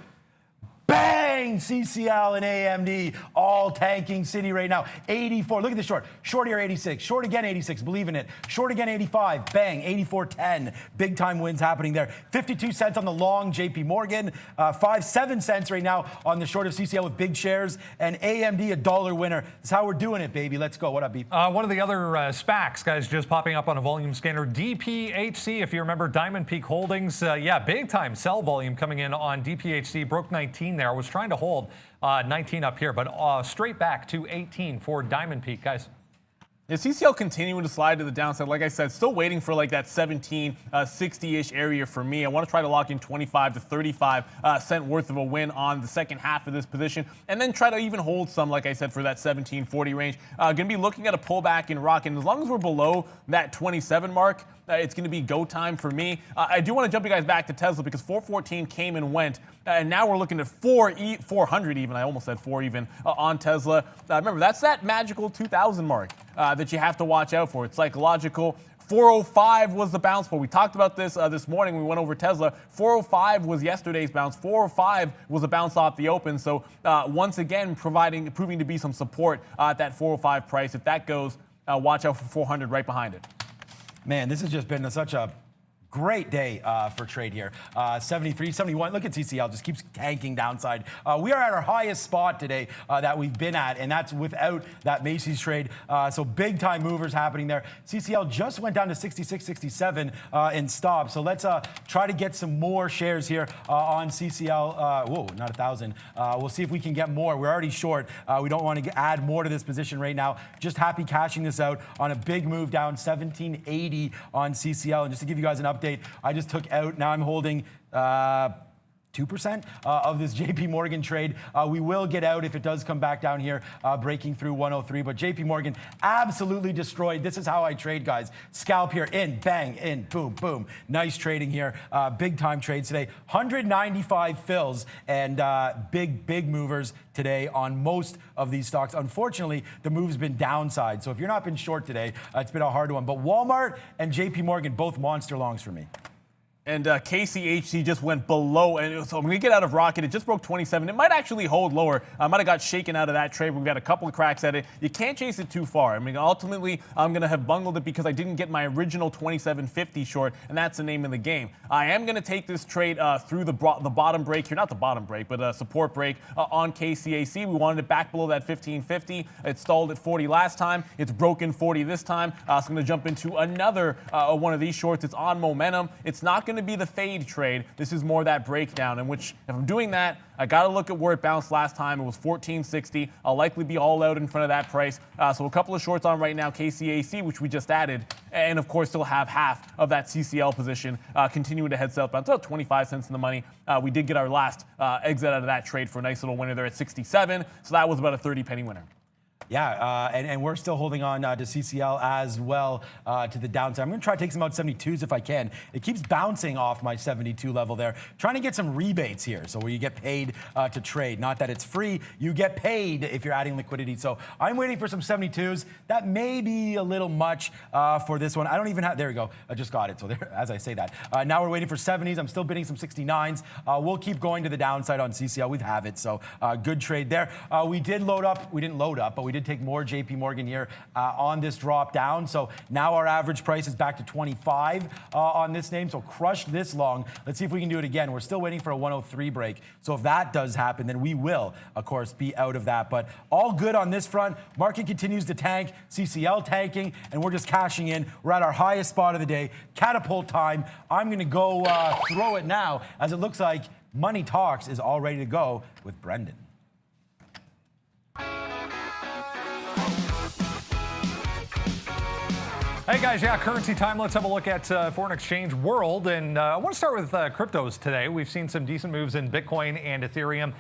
Bang! CCL and AMD all tanking city right now. 84. Look at the short. Short here, 86. Short again, 86. Believe in it. Short again, 85. Bang! 84.10. Big time wins happening there. 52 cents on the long JP Morgan. 7 cents right now on the short of CCL with big shares. And AMD, $1 winner. That's how we're doing it, baby. Let's go. What up, B? One of the other SPACs, guys, just popping up on a volume scanner. DPHC, if you remember, Diamond Peak Holdings. Big time sell volume coming in on DPHC. Broke 19 there. I was trying to hold 19 up here, but straight back to 18 for Diamond Peak, guys. Yeah, CCL continuing to slide to the downside. Like I said, still waiting for like that 17.60-ish area for me. I want to try to lock in 25 to 35 cent worth of a win on the second half of this position, and then try to even hold some, like I said, for that 17.40 range. Going to be looking at a pullback in rock, and as long as we're below that 27 mark, it's going to be go time for me. I do want to jump you guys back to Tesla because 414 came and went, and now we're looking at 400 even. I almost said 4 even on Tesla. Remember, that's that magical 2,000 mark that you have to watch out for. It's psychological. 405 was the bounce point. We talked about this this morning. We went over Tesla. 405 was yesterday's bounce. 405 was a bounce off the open. So once again, proving to be some support at that 405 price. If that goes, watch out for 400 right behind it. Man, this has just been such a great day for trade here. 73, 71. Look at CCL, just keeps tanking downside. We are at our highest spot today that we've been at, and that's without that Macy's trade. So big time movers happening there. CCL just went down to 66, 67 and stopped. So let's try to get some more shares here on CCL. Whoa, not 1,000. We'll see if we can get more. We're already short. We don't want to add more to this position right now. Just happy cashing this out on a big move down 1780 on CCL. And just to give you guys an update, I just took out, now I'm holding 2% of this JP Morgan trade. We will get out if it does come back down here, breaking through 103. But JP Morgan absolutely destroyed. This is how I trade, guys. Scalp here, in, bang, in, boom, boom. Nice trading here. Big time trades today. 195 fills and big movers today on most of these stocks. Unfortunately, the move's been downside. So if you're not been short today, it's been a hard one. But Walmart and JP Morgan, both monster longs for me. And KCHC just went below, and so I'm going to get out of Rocket. It just broke 27. It might actually hold lower. I might have got shaken out of that trade. We've got a couple of cracks at it. You can't chase it too far. I mean, ultimately, I'm going to have bungled it because I didn't get my original 27.50 short, and that's the name of the game. I am going to take this trade through the bottom break here. Not the bottom break, but a support break on KCAC. We wanted it back below that 15.50. It stalled at 40 last time. It's broken 40 this time. So I'm going to jump into another one of these shorts. It's on momentum. It's not going to to be the fade trade. This is more that breakdown, in which if I'm doing that, I got to look at where it bounced last time. It was 14.60. I'll likely be all out in front of that price. So a couple of shorts on right now, KCAC, which we just added, and of course still have half of that CCL position continuing to head southbound. It's about 25 cents in the money. We did get our last exit out of that trade for a nice little winner there at 67. So that was about a 30-penny winner. Yeah, and we're still holding on to CCL as well to the downside. I'm going to try to take some out 72s if I can. It keeps bouncing off my 72 level there. Trying to get some rebates here, so where you get paid to trade. Not that it's free, you get paid if you're adding liquidity. So I'm waiting for some 72s. That may be a little much for this one. I don't even have, there we go, I just got it. So there, as I say that. Now we're waiting for 70s. I'm still bidding some 69s. We'll keep going to the downside on CCL. We have it, so good trade there. We didn't load up, but we did take more JP Morgan here on this drop down. So now our average price is back to 25 on this name. So crushed this long. Let's see if we can do it again. We're still waiting for a 103 break. So if that does happen, then we will, of course, be out of that. But all good on this front. Market continues to tank, CCL tanking, and we're just cashing in. We're at our highest spot of the day. Catapult time. I'm going to go throw it now, as it looks like Money Talks is all ready to go with Brendan. Hey guys, yeah, currency time. Let's have a look at foreign exchange world. And I want to start with cryptos today. We've seen some decent moves in Bitcoin and Ethereum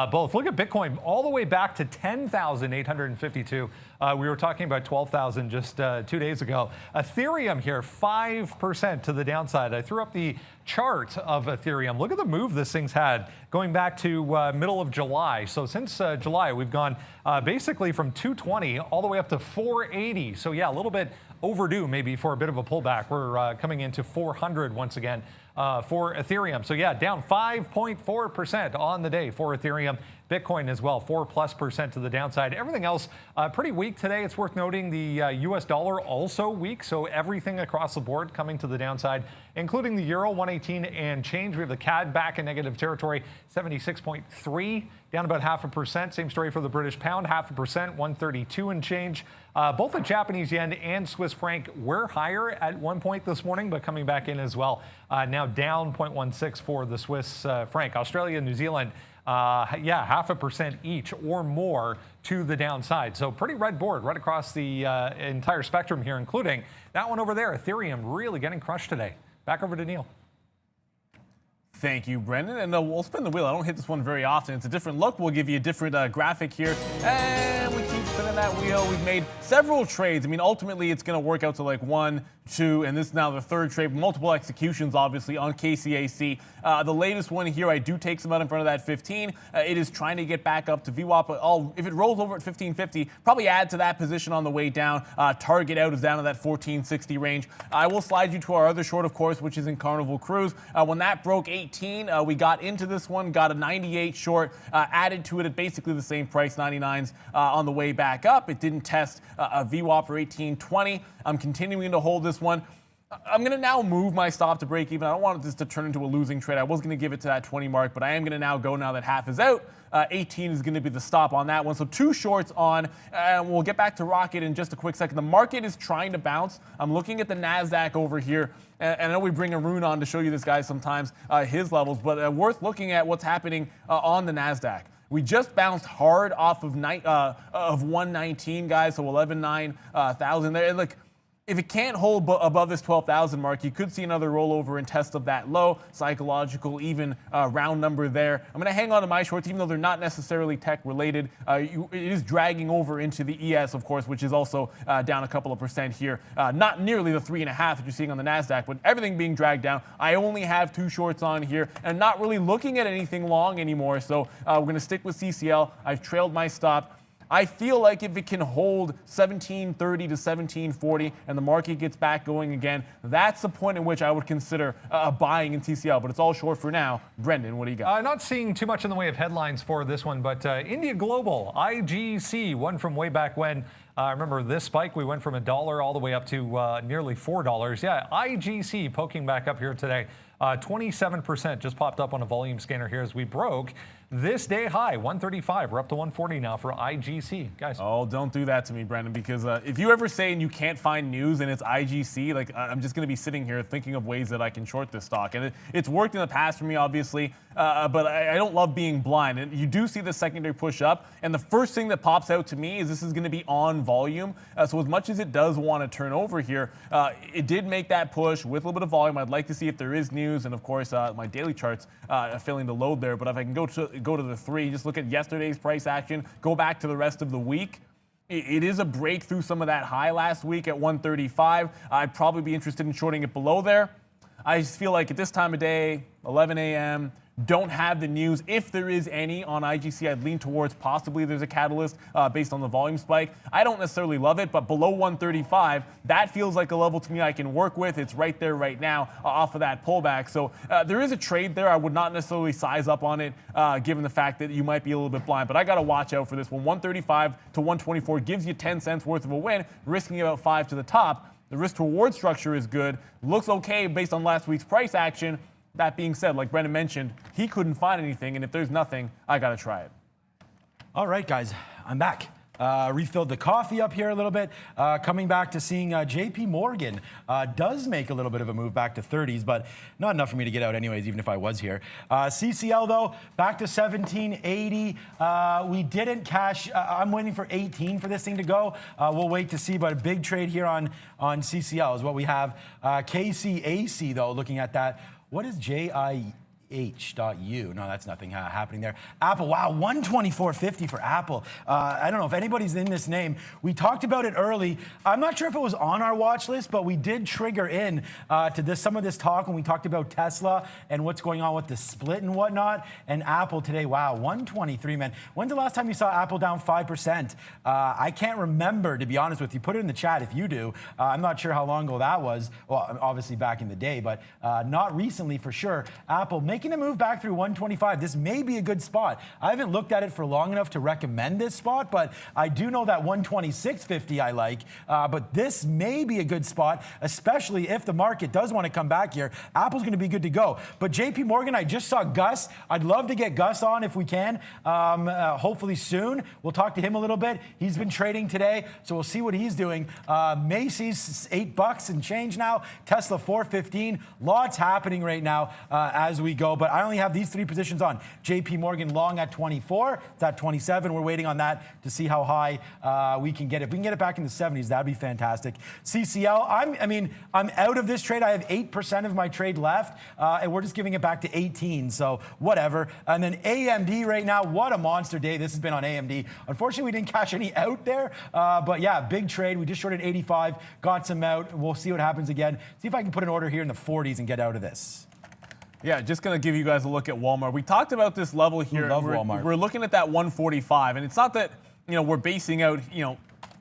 both. Look at Bitcoin all the way back to 10,852. We were talking about 12,000 just 2 days ago. Ethereum here, 5% to the downside. I threw up the chart of Ethereum. Look at the move this thing's had going back to middle of July. So since July, we've gone basically from 220 all the way up to 480. So yeah, a little bit overdue maybe for a bit of a pullback. We're coming into 400 once again for Ethereum. So yeah, down 5.4% on the day for Ethereum. Bitcoin as well, 4+% to the downside. Everything else pretty weak today. It's worth noting the US dollar also weak. So everything across the board coming to the downside, including the euro, 118 and change. We have the CAD back in negative territory, 76.3, down about 0.5%. Same story for the British pound, 0.5%, 132 and change. Both the Japanese yen and Swiss franc were higher at one point this morning, but coming back in as well. Now down 0.16 for the Swiss franc. Australia and New Zealand, yeah, 0.5% each or more to the downside. So pretty red board right across the entire spectrum here, including that one over there. Ethereum really getting crushed today. Back over to Neil. Thank you, Brendan. And we'll spin the wheel. I don't hit this one very often. It's a different look. We'll give you a different graphic here. And we keep spinning that wheel. We've made several trades. I mean, ultimately, it's going to work out to like 1, 2, and this is now the third trade. Multiple executions, obviously, on KCAC. The latest one here, I do take some out in front of that 15. It is trying to get back up to VWAP. If it rolls over at 1550, probably add to that position on the way down. Target out is down to that 1460 range. I will slide you to our other short, of course, which is in Carnival Cruise. When that broke 18, we got into this one, got a 98 short, added to it at basically the same price, 99s on the way back up. It didn't test a VWAP for 1820. I'm continuing to hold this one. I'm going to now move my stop to break even. I don't want this to turn into a losing trade. I was going to give it to that 20 mark, but I am going to now go now that half is out. 18 is going to be the stop on that one. So 2 shorts on, and we'll get back to Rocket in just a quick second. The market is trying to bounce. I'm looking at the NASDAQ over here, and I know we bring Arun on to show you this guy sometimes, his levels, but worth looking at what's happening on the NASDAQ. We just bounced hard off of 119, guys, so 11,900 there. Look, if it can't hold above this 12,000 mark, you could see another rollover and test of that low, psychological, even round number there. I'm going to hang on to my shorts, even though they're not necessarily tech related. It is dragging over into the ES, of course, which is also down a couple of percent here. Not nearly the 3.5 that you're seeing on the NASDAQ, but everything being dragged down. I only have 2 shorts on here and not really looking at anything long anymore. So we're going to stick with CCL. I've trailed my stop. I feel like if it can hold 1730 to 1740 and the market gets back going again, that's the point in which I would consider buying in TCL. But it's all short for now. Brendan, what do you got? Not seeing too much in the way of headlines for this one, but India Global, IGC, one from way back when. I remember this spike. We went from $1 all the way up to nearly $4. Yeah, IGC poking back up here today. 27% just popped up on a volume scanner here as we broke this day high, 135. We're up to 140 now for IGC. Guys. Oh, don't do that to me, Brendan, because if you ever say and you can't find news and it's IGC, like I'm just going to be sitting here thinking of ways that I can short this stock. And it's worked in the past for me, obviously, but I don't love being blind. And you do see the secondary push up, and the first thing that pops out to me is this is going to be on volume. So as much as it does want to turn over here, it did make that push with a little bit of volume. I'd like to see if there is news, and of course, my daily charts are failing to load there. But if I can go to the 3, just look at yesterday's price action, go back to the rest of the week. It is a break through some of that high last week at 135. I'd probably be interested in shorting it below there. I just feel like at this time of day, 11 a.m., don't have the news. If there is any on IGC, I'd lean towards possibly there's a catalyst based on the volume spike. I don't necessarily love it, but below 135, that feels like a level to me I can work with. It's right there right now off of that pullback. So there is a trade there. I would not necessarily size up on it given the fact that you might be a little bit blind, but I got to watch out for this one. 135 to 124 gives you 10 cents worth of a win, risking about 5 to the top. The risk to reward structure is good. Looks okay based on last week's price action. That being said, like Brendan mentioned, he couldn't find anything, and if there's nothing, I got to try it. All right, guys, I'm back. Refilled the coffee up here a little bit. Coming back to seeing JP Morgan does make a little bit of a move back to 30s, but not enough for me to get out anyways, even if I was here. CCL, though, back to 1780. We didn't cash. I'm waiting for 18 for this thing to go. We'll wait to see, but a big trade here on CCL is what we have. KCAC, though, looking at that. What is JIH.U? No, that's nothing happening there. Apple, wow, 124.50 for Apple. I don't know if anybody's in this name. We talked about it early. I'm not sure if it was on our watch list, but we did trigger in to some of this talk when we talked about Tesla and what's going on with the split and whatnot. And Apple today, wow, 123, man. When's the last time you saw Apple down 5%? I can't remember, to be honest with you. Put it in the chat if you do. I'm not sure how long ago that was. Well, obviously back in the day, but not recently for sure. Apple making a move back through 125. This may be a good spot. I haven't looked at it for long enough to recommend this spot, but I do know that 126.50 I like. But this may be a good spot, especially if the market does want to come back here. Apple's going to be good to go. But JP Morgan, I just saw Gus. I'd love to get Gus on if we can. Hopefully soon. We'll talk to him a little bit. He's been trading today, so we'll see what he's doing. Macy's $8 and change now. Tesla $4.15. Lots happening right now as we go. But I only have these 3 positions on. JP Morgan long at 24. It's at 27. We're waiting on that to see how high we can get it. If we can get it back in the 70s, that'd be fantastic. CCL, I'm out of this trade. I have 8% of my trade left, and we're just giving it back to 18. So whatever. And then AMD right now, what a monster day this has been on AMD. Unfortunately, we didn't cash any out there, but yeah, big trade. We just shorted 85, got some out. We'll see what happens again. See if I can put an order here in the 40s and get out of this. Yeah, just going to give you guys a look at Walmart. We talked about this level here. Walmart. We're looking at that 145, and it's not that we're basing out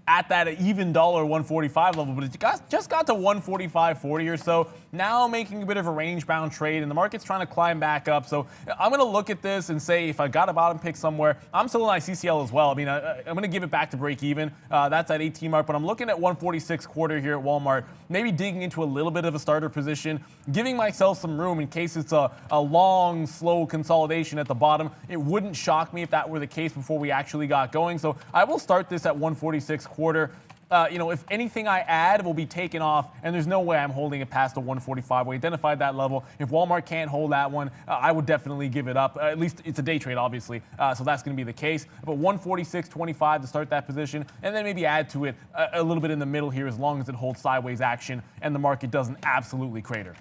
at that even dollar 145 level, but it just got to 145.40 or so. Now making a bit of a range-bound trade, and the market's trying to climb back up. So I'm going to look at this and say if I got a bottom pick somewhere, I'm still in ICCL as well. I mean, I'm going to give it back to break even. That's at 18 mark, but I'm looking at 146.25 here at Walmart. Maybe digging into a little bit of a starter position, giving myself some room in case it's a long, slow consolidation at the bottom. It wouldn't shock me if that were the case before we actually got going. So I will start this at 146.25. If anything I add will be taken off, and there's no way I'm holding it past the 145. We identified that level. If Walmart can't hold that one, I would definitely give it up. At least it's a day trade, obviously, so that's going to be the case. But 146.25 to start that position, and then maybe add to it a little bit in the middle here as long as it holds sideways action and the market doesn't absolutely crater.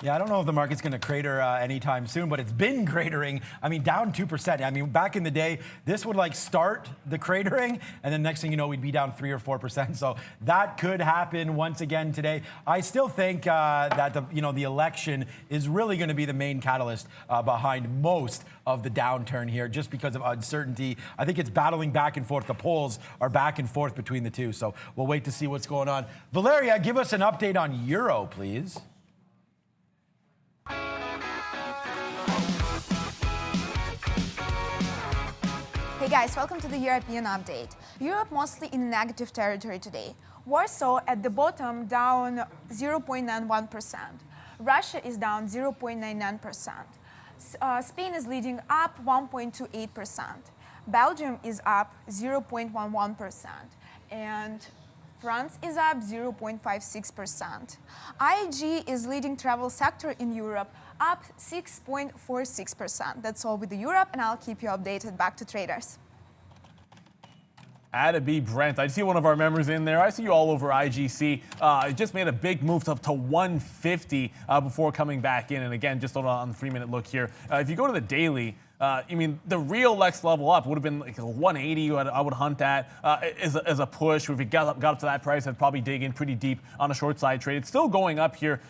Yeah, I don't know if the market's going to crater anytime soon, but it's been cratering. I mean, down 2%. I mean, back in the day, this would start the cratering, and then next thing you know, we'd be down 3 or 4%. So that could happen once again today. I still think that the election is really going to be the main catalyst behind most of the downturn here, just because of uncertainty. I think it's battling back and forth. The polls are back and forth between the two. So we'll wait to see what's going on. Valeria, give us an update on Euro, please. Hey guys, welcome to the European update. Europe mostly in negative territory today. Warsaw at the bottom down 0.91%. Russia is down 0.99%. Spain is leading up 1.28%. Belgium is up 0.11%. And France is up 0.56%. IG is leading travel sector in Europe, up 6.46%. That's all with the Europe, and I'll keep you updated. Back to traders. Atta B Brent. I see one of our members in there. I see you all over IGC. It just made a big move up to 150 before coming back in. And again, just on the 3-minute look here. If you go to the daily, I mean, the real next level up would have been like a 180. I would hunt at as a push. If it got up to that price, I'd probably dig in pretty deep on a short side trade. It's still going up here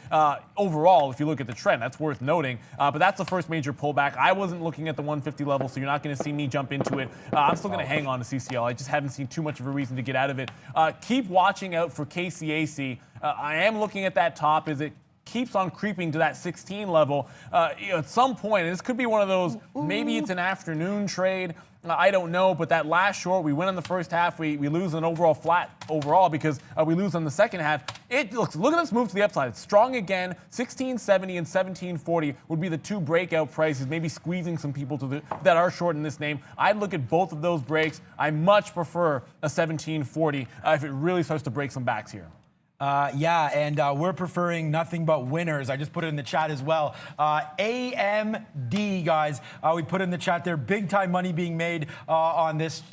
overall. If you look at the trend, that's worth noting. But that's the first major pullback. I wasn't looking at the 150 level, so you're not going to see me jump into it. I'm still going to hang on to CCL. I just haven't seen too much of a reason to get out of it. Keep watching out for KCAC. I am looking at that top. Is it keeps on creeping to that 16 level, at some point, and this could be one of those, maybe it's an afternoon trade, I don't know, but that last short, we win in the first half, we lose an overall flat overall because we lose in the second half. Look at this move to the upside. It's strong again. 1670 and 1740 would be the two breakout prices, maybe squeezing some people that are short in this name. I'd look at both of those breaks. I much prefer a 1740 if it really starts to break some backs here. Yeah, and we're preferring nothing but winners. I just put it in the chat as well. AMD, guys, we put in the chat there. Big time money being made on this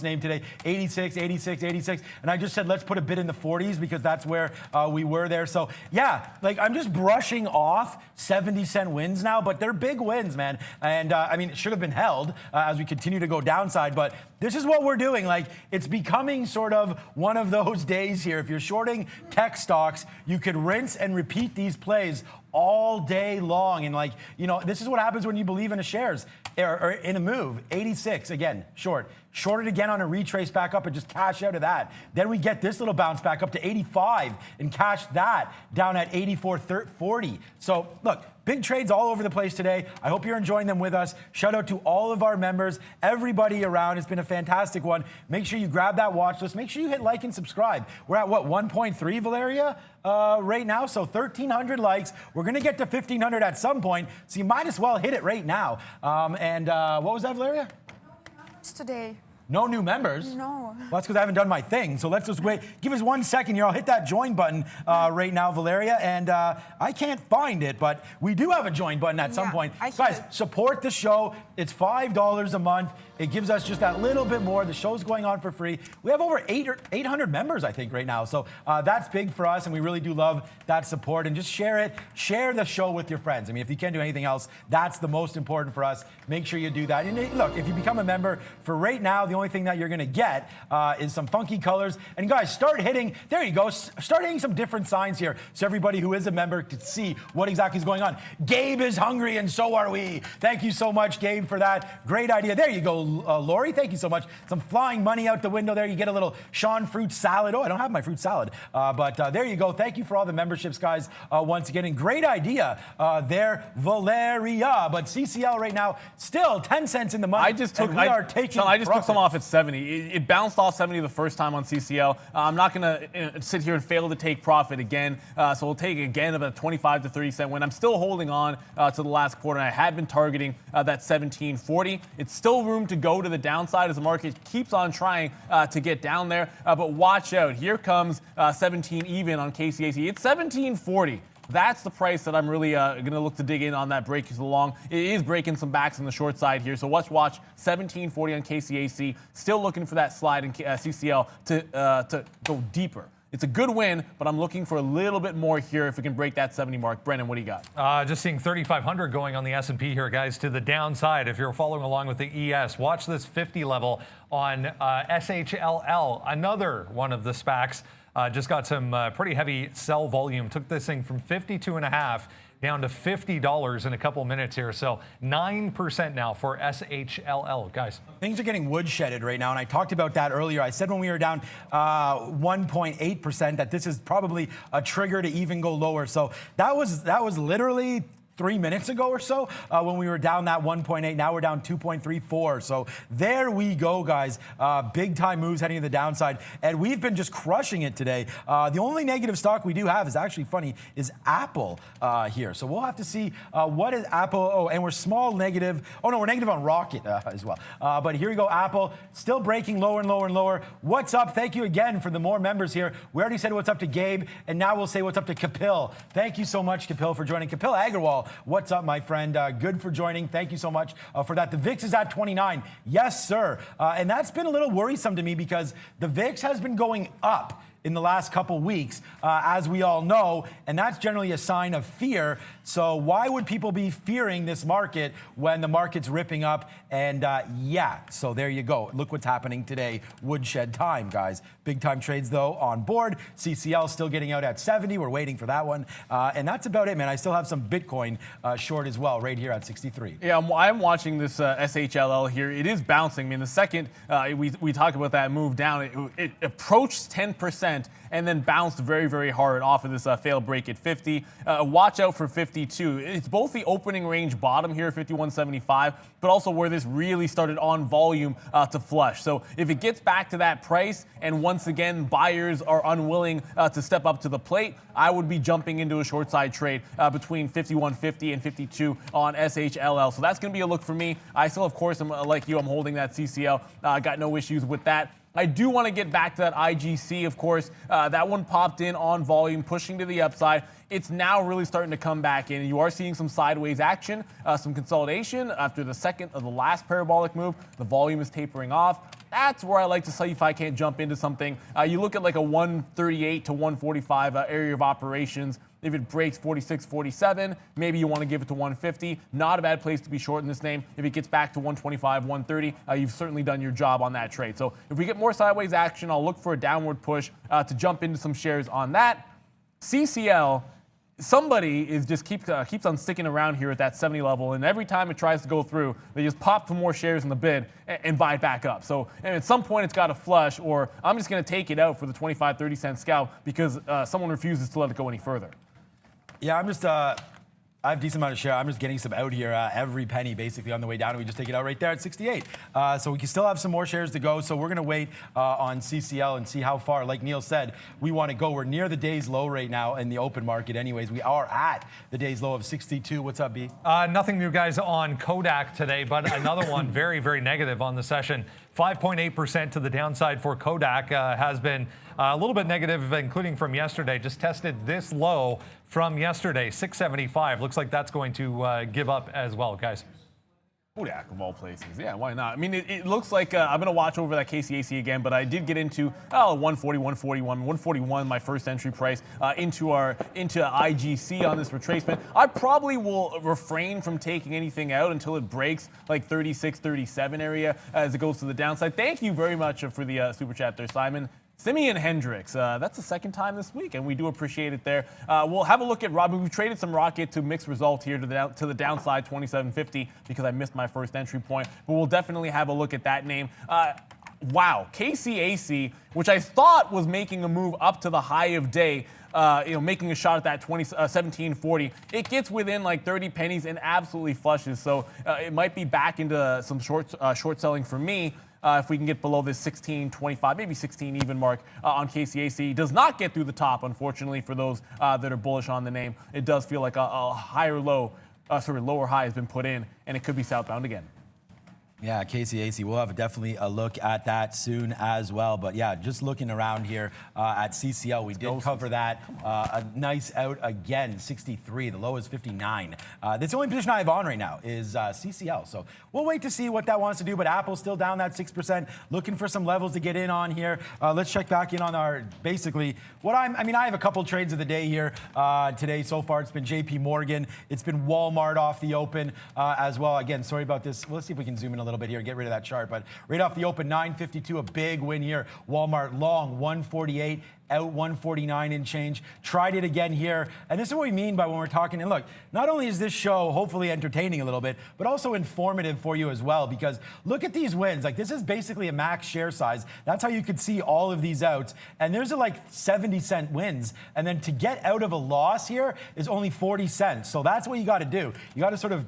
name today. 86, 86, 86. And I just said let's put a bid in the 40s because that's where we were there. So yeah, like I'm just brushing off 70-cent wins now, but they're big wins, man. And I mean, it should have been held as we continue to go downside, but this is what we're doing. Like, it's becoming sort of one of those days here. If you're shorting tech stocks, you could rinse and repeat these plays all day long. And like, you know, this is what happens when you believe in a shares or in a move. 86, again, short. Shorted again on a retrace back up and just cash out of that. Then we get this little bounce back up to 85 and cash that down at 84.40. So look, big trades all over the place today. I hope you're enjoying them with us. Shout out to all of our members, everybody around. It's been a fantastic one. Make sure you grab that watch list. Make sure you hit like and subscribe. We're at what, 1.3, Valeria, right now? So 1,300 likes. We're going to get to 1,500 at some point. So you might as well hit it right now. What was that, Valeria? Today. No new members? No. Well, that's because I haven't done my thing. So let's just wait. Give us 1 second here. I'll hit that join button right now, Valeria. And I can't find it, but we do have a join button at some point. Guys, support the show. It's $5 a month. It gives us just that little bit more. The show's going on for free. We have over 800 members, I think, right now. So that's big for us, and we really do love that support. And just share it. Share the show with your friends. I mean, if you can't do anything else, that's the most important for us. Make sure you do that. And look, if you become a member, for right now, the only thing that you're going to get is some funky colors. And guys, start hitting, there you go, start hitting some different signs here so everybody who is a member can see what exactly is going on. Gabe is hungry, and so are we. Thank you so much, Gabe, for that. Great idea. There you go, Lori. Thank you so much. Some flying money out the window there. You get a little Sean fruit salad. Oh, I don't have my fruit salad. But there you go. Thank you for all the memberships, guys, once again. And great idea there, Valeria. But CCL right now, still 10 cents in the money. I just took some off at 70. It bounced off 70 the first time on CCL. I'm not going to sit here and fail to take profit again. So we'll take again about a 25 to 30 cent win. I'm still holding on to the last quarter. I had been targeting that 1740. It's still room to go to the downside as the market keeps on trying to get down there. But watch out. Here comes 17 even on KCAC. It's 1740. That's the price that I'm really going to look to dig in on that break as long. It is breaking some backs on the short side here. So let's watch 1740 on KCAC. Still looking for that slide in CCL to go deeper. It's a good win, but I'm looking for a little bit more here if we can break that 70 mark. Brendan, what do you got? Just seeing 3,500 going on the S&P here, guys, to the downside. If you're following along with the ES, watch this 50 level on SHLL, another one of the SPACs. Just got some pretty heavy sell volume. Took this thing from 52.5 down to $50 in a couple minutes here. So 9% now for SHLL, guys. Things are getting woodshedded right now, and I talked about that earlier. I said when we were down 1.8% that this is probably a trigger to even go lower. So that was literally 3 minutes ago or so when we were down that 1.8. Now we're down 2.34. So there we go, guys. Big time moves heading to the downside. And we've been just crushing it today. The only negative stock we do have is actually funny is Apple here. So we'll have to see what is Apple. Oh, and we're small negative. Oh, no, we're negative on Rocket as well. But here we go. Apple still breaking lower and lower and lower. What's up? Thank you again for the more members here. We already said what's up to Gabe. And now we'll say what's up to Kapil. Thank you so much, Kapil, for joining. Kapil Agarwal. What's up, my friend? Good for joining. Thank you so much for that. The VIX is at 29. Yes, sir. And that's been a little worrisome to me because the VIX has been going up in the last couple weeks, as we all know, and that's generally a sign of fear. So why would people be fearing this market when the market's ripping up? And yeah, so there you go. Look what's happening today. Woodshed time, guys. Big time trades, though, on board. CCL still getting out at 70. We're waiting for that one. And that's about it, man. I still have some Bitcoin short as well, right here at 63. Yeah, I'm watching this SHLL here. It is bouncing. I mean, the second we talk about that move down, it approached 10%. And then bounced very, very hard off of this failed break at 50. Watch out for 52. It's both the opening range bottom here, 51.75, but also where this really started on volume to flush. So if it gets back to that price, and once again buyers are unwilling to step up to the plate, I would be jumping into a short side trade between 51.50 and 52 on SHLL. So that's going to be a look for me. I still, of course, am like you. I'm holding that CCL. Got no issues with that. I do want to get back to that IGC, of course. That one popped in on volume, pushing to the upside. It's now really starting to come back in. You are seeing some sideways action, some consolidation after the second of the last parabolic move. The volume is tapering off. That's where I like to see if I can't jump into something. You look at like a 138 to 145 area of operations. If it breaks 46, 47, maybe you want to give it to 150. Not a bad place to be short in this name. If it gets back to 125, 130, you've certainly done your job on that trade. So if we get more sideways action, I'll look for a downward push to jump into some shares on that. CCL, somebody is just keeps on sticking around here at that 70 level, and every time it tries to go through, they just pop for more shares in the bid and buy it back up. So and at some point, it's got to flush, or I'm just going to take it out for the 25, 30 cent scalp because someone refuses to let it go any further. Yeah, I'm just, I have a decent amount of share. I'm just getting some out here every penny basically on the way down. And we just take it out right there at 68. So we can still have some more shares to go. So we're going to wait on CCL and see how far. Like Neil said, we want to go. We're near the day's low right now in the open market anyways. We are at the day's low of 62. What's up, B? Nothing new, guys, on Kodak today, but another one very, very negative on the session. 5.8% to the downside for Kodak has been a little bit negative, including from yesterday. Just tested this low from yesterday, 675. Looks like that's going to give up as well, guys. Kodak, of all places. Yeah, why not? I mean, it looks like I'm going to watch over that KCAC again, but I did get into 140, 141, 141, my first entry price into IGC on this retracement. I probably will refrain from taking anything out until it breaks like 36, 37 area as it goes to the downside. Thank you very much for the super chat there, Simon. Simeon Hendricks, that's the second time this week, and we do appreciate it there. We'll have a look at Rob. We've traded some Rocket to mixed result here to the downside, 27.50, because I missed my first entry point. But we'll definitely have a look at that name. Wow, KCAC, which I thought was making a move up to the high of day, making a shot at that 17.40. It gets within like 30 pennies and absolutely flushes. So it might be back into some short selling for me. If we can get below this 16.25, maybe 16 even mark on KCAC. Does not get through the top, unfortunately, for those that are bullish on the name. It does feel like a lower high has been put in, and it could be southbound again. Yeah, KCAC, we'll have definitely a look at that soon as well. But yeah, just looking around here at CCL, we did cover that. A nice out again, 63. The low is 59. That's the only position I have on right now is CCL. So we'll wait to see what that wants to do. But Apple's still down that 6%, looking for some levels to get in on here. Let's check back in on our, basically, I have a couple trades of the day here today so far. It's been JP Morgan. It's been Walmart off the open as well. Again, sorry about this. Let's see if we can zoom in a little bit here, get rid of that chart. But right off the open, 952, a big win here. Walmart long, 148. out 149 and change. Tried it again here. And this is what we mean by when we're talking. And look, not only is this show hopefully entertaining a little bit, but also informative for you as well, because look at these wins. Like, this is basically a max share size. That's how you could see all of these outs. And there's like 70-cent wins. And then to get out of a loss here is only 40 cents. So that's what you got to do. You got to sort of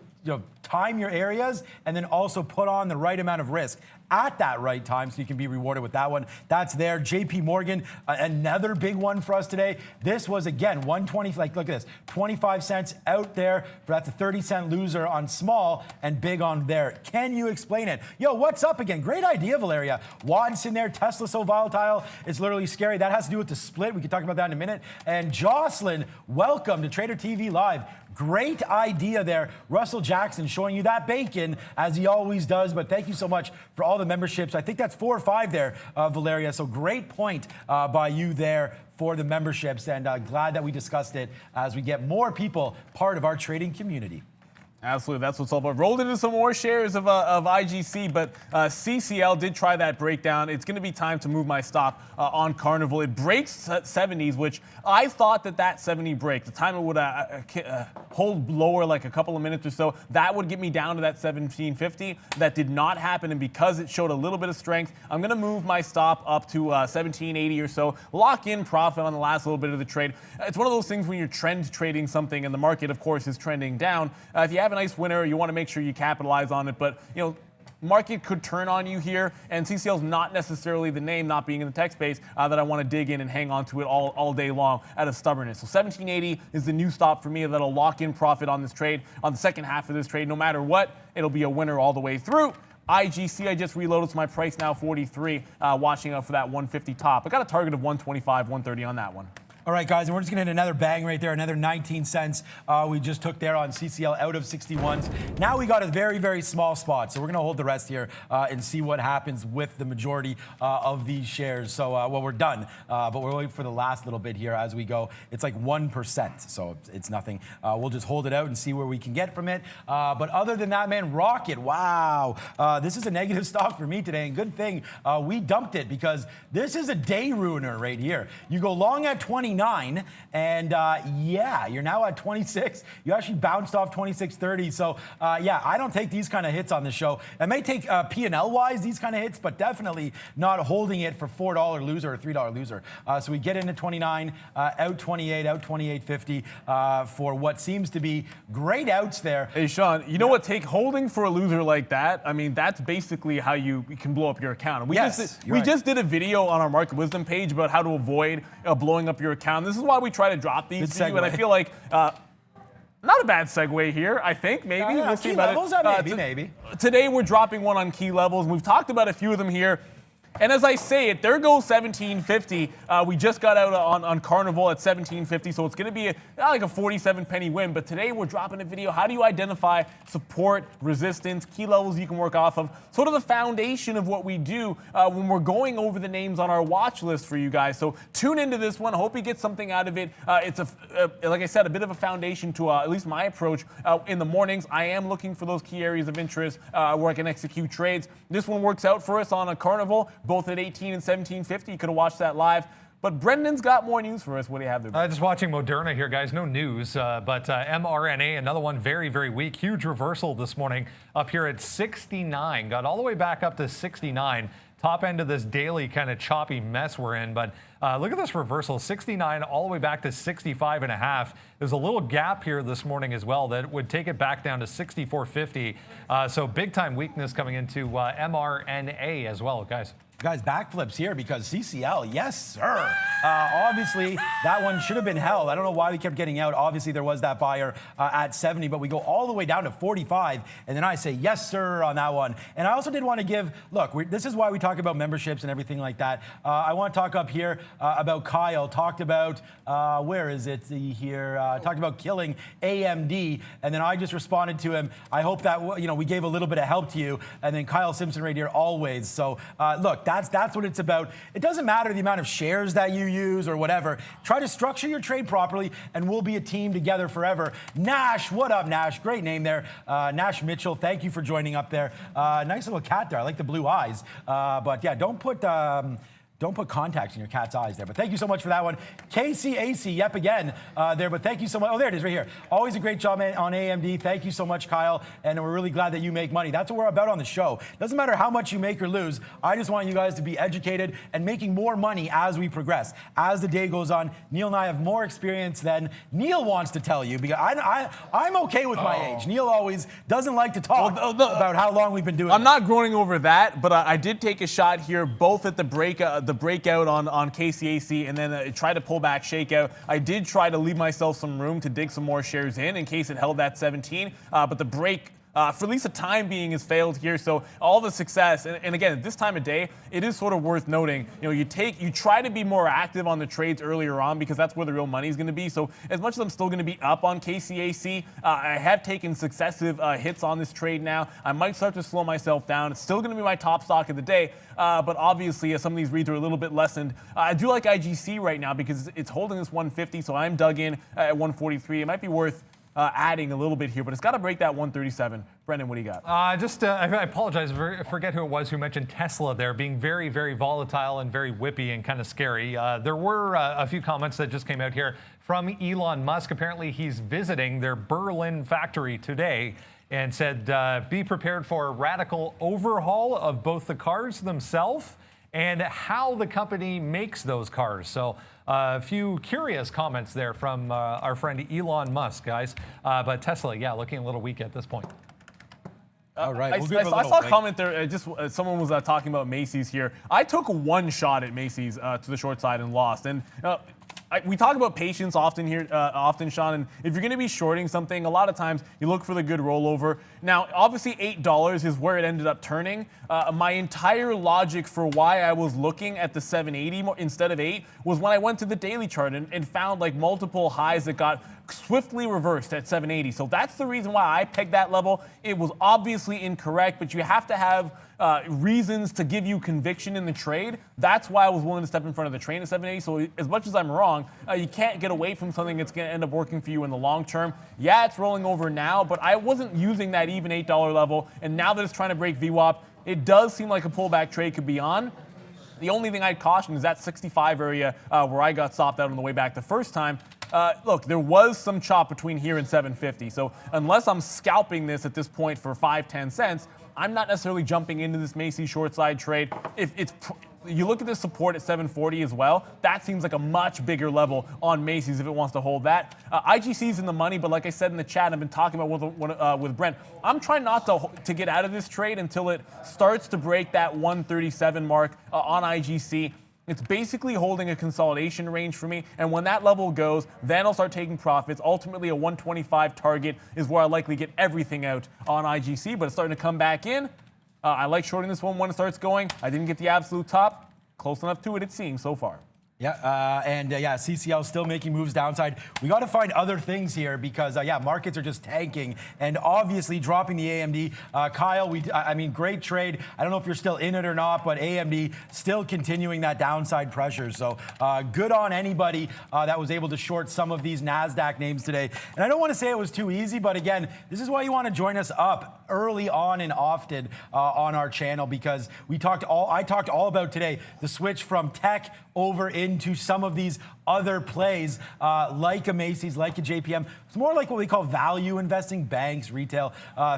time your areas and then also put on the right amount of risk at that right time so you can be rewarded with that one. That's there. JP Morgan, another big one for us today. This was, again, 120, like, look at this, 25 cents out there. That's a 30-cent loser on small and big on there. Can you explain it? Yo, what's up again? Great idea, Valeria. Watson there, Tesla so volatile, it's literally scary. That has to do with the split. We can talk about that in a minute. And Jocelyn, welcome to Trader TV Live. Great idea there. Russell Jackson showing you that bacon, as he always does. But thank you so much for all the memberships. I think that's 4 or 5 there, Valeria. So great point by you there for the memberships. And glad that we discussed it as we get more people part of our trading community. Absolutely, that's what's all about. Rolled into some more shares of IGC, but CCL did try that breakdown. It's going to be time to move my stop on Carnival. It breaks 70s, which I thought that 70 break, the time it would hold lower like a couple of minutes or so, that would get me down to that 1750. That did not happen, and because it showed a little bit of strength, I'm going to move my stop up to 1780 or so, lock in profit on the last little bit of the trade. It's one of those things when you're trend trading something and the market, of course, is trending down. If you have a nice winner, you want to make sure you capitalize on it, but market could turn on you here, and CCL is not necessarily the name, not being in the tech space, that I want to dig in and hang on to it all day long out of stubbornness. So 1780 is the new stop for me that'll lock in profit on this trade, on the second half of this trade. No matter what, it'll be a winner all the way through. IGC, I just reloaded, so my price now 43, watching out for that 150 top. I got a target of 125, 130 on that one. All right, guys, and we're just going to hit another bang right there, another 19 cents we just took there on CCL out of 61s. Now we got a very, very small spot, so we're going to hold the rest here and see what happens with the majority of these shares. So, well, we're done, but we're waiting for the last little bit here as we go. It's like 1%, so it's nothing. We'll just hold it out and see where we can get from it. But other than that, man, Rocket, wow. This is a negative stock for me today, and good thing we dumped it because this is a day ruiner right here. You go long at 29, and yeah, you're now at 26. You actually bounced off 26.30. So yeah, I don't take these kind of hits on the show. I may take P&L wise these kind of hits, but definitely not holding it for $4 loser or $3 loser. So we get into 29, out 28, out 28.50 for what seems to be great outs there. Hey Sean, you know what? Holding for a loser like that. I mean, that's basically how you can blow up your account. And we just did a video on our Market Wisdom page about how to avoid blowing up your account. This is why we try to drop these to you, and I feel like not a bad segue here, I think, maybe. We'll see about it. Maybe. Today we're dropping one on key levels, and we've talked about a few of them here. And as I say it, there goes 1750. We just got out on Carnival at 1750, so it's going to be like a 47-penny win. But today we're dropping a video. How do you identify support, resistance, key levels you can work off of? Sort of the foundation of what we do when we're going over the names on our watch list for you guys. So tune into this one. Hope you get something out of it. It's like I said, a bit of a foundation to at least my approach in the mornings. I am looking for those key areas of interest where I can execute trades. This one works out for us on a Carnival, both at 18 and 1750. You could have watched that live. But Brendan's got more news for us. What do you have there? Just watching Moderna here, guys. No news, but mRNA, another one very, very weak. Huge reversal this morning up here at 69. Got all the way back up to 69. Top end of this daily kind of choppy mess we're in. But look at this reversal, 69 all the way back to 65.5. There's a little gap here this morning as well that would take it back down to 64.50. So big time weakness coming into mRNA as well, guys. Guys, backflips here because CCL, yes, sir. Obviously, that one should have been held. I don't know why we kept getting out. Obviously, there was that buyer at 70, but we go all the way down to 45, and then I say yes, sir, on that one. And I also did want to give, look, this is why we talk about memberships and everything like that. I want to talk up here about Kyle. Talked about, where is it here? Talked about killing AMD, and then I just responded to him. I hope that, we gave a little bit of help to you. And then Kyle Simpson right here, always. So, look, that's what it's about. It doesn't matter the amount of shares that you use or whatever. Try to structure your trade properly, and we'll be a team together forever. Nash, what up, Nash? Great name there. Nash Mitchell, thank you for joining up there. Nice little cat there. I like the blue eyes. But yeah, don't put Don't put contacts in your cat's eyes there. But thank you so much for that one. KCAC, yep, again there. But thank you so much. Oh, there it is right here. Always a great job on AMD. Thank you so much, Kyle. And we're really glad that you make money. That's what we're about on the show. Doesn't matter how much you make or lose. I just want you guys to be educated and making more money as we progress. As the day goes on, Neil and I have more experience than Neil wants to tell you, because I'm okay with my age. Neil always doesn't like to talk about how long we've been doing I'm this. not groaning over that, but I did take a shot here, both at the breakout on KCAC and then try to pull back shakeout. I did try to leave myself some room to dig some more shares in case it held that 17, but the break for at least the time being has failed here. So all the success, and again, at this time of day, it is sort of worth noting, you try to be more active on the trades earlier on because that's where the real money is going to be. So as much as I'm still going to be up on KCAC, I have taken successive hits on this trade now. I might start to slow myself down. It's still going to be my top stock of the day, but obviously some of these reads are a little bit lessened. I do like IGC right now because it's holding this 150, so I'm dug in at 143. It might be worth adding a little bit here, but it's got to break that 137. Brendan, what do you got? I apologize. I forget who it was who mentioned Tesla there being very, very volatile and very whippy and kind of scary. There were a few comments that just came out here from Elon Musk. Apparently, he's visiting their Berlin factory today and said, be prepared for a radical overhaul of both the cars themselves and how the company makes those cars. So a few curious comments there from our friend Elon Musk, guys. But Tesla, yeah, looking a little weak at this point. All right. I saw a comment there. Someone was talking about Macy's here. I took one shot at Macy's to the short side and lost. And we talk about patience often here, Sean. And if you're going to be shorting something, a lot of times you look for the good rollover. Now, obviously, $8 is where it ended up turning. My entire logic for why I was looking at the 780 instead of 8 was when I went to the daily chart and found like multiple highs that got swiftly reversed at 780. So that's the reason why I pegged that level. It was obviously incorrect, but you have to have reasons to give you conviction in the trade. That's why I was willing to step in front of the train at 780. So as much as I'm wrong, you can't get away from something that's going to end up working for you in the long term. Yeah, it's rolling over now, but I wasn't using that even $8 level. And now that it's trying to break VWAP, it does seem like a pullback trade could be on. The only thing I'd caution is that 65 area where I got stopped out on the way back the first time. Look, there was some chop between here and 750. So unless I'm scalping this at this point for 5-10 cents, I'm not necessarily jumping into this Macy's short side trade. You look at the support at 740 as well, that seems like a much bigger level on Macy's if it wants to hold that. IGC's in the money, but like I said in the chat, I've been talking about with Brent, I'm trying not to get out of this trade until it starts to break that 137 mark on IGC. It's basically holding a consolidation range for me, and when that level goes, then I'll start taking profits. Ultimately, a 125 target is where I likely get everything out on IGC, but it's starting to come back in. I like shorting this one when it starts going. I didn't get the absolute top. Close enough to it seems so far. Yeah, CCL still making moves downside. We got to find other things here because, markets are just tanking and obviously dropping the AMD. Kyle, great trade. I don't know if you're still in it or not, but AMD still continuing that downside pressure. So good on anybody that was able to short some of these NASDAQ names today. And I don't want to say it was too easy, but again, this is why you want to join us up early on and often on our channel because I talked all about today the switch from tech over into some of these other plays like a Macy's, like a JPM. It's more like what we call value investing, banks, retail,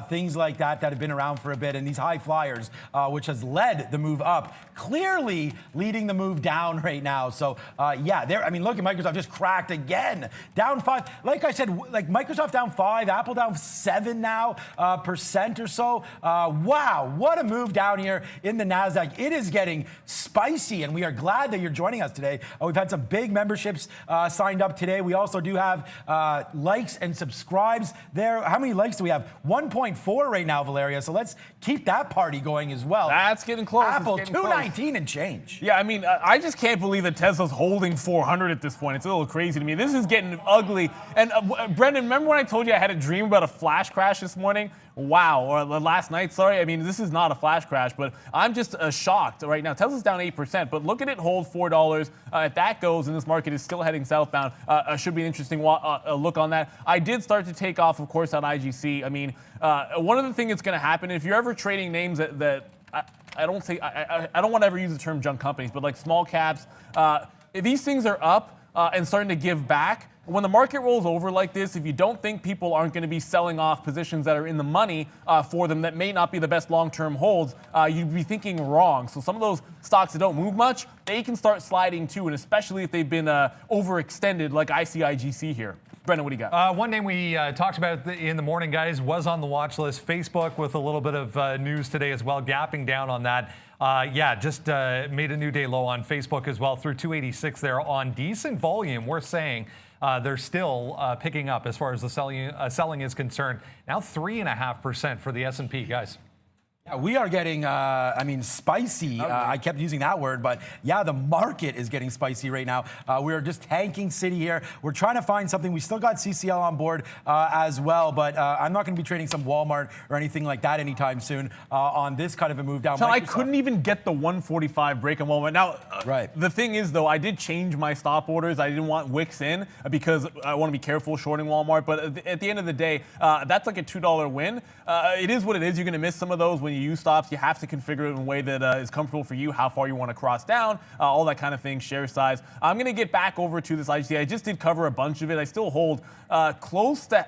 things like that have been around for a bit. And these high flyers, which has led the move up, clearly leading the move down right now. So look at Microsoft just cracked again, down 5. Like I said, like Microsoft down 5, Apple down 7 now, percent or so. Wow, what a move down here in the NASDAQ. It is getting spicy, and we are glad that you're joining us today. We've had some big memberships signed up today. We also do have likes and subscribes there. How many likes do we have? 1.4 right now, Valeria. So let's keep that party going as well. That's getting close. Apple, 219 and change. Yeah, I just can't believe that Tesla's holding 400 at this point. It's a little crazy to me. This is getting ugly. And Brendan, remember when I told you I had a dream about a flash crash this morning? Wow, or last night, sorry. This is not a flash crash, but I'm just shocked right now. Tesla's down 8%, but look at it hold $4. If that goes and this market is still heading southbound, should be an interesting look on that. I did start to take off, of course, on IGC. One of the things that's going to happen, if you're ever trading names that I don't want to ever use the term junk companies, but like small caps, these things are up and starting to give back. When the market rolls over like this, if you don't think people aren't going to be selling off positions that are in the money for them that may not be the best long-term holds, you'd be thinking wrong. So some of those stocks that don't move much, they can start sliding too, and especially if they've been overextended like ICIGC here. Brendan, what do you got? One name we talked about in the morning, guys, was on the watch list. Facebook with a little bit of news today as well, gapping down on that. Just made a new day low on Facebook as well through 286 there on decent volume. We're saying they're still picking up as far as the selling is concerned. Now 3.5% for the S&P, guys. Yeah, we are getting, spicy. I kept using that word, but yeah, the market is getting spicy right now. We're just tanking City here. We're trying to find something. We still got CCL on board as well, but I'm not going to be trading some Walmart or anything like that anytime soon on this kind of a move down. So I couldn't even get the 145 break on Walmart. Now, right. The thing is, though, I did change my stop orders. I didn't want wicks in because I want to be careful shorting Walmart, but at the end of the day, that's like a $2 win. It is what it is. You're going to miss some of those when you use stops. You have to configure it in a way that is comfortable for you, how far you want to cross down, all that kind of thing, share size. I'm going to get back over to this IGC. I just did cover a bunch of it. I still hold close to,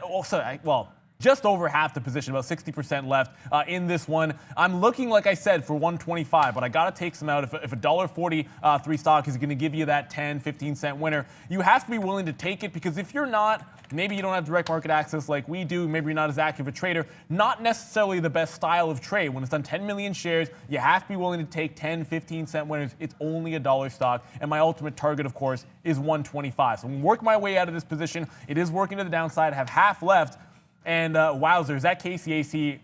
just over half the position, about 60% left in this one. I'm looking, like I said, for 125, but I got to take some out. If a $1.43 stock is going to give you that 10, 15 cent winner, you have to be willing to take it, because if you're not, maybe you don't have direct market access like we do, maybe you're not as active a trader, not necessarily the best style of trade. When it's done 10 million shares, you have to be willing to take 10, 15 cent winners. It's only a $1 stock, and my ultimate target, of course, is 125. So I'm going to work my way out of this position. It is working to the downside. I have half left. And wowzers, that KCAC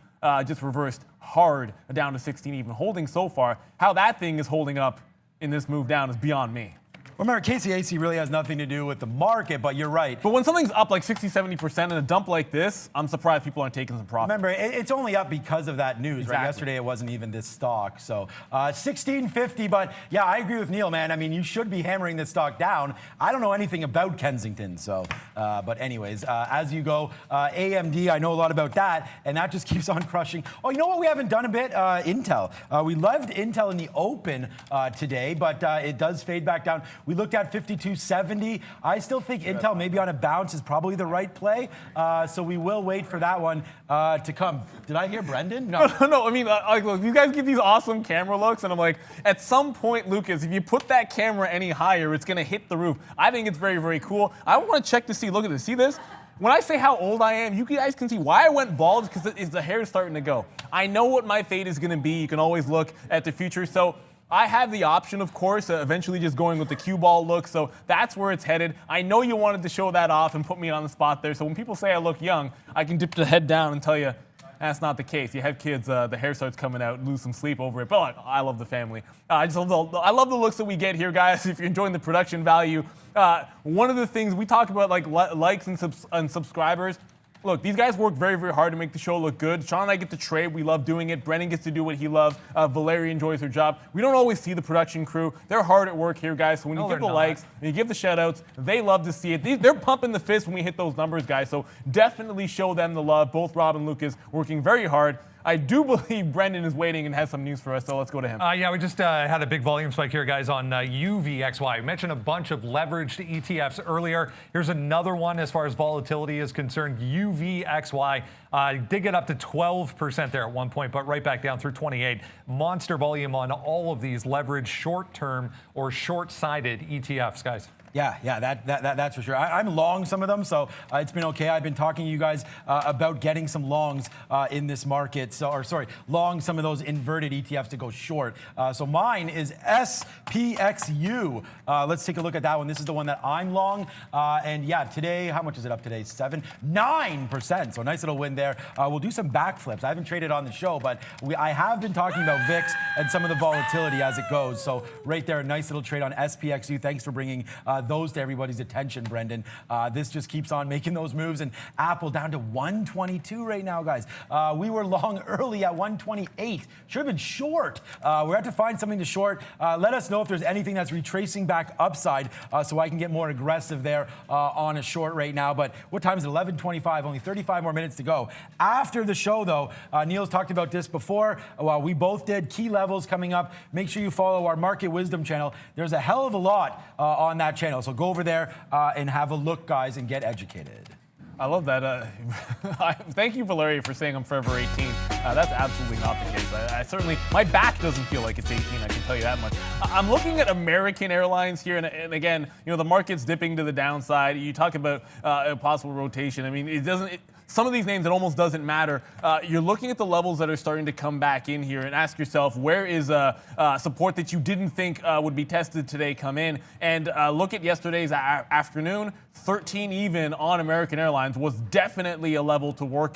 just reversed hard down to 16 even, holding so far. How that thing is holding up in this move down is beyond me. Remember, KCAC really has nothing to do with the market, but you're right. But when something's up like 60, 70% in a dump like this, I'm surprised people aren't taking some profit. Remember, it's only up because of that news, Exactly. right? Yesterday, it wasn't even this stock. So 1650, but yeah, I agree with Neil, man. I mean, you should be hammering this stock down. I don't know anything about Kensington, so, but anyways, as you go, AMD, I know a lot about that, and that just keeps on crushing. Oh, you know what we haven't done a bit? Intel. We loved Intel in the open today, but it does fade back down. We looked at 5270. I still think Intel maybe on a bounce is probably the right play. So we will wait for that one to come. Did I hear Brendan? No. No, I mean, look, you guys give these awesome camera looks, and I'm like, at some point, Lucas, if you put that camera any higher, it's going to hit the roof. I think it's very, very cool. I want to check to see. Look at this. See this? When I say how old I am, you guys can see why I went bald, because the hair is starting to go. I know what my fate is going to be. You can always look at the future. So I have the option, of course, eventually just going with the cue ball look, so that's where it's headed. I know you wanted to show that off and put me on the spot there, so when people say I look young, I can dip the head down and tell you that's not the case. You have kids, the hair starts coming out, lose some sleep over it, but I love the family. I love the looks that we get here, guys. If you're enjoying the production value, one of the things we talk about, like likes and subscribers. Look, these guys work very, very hard to make the show look good. Sean and I get to trade. We love doing it. Brennan gets to do what he loves. Valeria enjoys her job. We don't always see the production crew. They're hard at work here, guys. So when you give the likes and you give the shout-outs, they love to see it. They're pumping the fist when we hit those numbers, guys. So definitely show them the love. Both Rob and Lucas working very hard. I do believe Brendan is waiting and has some news for us, so let's go to him. Yeah, we just had a big volume spike here, guys, on UVXY. We mentioned a bunch of leveraged ETFs earlier. Here's another one as far as volatility is concerned. UVXY did get up to 12% there at one point, but right back down through 28. Monster volume on all of these leveraged short-term or short-sided ETFs, guys. Yeah, that's for sure. I'm long some of them, so it's been okay. I've been talking to you guys about getting some longs in this market. Long some of those inverted ETFs to go short. So mine is SPXU. Let's take a look at that one. This is the one that I'm long. And yeah, today, how much is it up today? 9%. So nice little win there. We'll do some backflips. I haven't traded on the show, but I have been talking about VIX and some of the volatility as it goes. So right there, a nice little trade on SPXU. Thanks for bringing those to everybody's attention, Brendan. This just keeps on making those moves, and Apple down to 122 right now, guys. We were long early at 128. Should have been short. We have to find something to short. Let us know if there's anything that's retracing back upside so I can get more aggressive there on a short right now. But what time is it? 11:25. Only 35 more minutes to go. After the show, though, Neil's talked about this before. We both did. Key levels coming up. Make sure you follow our Market Wisdom channel. There's a hell of a lot on that channel. So go over there and have a look, guys, and get educated. I love that. Thank you, Valeria, for saying I'm forever 18. That's absolutely not the case. I certainly, my back doesn't feel like it's 18, I can tell you that much. I'm looking at American Airlines here, and again, the market's dipping to the downside. You talk about a possible rotation. I mean, it doesn't. Some of these names, it almost doesn't matter. You're looking at the levels that are starting to come back in here and ask yourself, where is support that you didn't think would be tested today come in? And look at yesterday's afternoon. 13 even on American Airlines was definitely a level to work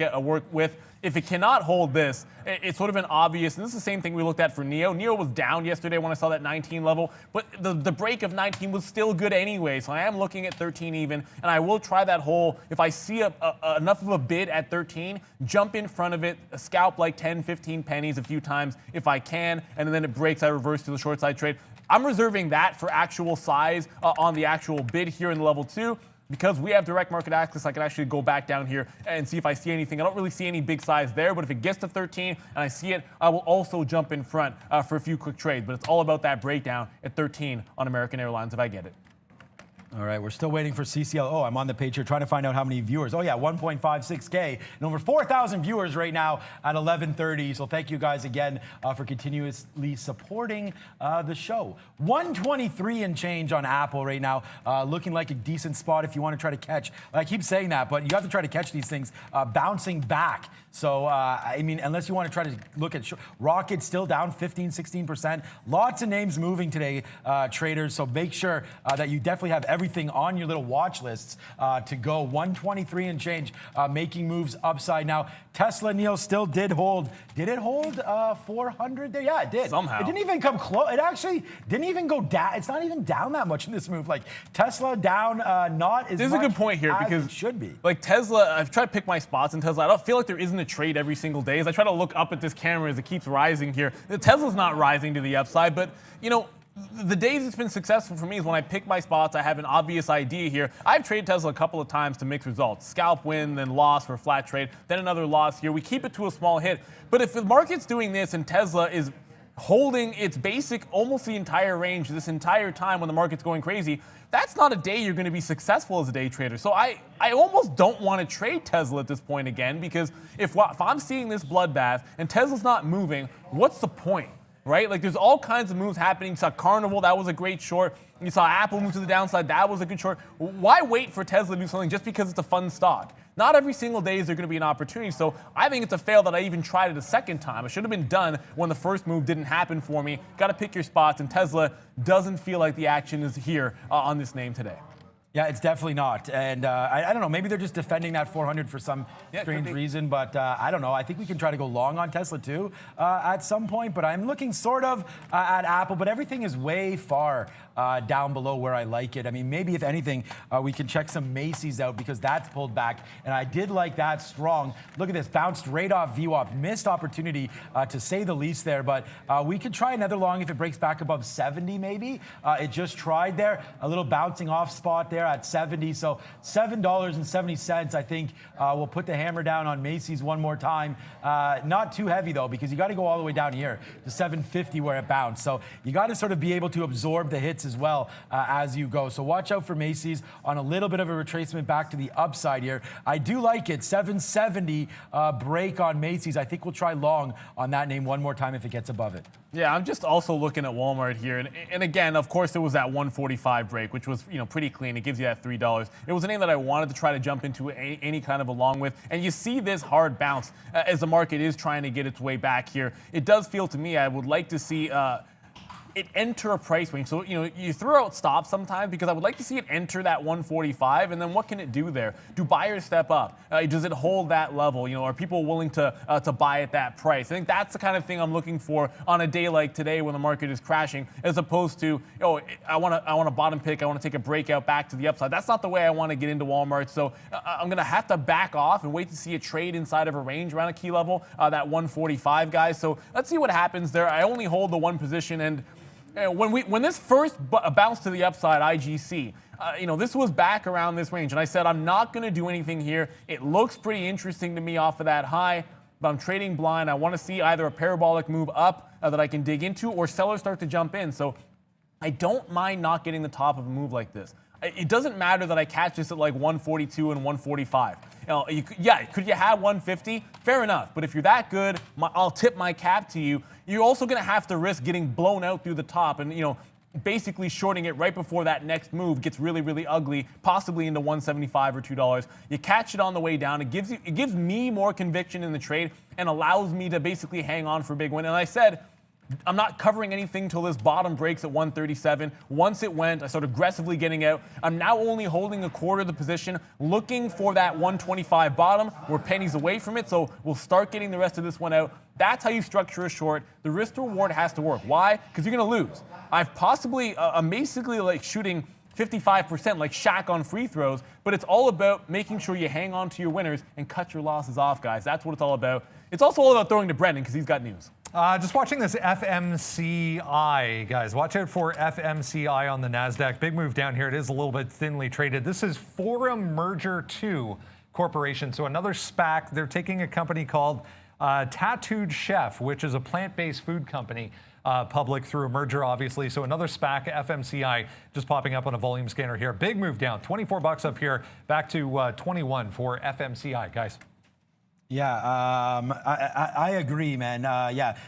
with. If it cannot hold this, it's sort of an obvious, and this is the same thing we looked at for NEO. NEO was down yesterday when I saw that 19 level, but the break of 19 was still good anyway, so I am looking at 13 even, and I will try that hole. If I see enough of a bid at 13, jump in front of it, scalp like 10, 15 pennies a few times if I can, and then it breaks, I reverse to the short side trade. I'm reserving that for actual size on the actual bid here in level 2. Because we have direct market access, I can actually go back down here and see if I see anything. I don't really see any big size there, but if it gets to 13 and I see it, I will also jump in front for a few quick trades. But it's all about that breakdown at 13 on American Airlines if I get it. All right, we're still waiting for CCL. Oh, I'm on the page here trying to find out how many viewers. Oh, yeah, 1.56K and over 4,000 viewers right now at 11:30. So thank you guys again for continuously supporting the show. 123 and change on Apple right now, looking like a decent spot if you want to try to catch. I keep saying that, but you have to try to catch these things bouncing back. So, I mean, unless you want to try to look at Rocket still down 15, 16%. Lots of names moving today, traders. So make sure that you definitely have everything on your little watch lists to go. 123 and change, making moves upside now. Tesla, Neil, still did hold. Did it hold 400 there? Yeah, it did. Somehow. It didn't even come close. It actually didn't even go down. It's not even down that much in this move. Like Tesla down, not as There's much a good point here as because it should be. Like Tesla, I've tried to pick my spots in Tesla. I don't feel like there isn't a trade every single day. As I try to look up at this camera as it keeps rising here, Tesla's not rising to the upside, but the days it's been successful for me is when I pick my spots, I have an obvious idea here. I've traded Tesla a couple of times to mix results. Scalp win, then loss for a flat trade, then another loss here. We keep it to a small hit. But if the market's doing this and Tesla is holding its basic almost the entire range this entire time when the market's going crazy, that's not a day you're going to be successful as a day trader. So I almost don't want to trade Tesla at this point again, because if I'm seeing this bloodbath and Tesla's not moving, what's the point? Right? Like there's all kinds of moves happening. You saw Carnival, that was a great short. You saw Apple move to the downside, that was a good short. Why wait for Tesla to do something just because it's a fun stock? Not every single day is there going to be an opportunity. So I think it's a fail that I even tried it a second time. It should have been done when the first move didn't happen for me. Got to pick your spots, and Tesla doesn't feel like the action is here on this name today. Yeah, it's definitely not. And I don't know, maybe they're just defending that 400 for some strange reason, but I don't know. I think we can try to go long on Tesla too at some point, but I'm looking sort of at Apple, but everything is way far down below where I like it. I mean, maybe if anything, we can check some Macy's out because that's pulled back, and I did like that strong. Look at this, bounced right off VWAP, missed opportunity to say the least there, but we could try another long if it breaks back above 70 maybe. It just tried there, a little bouncing off spot there at 70, so $7.70. I think we'll put the hammer down on Macy's one more time. Not too heavy though, because you got to go all the way down here to 750 where it bounced. So you got to sort of be able to absorb the hits as well as you go. So watch out for Macy's on a little bit of a retracement back to the upside here. I do like it. 770 break on Macy's. I think we'll try long on that name one more time if it gets above it. Yeah, I'm just also looking at Walmart here, and again, of course, it was that 145 break, which was pretty clean. It gives you that $3. It was a name that I wanted to try to jump into any kind of a long with, and you see this hard bounce as the market is trying to get its way back here. It does feel to me I would like to see it enter a price range. So, you throw out stops sometimes because I would like to see it enter that 145, and then what can it do there? Do buyers step up? Does it hold that level? Are people willing to buy at that price? I think that's the kind of thing I'm looking for on a day like today when the market is crashing, as opposed to, I want to bottom pick, I want to take a breakout back to the upside. That's not the way I want to get into Walmart. So I'm going to have to back off and wait to see a trade inside of a range around a key level, that 145, guys. So let's see what happens there. I only hold the one position, and when this first bounced to the upside, IGC, this was back around this range, and I said I'm not going to do anything here. It looks pretty interesting to me off of that high, but I'm trading blind. I want to see either a parabolic move up that I can dig into, or sellers start to jump in. So I don't mind not getting the top of a move like this. It doesn't matter that I catch this at like 142 and 145. Could you have 150? Fair enough. But if you're that good, I'll tip my cap to you. You're also going to have to risk getting blown out through the top and, basically shorting it right before that next move gets really, really ugly, possibly into 175 or $2. You catch it on the way down. It gives me more conviction in the trade and allows me to basically hang on for a big win. And I said, I'm not covering anything till this bottom breaks at 137. Once it went, I started aggressively getting out. I'm now only holding a quarter of the position, looking for that 125 bottom. We're pennies away from it, so we'll start getting the rest of this one out. That's how you structure a short. The risk to reward has to work. Why? Because you're going to lose. I'm basically like shooting 55% like Shaq on free throws, but it's all about making sure you hang on to your winners and cut your losses off, guys. That's what it's all about. It's also all about throwing to Brendan because he's got news. Just watching this FMCI, guys. Watch out for FMCI on the NASDAQ. Big move down here. It is a little bit thinly traded. This is Forum Merger 2 Corporation. So another SPAC. They're taking a company called Tattooed Chef, which is a plant-based food company, public through a merger, obviously. So another SPAC, FMCI, just popping up on a volume scanner here. Big move down. 24 bucks up here, back to 21 for FMCI, guys. Yeah, I agree, man.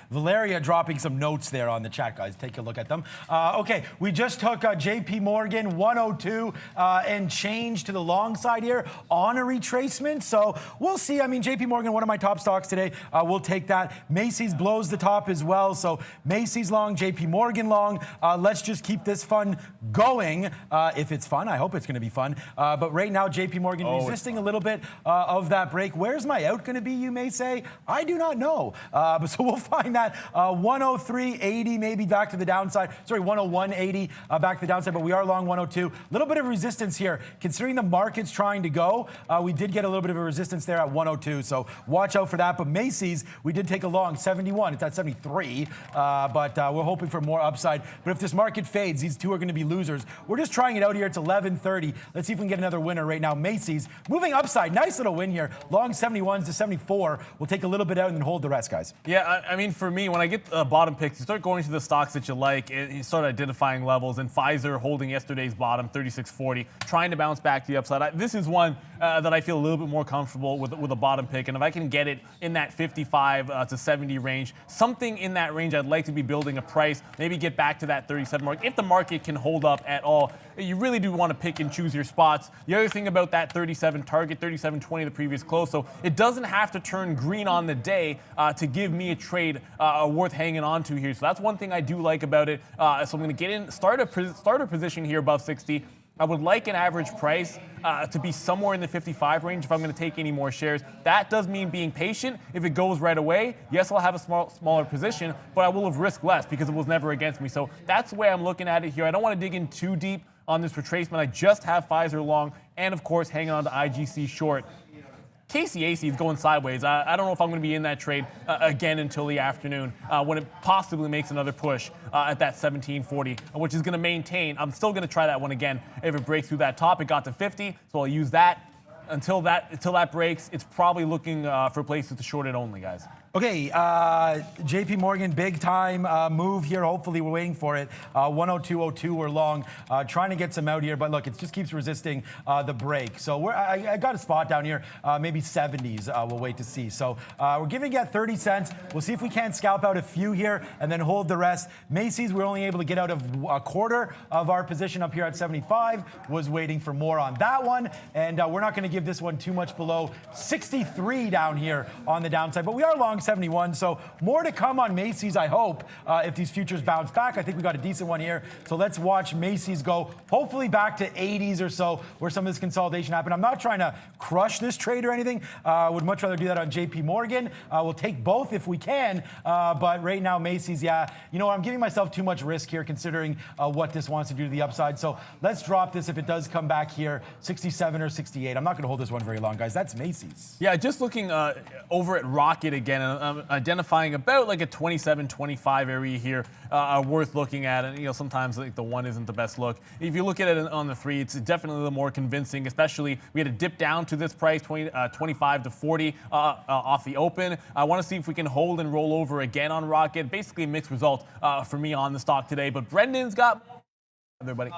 Valeria dropping some notes there on the chat, guys. Take a look at them. Okay, we just took JP Morgan 102 and change to the long side here on a retracement. So we'll see. I mean, JP Morgan, one of my top stocks today. We'll take that. Macy's blows the top as well. So Macy's long, JP Morgan long. Let's just keep this fun going. If it's fun, I hope it's going to be fun. But right now, JP Morgan resisting a little bit of that break. Where's my out going to be, you may say? I do not know. So we'll find that 103.80 maybe back to the downside. Sorry, 101.80 back to the downside, but we are long 102. A little bit of resistance here. Considering the market's trying to go, we did get a little bit of a resistance there at 102, so watch out for that. But Macy's, we did take a long 71. It's at 73, but we're hoping for more upside. But if this market fades, these two are going to be losers. We're just trying it out here. It's 11:30. Let's see if we can get another winner right now. Macy's moving upside. Nice little win here. Long 71s to 74. We'll take a little bit out and then hold the rest, guys. Yeah, I mean, for me, when I get bottom picks, you start going to the stocks that you like, you start identifying levels, and Pfizer holding yesterday's bottom, 36.40, trying to bounce back to the upside. This is one that I feel a little bit more comfortable with a bottom pick, and if I can get it in that 55 to 70 range, something in that range, I'd like to be building a price, maybe get back to that 37 mark. If the market can hold up at all, you really do want to pick and choose your spots. The other thing about that 37 target, 37.20 the previous close, so it doesn't have to turn green on the day to give me a trade worth hanging on to here. So that's one thing I do like about it. So I'm going to get in, start a position here above 60. I would like an average price to be somewhere in the 55 range if I'm going to take any more shares. That does mean being patient. If it goes right away, yes, I'll have a smaller position, but I will have risked less because it was never against me. So that's the way I'm looking at it here. I don't want to dig in too deep on this retracement. I just have Pfizer long and, of course, hanging on to IGC short. KCAC is going sideways. I don't know if I'm going to be in that trade again until the afternoon when it possibly makes another push at that 17.40, which is going to maintain. I'm still going to try that one again if it breaks through that top. It got to 50, so I'll use that. Until that breaks, it's probably looking for places to short it only, guys. Okay, JP Morgan, big time move here. Hopefully, we're waiting for it. 102.02, we're long, trying to get some out here. But look, it just keeps resisting the break. So I got a spot down here, maybe 70s. We'll wait to see. So we're giving it 30 cents. We'll see if we can't scalp out a few here and then hold the rest. Macy's, we're only able to get out of a quarter of our position up here at 75. Was waiting for more on that one. And we're not going to give this one too much below 63 down here on the downside. But we are long 71. So more to come on Macy's, I hope, if these futures bounce back. I think we got a decent one here. So let's watch Macy's go hopefully back to 80s or so where some of this consolidation happened. I'm not trying to crush this trade or anything. Would much rather do that on JP Morgan. We'll take both if we can. But right now, Macy's, yeah, you know, I'm giving myself too much risk here considering what this wants to do to the upside. So let's drop this if it does come back here, 67 or 68. I'm not going to hold this one very long, guys. That's Macy's. Yeah, just looking over at Rocket again, identifying about like a 27-25 area here worth looking at. And, you know, sometimes like the 1 isn't the best look. If you look at it on the 3, it's definitely a little more convincing, especially we had a dip down to this price, 25 to 40 off the open. I want to see if we can hold and roll over again on Rocket. Basically a mixed result for me on the stock today. But Brendan's got everybody.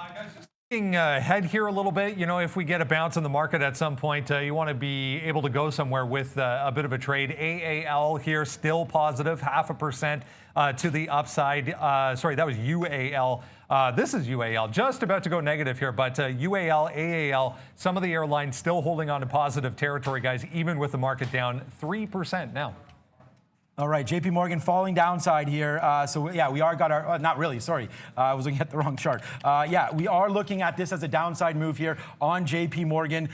Looking ahead here a little bit, you know, if we get a bounce in the market at some point, you want to be able to go somewhere with a bit of a trade. AAL here still positive, 0.5% to the upside. Sorry, that was UAL. This is UAL, just about to go negative here, but UAL, AAL, some of the airlines still holding on to positive territory, guys, even with the market down 3% now. All right, JP Morgan falling downside here. So yeah, we are got our, not really, sorry. I was looking at the wrong chart. Yeah, we are looking at this as a downside move here on JP Morgan.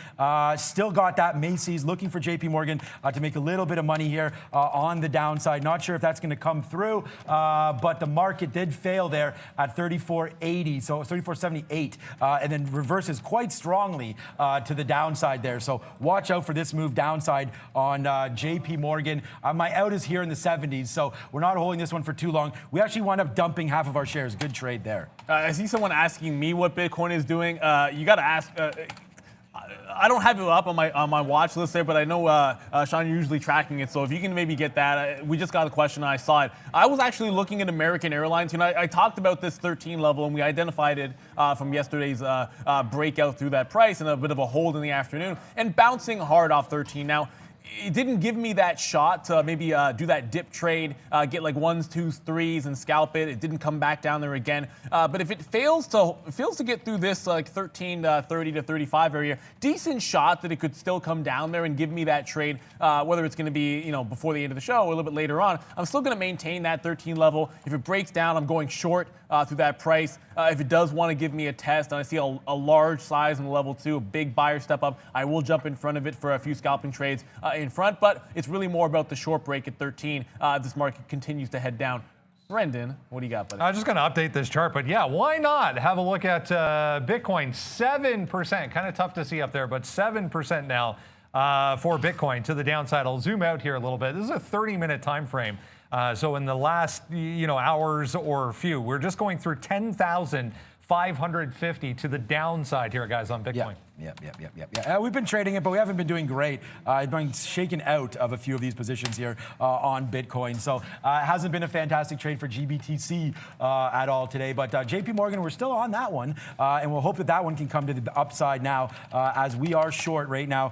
Still got that Macy's, looking for JP Morgan to make a little bit of money here on the downside. Not sure if that's going to come through, but the market did fail there at 34.80, so 34.78, and then reverses quite strongly to the downside there. So watch out for this move downside on JP Morgan. My out is here in the 70s, so we're not holding this one for too long. We actually wound up dumping half of our shares. Good trade there. I see someone asking me what Bitcoin is doing. You got to ask. I don't have it up on my watch list there, but I know Sean, you're usually tracking it. So if you can maybe get that, we just got a question and I saw it. I was actually looking at American Airlines. You know, I talked about this 13 level and we identified it from yesterday's breakout through that price and a bit of a hold in the afternoon and bouncing hard off 13. Now, it didn't give me that shot to maybe do that dip trade, get like 1s, 2s, 3s and scalp it. It didn't come back down there again. But if it fails to get through this like 13 to 30 to 35 area, decent shot that it could still come down there and give me that trade, whether it's going to be, you know, before the end of the show or a little bit later on. I'm still going to maintain that 13 level. If it breaks down, I'm going short through that price. If it does want to give me a test and I see a large size in level 2, a big buyer step up, I will jump in front of it for a few scalping trades in front, but it's really more about the short break at 13. This market continues to head down. Brendan, what do you got, buddy? I'm just going to update this chart, but yeah, why not have a look at Bitcoin? 7%, kind of tough to see up there, but 7% now for Bitcoin to the downside. I'll zoom out here a little bit. This is a 30-minute time frame. So in the last, hours or few, we're just going through 10,550 to the downside here, guys, on Bitcoin. Yeah. We've been trading it, but we haven't been doing great. I've been shaken out of a few of these positions here on Bitcoin. So it hasn't been a fantastic trade for GBTC at all today. But JP Morgan, we're still on that one. And we'll hope that one can come to the upside now as we are short right now.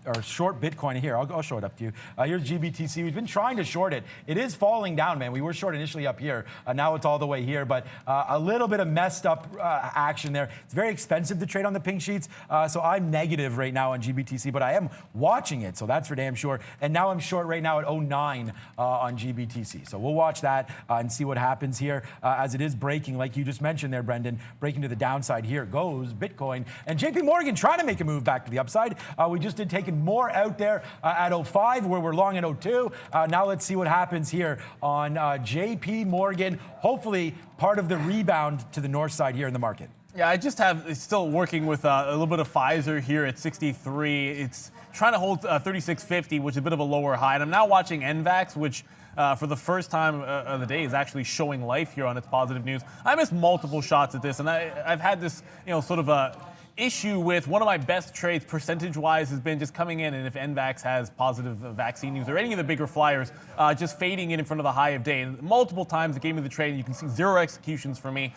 Or short Bitcoin here. I'll show it up to you. Here's GBTC. We've been trying to short it. It is falling down, man. We were short initially up here. Now it's all the way here. But a little bit of messed up action there. It's very expensive to trade on the pink sheets. So I'm negative right now on GBTC, but I am watching it. So that's for damn sure. And now I'm short right now at 09 on GBTC. So we'll watch that and see what happens here as it is breaking, like you just mentioned there, Brendan, breaking to the downside. Here goes Bitcoin. And JP Morgan trying to make a move back to the upside. We just did taking more out there at 05 where we're long at 02. Now let's see what happens here on JP Morgan. Hopefully part of the rebound to the north side here in the market. Yeah, I just have still working with a little bit of Pfizer here at 63. It's trying to hold 36.50, which is a bit of a lower high. And I'm now watching NVAX, which for the first time of the day is actually showing life here on its positive news. I missed multiple shots at this, and I've had this, sort of a issue with one of my best trades percentage-wise has been just coming in, and if NVAX has positive vaccine news or any of the bigger flyers, just fading in front of the high of day. And multiple times it gave me the trade, and you can see 0 executions for me.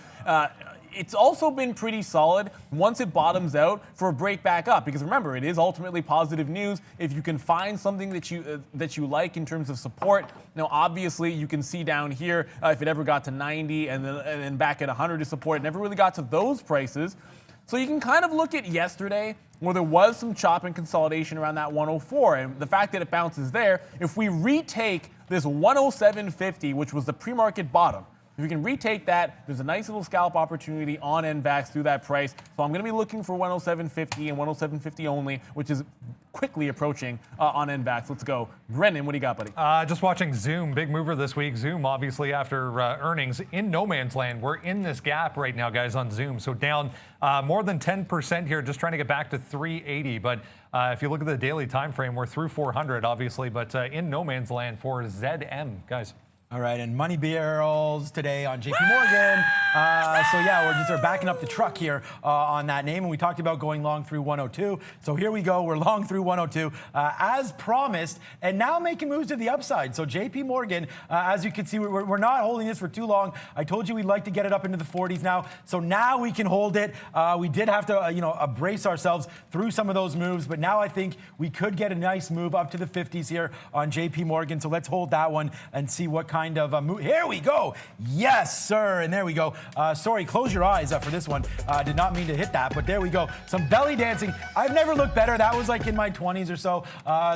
It's also been pretty solid once it bottoms out for a break back up, because remember, it is ultimately positive news. If you can find something that you like in terms of support, now obviously you can see down here if it ever got to 90 and then back at 100 to support, it never really got to those prices. So you can kind of look at yesterday where there was some chop and consolidation around that 104, and the fact that it bounces there, if we retake this 107.50, which was the pre-market bottom, if we can retake that, there's a nice little scalp opportunity on NVAX through that price. So I'm going to be looking for 107.50 and 107.50 only, which is quickly approaching on NVAX. Let's go. Brendan, what do you got, buddy? Just watching Zoom, big mover this week. Zoom, obviously, after earnings in no man's land. We're in this gap right now, guys, on Zoom. So down more than 10% here, just trying to get back to 380. But if you look at the daily time frame, we're through 400, obviously, but in no man's land for ZM, guys. All right, and money barrels today on JP Morgan. So yeah, we're backing up the truck here on that name, and we talked about going long through 102. So here we go, we're long through 102 as promised, and now making moves to the upside. So JP Morgan, as you can see, we're not holding this for too long. I told you we'd like to get it up into the 40s now, so now we can hold it. We did have to, brace ourselves through some of those moves, but now I think we could get a nice move up to the 50s here on JP Morgan. So let's hold that one and see what kind of a move. Here we go. Yes, sir. And there we go. Sorry, close your eyes for this one. Did not mean to hit that, but there we go. Some belly dancing. I've never looked better. That was like in my 20s or so.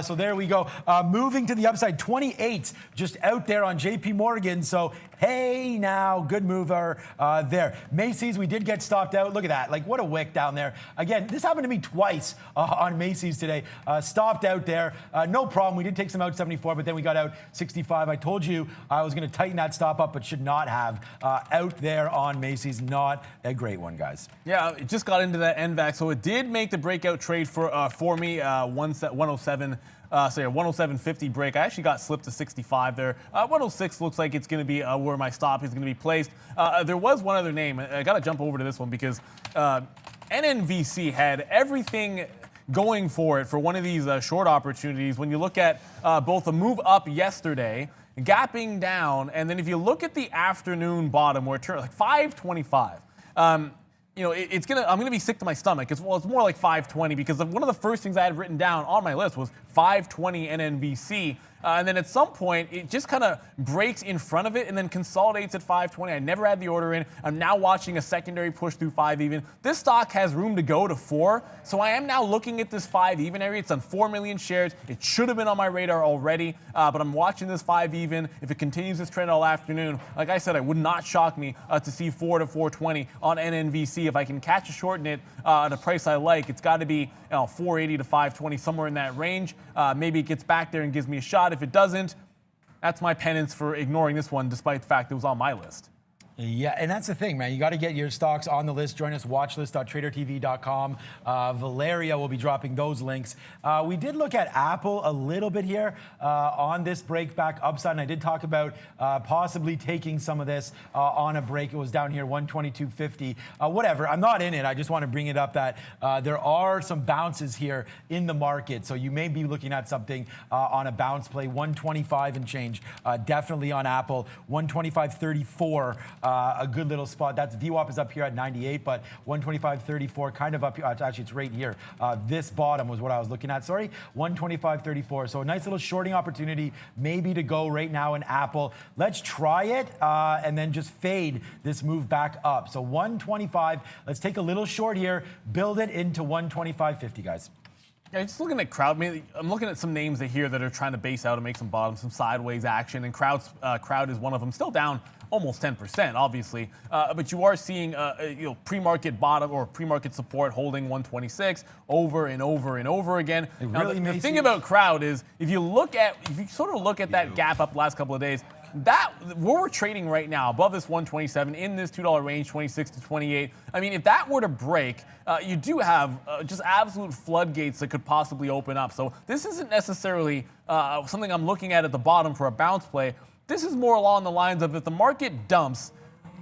So there we go. Moving to the upside, 28 just out there on JP Morgan. So hey now, good mover there. Macy's, we did get stopped out. Look at that. Like what a wick down there. Again, this happened to me twice on Macy's today. Stopped out there. No problem. We did take some out 74, but then we got out 65. I told you I was going to tighten that stop up, but should not have. Out there on Macy's, not a great one, guys. Yeah, it just got into that NVAX, so it did make the breakout trade for me, 107. 107.50 break. I actually got slipped to 65 there. 106 looks like it's going to be where my stop is going to be placed. There was one other name. I got to jump over to this one because NNVC had everything going for it for one of these short opportunities. When you look at both the move up yesterday, gapping down, and then if you look at the afternoon bottom where it turned like 525. I'm gonna be sick to my stomach. It's more like 520 because one of the first things I had written down on my list was 520 NNVC. And then at some point, it just kind of breaks in front of it and then consolidates at 520. I never had the order in. I'm now watching a secondary push through 5 even. This stock has room to go to 4. So I am now looking at this 5 even area. It's on 4 million shares. It should have been on my radar already, but I'm watching this 5 even. If it continues this trend all afternoon, like I said, it would not shock me to see 4 to 420 on NNVC. If I can catch a short in it at a price I like, it's got to be 480 to 520, somewhere in that range. Maybe it gets back there and gives me a shot. If it doesn't, that's my penance for ignoring this one, despite the fact it was on my list. Yeah, and that's the thing, man. You got to get your stocks on the list. Join us, watchlist.tradertv.com. Valeria will be dropping those links. We did look at Apple a little bit here on this break back upside, and I did talk about possibly taking some of this on a break. It was down here, 122.50. Whatever, I'm not in it. I just want to bring it up that there are some bounces here in the market, so you may be looking at something on a bounce play, 125 and change. Definitely on Apple, 125.34. A good little spot. That's VWAP is up here at 98, but 125.34 kind of up here. Actually, it's right here. This bottom was what I was looking at. Sorry, 125.34. So a nice little shorting opportunity maybe to go right now in Apple. Let's try it and then just fade this move back up. So 125. Let's take a little short here, build it into 125.50, guys. Yeah, just looking at Crowd, I'm looking at some names here that are trying to base out and make some bottom, some sideways action, and Crowd is one of them. Still down almost 10%, obviously, but you are seeing pre-market bottom or pre-market support holding 126 over and over and over again. Now, the thing about Crowd is if you sort of look at that gap up the last couple of days, that where we're trading right now above this 127 in this $2 range, 26 to 28. I mean, if that were to break, you do have just absolute floodgates that could possibly open up. So this isn't necessarily something I'm looking at the bottom for a bounce play. This is more along the lines of if the market dumps,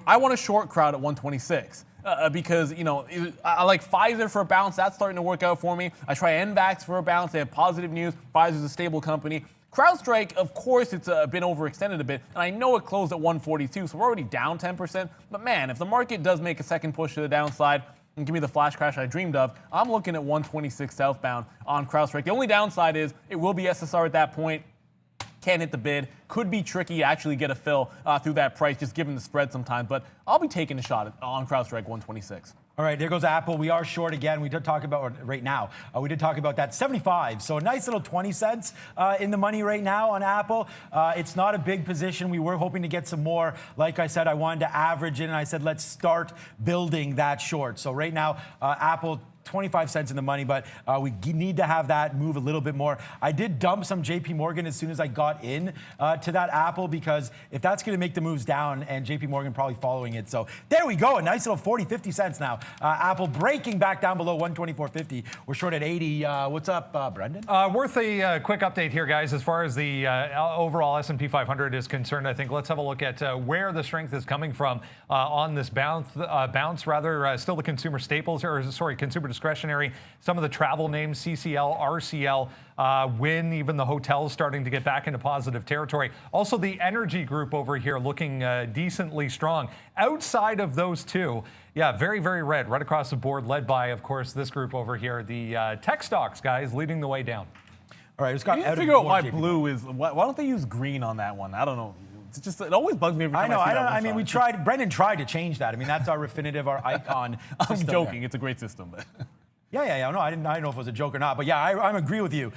I want a short Crowd at 126. Because, I like Pfizer for a bounce. That's starting to work out for me. I try NVAX for a bounce. They have positive news. Pfizer's a stable company. CrowdStrike, of course, it's been overextended a bit, and I know it closed at 142, so we're already down 10%. But man, if the market does make a second push to the downside and give me the flash crash I dreamed of, I'm looking at 126 southbound on CrowdStrike. The only downside is it will be SSR at that point. Can't hit the bid. Could be tricky to actually get a fill through that price, just given the spread sometimes. But I'll be taking a shot on CrowdStrike 126. All right, there goes Apple. We are short again. We did talk about right now. We did talk about that 75. So a nice little 20 cents in the money right now on Apple. It's not a big position. We were hoping to get some more. Like I said, I wanted to average it, and I said let's start building that short. So right now, Apple 25 cents in the money, but we need to have that move a little bit more. I did dump some JP Morgan as soon as I got in to that Apple, because if that's going to make the moves down, and JP Morgan probably following it. So there we go, a nice little 40, 50 cents now. Apple breaking back down below 124.50. We're short at 80. What's up, Brendan? Worth a quick update here, guys. As far as the overall S&P 500 is concerned, I think let's have a look at where the strength is coming from on this bounce. Still the consumer staples, or sorry, consumer discretionary. Some of the travel names, CCL, RCL, Wynn, even the hotels starting to get back into positive territory. Also, the energy group over here looking decently strong. Outside of those two, yeah, very, very red right across the board, led by, of course, this group over here, the tech stocks, guys, leading the way down. All right, let's figure out why blue is. Why don't they use green on that one? I don't know. It always bugs me every time I see that. I mean, Brendan tried to change that. I mean, that's our Refinitiv, our icon. I'm joking. It's a great system, but. Yeah. No, I didn't know if it was a joke or not. But yeah, I agree with you.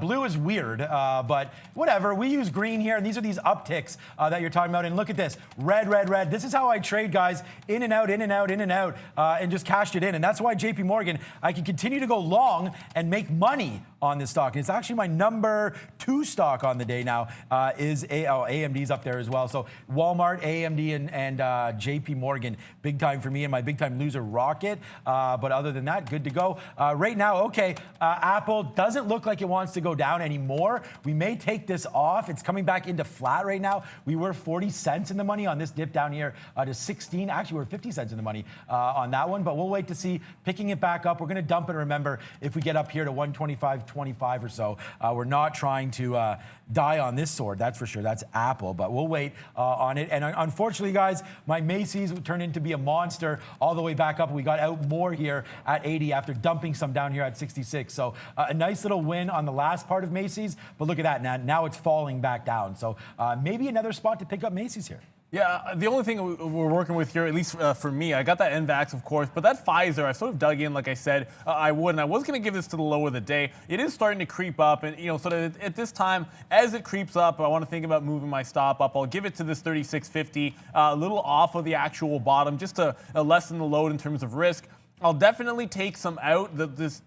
Blue is weird, but whatever. We use green here, and these are these upticks that you're talking about. And look at this, red, red, red. This is how I trade, guys. In and out, in and out, in and out, and just cashed it in. And that's why JP Morgan, I can continue to go long and make money on this stock. And it's actually my number 2 stock on the day now. AMD's up there as well. So Walmart, AMD, and JP Morgan, big time for me, and my big time loser, Rocket. But other than that, good to go. Right now, okay, Apple doesn't look like it wants to go down anymore. We may take this off. It's coming back into flat right now. We were 40 cents in the money on this dip down here to 16. Actually, we're 50 cents in the money on that one, but we'll wait to see. Picking it back up. We're going to dump it, remember, if we get up here to 125.25 or so. We're not trying to die on this sword, that's for sure. That's Apple, but we'll wait on it. And unfortunately, guys, my Macy's turned into be a monster all the way back up. We got out more here at 80 after dumping some down here at 66. So a nice little win on the last part of Macy's, but look at that. Now it's falling back down. So maybe another spot to pick up Macy's here. Yeah, the only thing we're working with here, at least for me, I got that NVAX, of course, but that Pfizer, I sort of dug in, like I said, I would, and I was going to give this to the low of the day. It is starting to creep up, and so that at this time, as it creeps up, I want to think about moving my stop up. I'll give it to this 36.50, a little off of the actual bottom, just to lessen the load in terms of risk. I'll definitely take some out. This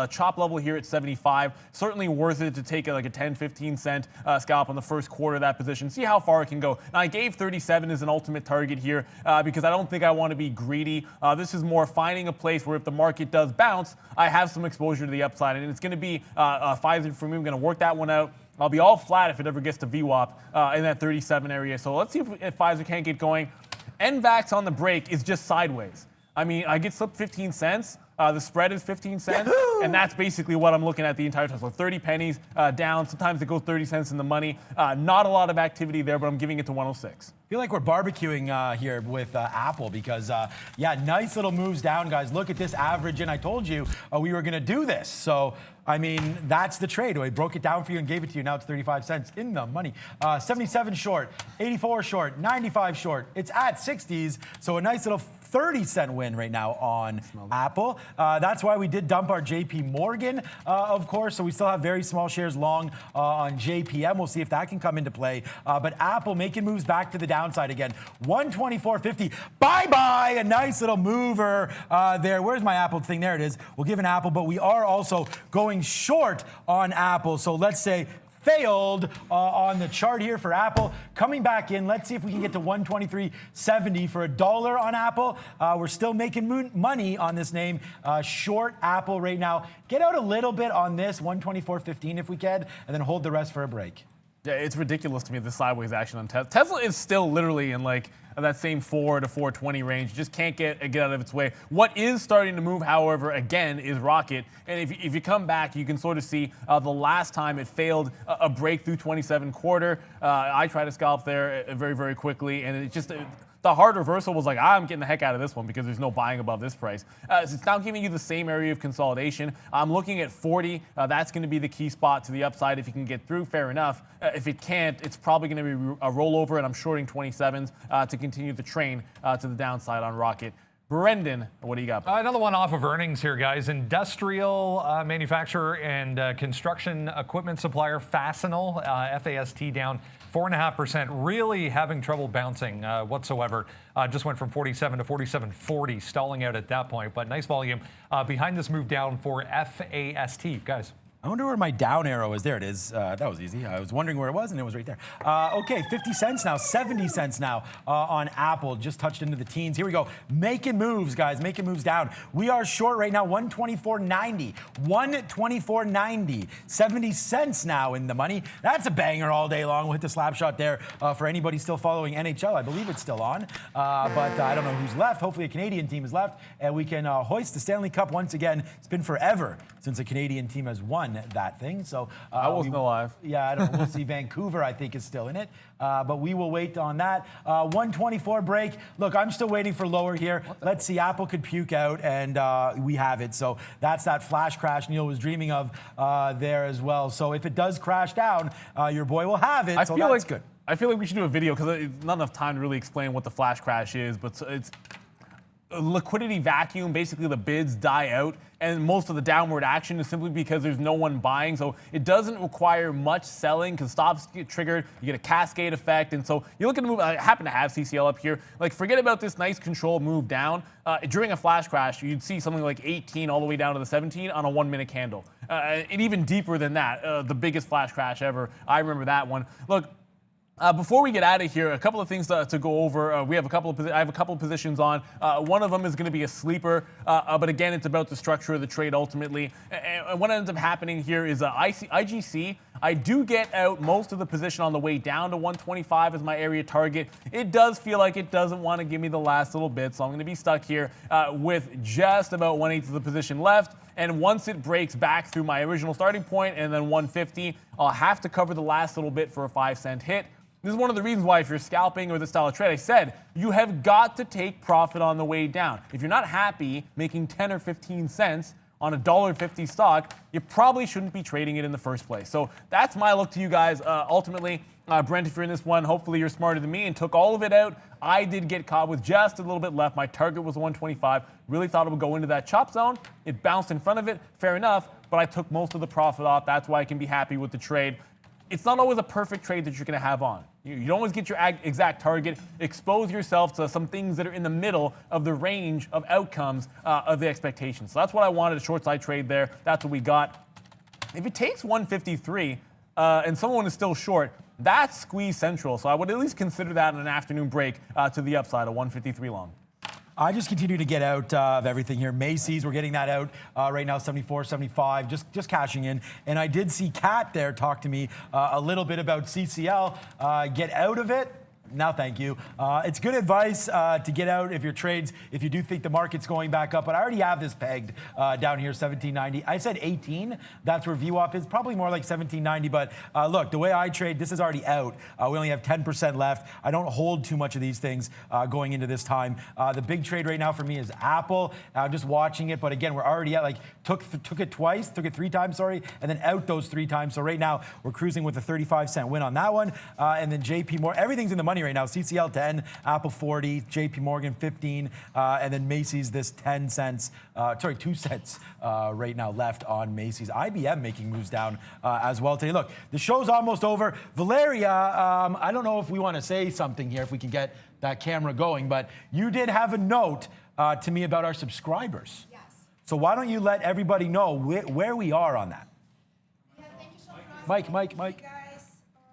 chop level here at 75, certainly worth it to take like a 10, 15 cent scalp on the first quarter of that position. See how far it can go. Now, I gave 37 as an ultimate target here because I don't think I want to be greedy. This is more finding a place where if the market does bounce, I have some exposure to the upside. And it's going to be Pfizer for me. I'm going to work that one out. I'll be all flat if it ever gets to VWAP in that 37 area. So let's see if Pfizer can't get going. NVAX on the break is just sideways. I mean, I get slipped 15 cents. The spread is 15 cents, and that's basically what I'm looking at the entire time. So 30 pennies down. Sometimes it goes 30 cents in the money. Not a lot of activity there, but I'm giving it to 106. I feel like we're barbecuing here with Apple because, yeah, nice little moves down, guys. Look at this average, and I told you we were going to do this. So, I mean, that's the trade. I broke it down for you and gave it to you. Now it's 35 cents in the money. 77 short, 84 short, 95 short. It's at 60s, so a nice little 30-cent win right now on Apple. That's why we did dump our JP Morgan, of course, so we still have very small shares long on JPM. We'll see if that can come into play. But Apple making moves back to the downside again. 124.50. Bye-bye. A nice little mover there. Where's my Apple thing? There it is. We'll give an Apple, but we are also going short on Apple. So let's say failed on the chart here for Apple. Coming back in, let's see if we can get to 123.70 for $1 on Apple. We're still making money on this name. Short Apple right now. Get out a little bit on this, 124.15 if we can, and then hold the rest for a break. Yeah, it's ridiculous to me, the sideways action on Tesla. Tesla is still literally in like that same 4 to 420 range. Just can't get out of its way. What is starting to move, however, again, is Rocket. And if you come back, you can sort of see the last time it failed a breakthrough 27 quarter. I tried to scalp there very, very quickly, and it just... The hard reversal was like, I'm getting the heck out of this one because there's no buying above this price. So it's now giving you the same area of consolidation. I'm looking at 40. That's going to be the key spot to the upside. If you can get through, fair enough. If it can't, it's probably going to be a rollover, and I'm shorting 27s to continue the train to the downside on Rocket. Brendan, what do you got? Another one off of earnings here, guys. Industrial manufacturer and construction equipment supplier Fastenal, FAST down 4.5%. Really having trouble bouncing whatsoever. Just went from 47 to 47.40, stalling out at that point. But nice volume behind this move down for FAST, guys. I wonder where my down arrow is. There it is. That was easy. I was wondering where it was, and it was right there. Okay, 50 cents now, 70 cents now on Apple. Just touched into the teens. Here we go. Making moves, guys. Making moves down. We are short right now, 124.90. 124.90. 70 cents now in the money. That's a banger all day long. We'll hit the slap shot there for anybody still following NHL. I believe it's still on, but I don't know who's left. Hopefully a Canadian team is left, and we can hoist the Stanley Cup once again. It's been forever since a Canadian team has won that thing. So I wasn't alive. Yeah, I don't know. We'll see. Vancouver, I think, is still in it, but we will wait on that. 124 break. Look, I'm still waiting for lower here. Let's see. Apple could puke out, and we have it. So that's that flash crash Neil was dreaming of there as well. So if it does crash down, your boy will have it. So that's good. I feel like we should do a video because it's not enough time to really explain what the flash crash is, but it's a liquidity vacuum. Basically, the bids die out, and most of the downward action is simply because there's no one buying. So it doesn't require much selling because stops get triggered. You get a cascade effect, and so you look at the move. I happen to have CCL up here. Like, forget about this nice controlled move down. During a flash crash, you'd see something like 18 all the way down to the 17 on a 1 minute candle, and even deeper than that. The biggest flash crash ever. I remember that one. Look. Before we get out of here, a couple of things to go over. I have a couple of positions on. One of them is going to be a sleeper, but again, it's about the structure of the trade ultimately. And what ends up happening here is IGC. I do get out most of the position on the way down to 125 as my area target. It does feel like it doesn't want to give me the last little bit, so I'm going to be stuck here with just about 1/8 of the position left. And once it breaks back through my original starting point and then 150, I'll have to cover the last little bit for a 5-cent hit. This is one of the reasons why if you're scalping or this style of trade, I said, you have got to take profit on the way down. If you're not happy making 10 or 15 cents on a $1.50 stock, you probably shouldn't be trading it in the first place. So that's my look to you guys. Ultimately, Brent, if you're in this one, hopefully you're smarter than me and took all of it out. I did get caught with just a little bit left. My target was 125. Really thought it would go into that chop zone. It bounced in front of it. Fair enough, but I took most of the profit off. That's why I can be happy with the trade. It's not always a perfect trade that you're going to have on. You don't always get your exact target. Expose yourself to some things that are in the middle of the range of outcomes of the expectations. So that's what I wanted, a short side trade there. That's what we got. If it takes 153 and someone is still short, that's squeeze central. So I would at least consider that an afternoon break to the upside, a 153 long. I just continue to get out of everything here. Macy's, we're getting that out right now, 74, 75, just cashing in. And I did see Kat there talk to me a little bit about CCL. Get out of it. No, thank you. It's good advice to get out if your trades, if you do think the market's going back up. But I already have this pegged down here, 1790. I said 18. That's where VWAP is. Probably more like 1790. But look, the way I trade, this is already out. We only have 10% left. I don't hold too much of these things going into this time. The big trade right now for me is Apple. I'm just watching it. But again, we're already at took it twice, took it 3 times, sorry, and then out those 3 times. So right now, we're cruising with a 35-cent win on that one. And then JP Morgan, everything's in the money right now. CCL 10, Apple 40, JP Morgan 15, and then Macy's this 10 cents, 2 cents right now left on Macy's. IBM making moves down as well today. Look, the show's almost over. Valeria, I don't know if we want to say something here, if we can get that camera going, but you did have a note to me about our subscribers. Yes. So why don't you let everybody know where we are on that? Yeah, thank you so much. Mike. Hey guys.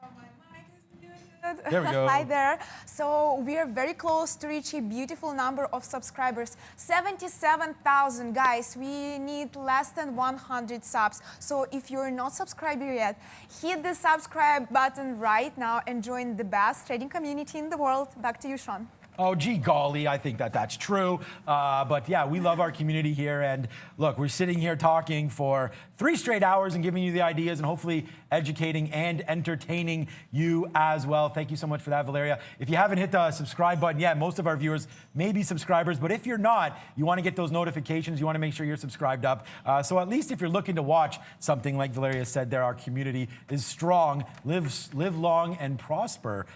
My mic is doing good. There we go. Hi there. So we are very close to reach a beautiful number of subscribers. 77,000, guys. We need less than 100 subs. So if you're not subscribed yet, hit the subscribe button right now and join the best trading community in the world. Back to you, Sean. Oh, gee golly, I think that's true. But yeah, we love our community here. And look, we're sitting here talking for 3 straight hours and giving you the ideas and hopefully educating and entertaining you as well. Thank you so much for that, Valeria. If you haven't hit the subscribe button yet, most of our viewers may be subscribers. But if you're not, you want to get those notifications. You want to make sure you're subscribed up. So at least if you're looking to watch something like Valeria said there, our community is strong. Live long and prosper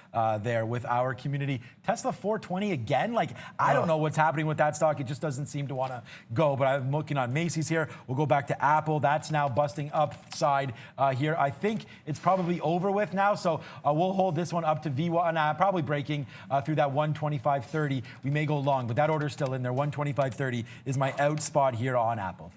there with our community. Tesla 420. $1.20 again. Like, I don't know what's happening with that stock. It just doesn't seem to want to go. But I'm looking on Macy's here. We'll go back to Apple. That's now busting upside here. I think it's probably over with now. So we'll hold this one up to V1, probably breaking through that 125.30. We may go long, but that order's still in there. 125.30 is my out spot here on Apple.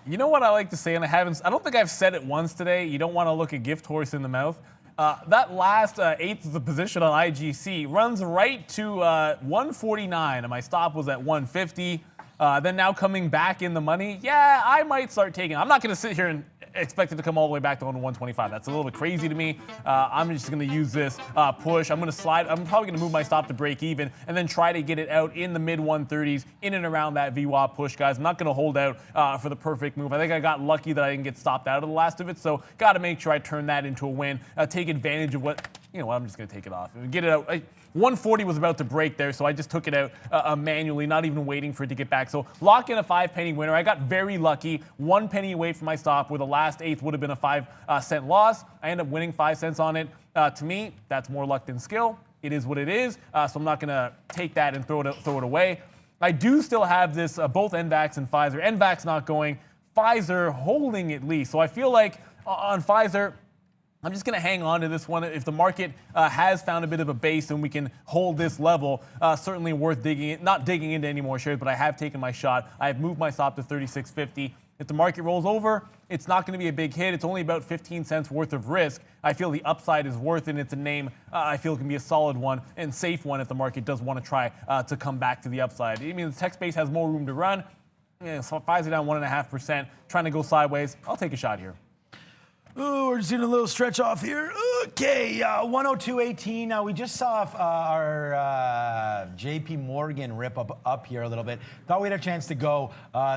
You know what I like to say, and I don't think I've said it once today. You don't want to look a gift horse in the mouth. That last eighth of the position on IGC runs right to 149, and my stop was at 150. Then now coming back in the money, yeah, I might start taking. I'm not going to sit here and expect it to come all the way back to 125. That's a little bit crazy to me. I'm just going to use this push. I'm going to slide. I'm probably going to move my stop to break even and then try to get it out in the mid 130s, in and around that VWAP push, guys. I'm not going to hold out for the perfect move. I think I got lucky that I didn't get stopped out of the last of it, so got to make sure I turn that into a win. Take advantage of what, you know what, I'm just going to take it off. Get it out. 140 was about to break there, so I just took it out manually, not even waiting for it to get back. So lock in a 5-penny winner. I got very lucky. 1 penny away from my stop, where the last eighth would have been a 5-cent loss. I ended up winning 5 cents on it. To me, that's more luck than skill. It is what it is, so I'm not going to take that and throw it away. I do still have this, both NVAX and Pfizer. NVAX not going, Pfizer holding at least. So I feel like on Pfizer, I'm just going to hang on to this one. If the market has found a bit of a base and we can hold this level, certainly worth not digging into any more shares, but I have taken my shot. I have moved my stop to 36.50. If the market rolls over, it's not going to be a big hit. It's only about 15 cents worth of risk. I feel the upside is worth it. It's a name I feel can be a solid one and safe one if the market does want to try to come back to the upside. I mean, the tech space has more room to run. Yeah, so Pfizer down 1.5%, trying to go sideways. I'll take a shot here. Ooh, we're just doing a little stretch off here. Okay, 102.18. Now, we just saw our JP Morgan rip up here a little bit. Thought we had a chance to go,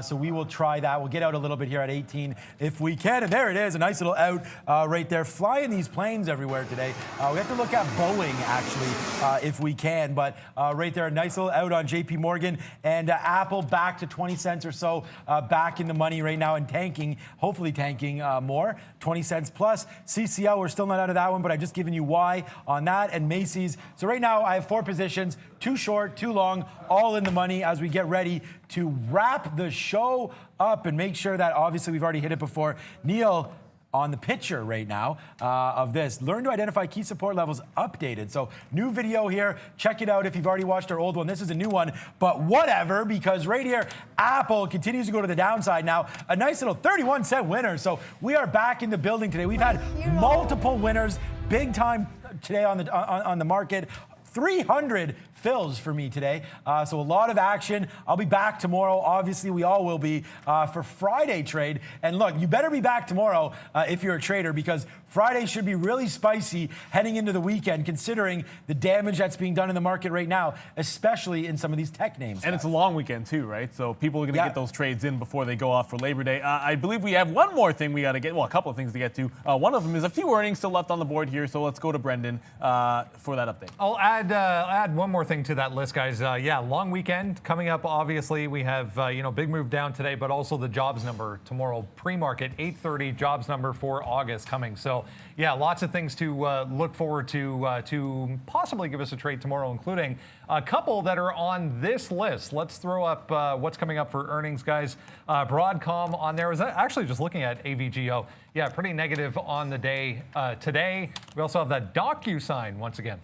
so we will try that. We'll get out a little bit here at 18 if we can. And there it is, a nice little out right there. Flying these planes everywhere today. We have to look at Boeing, actually, if we can. But right there, a nice little out on JP Morgan. And Apple back to 20 cents or so back in the money right now and tanking, hopefully tanking more. 20 cents plus. CCL, we're still not out of that one, but I've just given you why on that. And Macy's. So right now I have 4 positions, 2 short, 2 long, all in the money as we get ready to wrap the show up and make sure that obviously we've already hit it before. Neil on the picture right now of this. Learn to identify key support levels updated. So new video here. Check it out if you've already watched our old one. This is a new one, but whatever, because right here, Apple continues to go to the downside now. A nice little 31-cent winner. So we are back in the building today. We've had multiple winners, big time today on the market. 300 fills for me today. So a lot of action. I'll be back tomorrow. Obviously, we all will be for Friday trade. And look, you better be back tomorrow if you're a trader, because Friday should be really spicy heading into the weekend, considering the damage that's being done in the market right now, especially in some of these tech names. And it's a long weekend too, right? So people are going to get those trades in before they go off for Labor Day. I believe we have one more thing we got to get. Well, a couple of things to get to. One of them is a few earnings still left on the board here. So let's go to Brendan for that update. I'll add one more thing to that list, guys. Yeah, long weekend coming up. Obviously, we have big move down today, but also the jobs number tomorrow. Pre-market 8:30 jobs number for August coming. So yeah, lots of things to look forward to possibly give us a trade tomorrow, including a couple that are on this list. Let's throw up what's coming up for earnings, guys. Broadcom on there. I was actually just looking at AVGO. Yeah, pretty negative on the day today. We also have that DocuSign once again.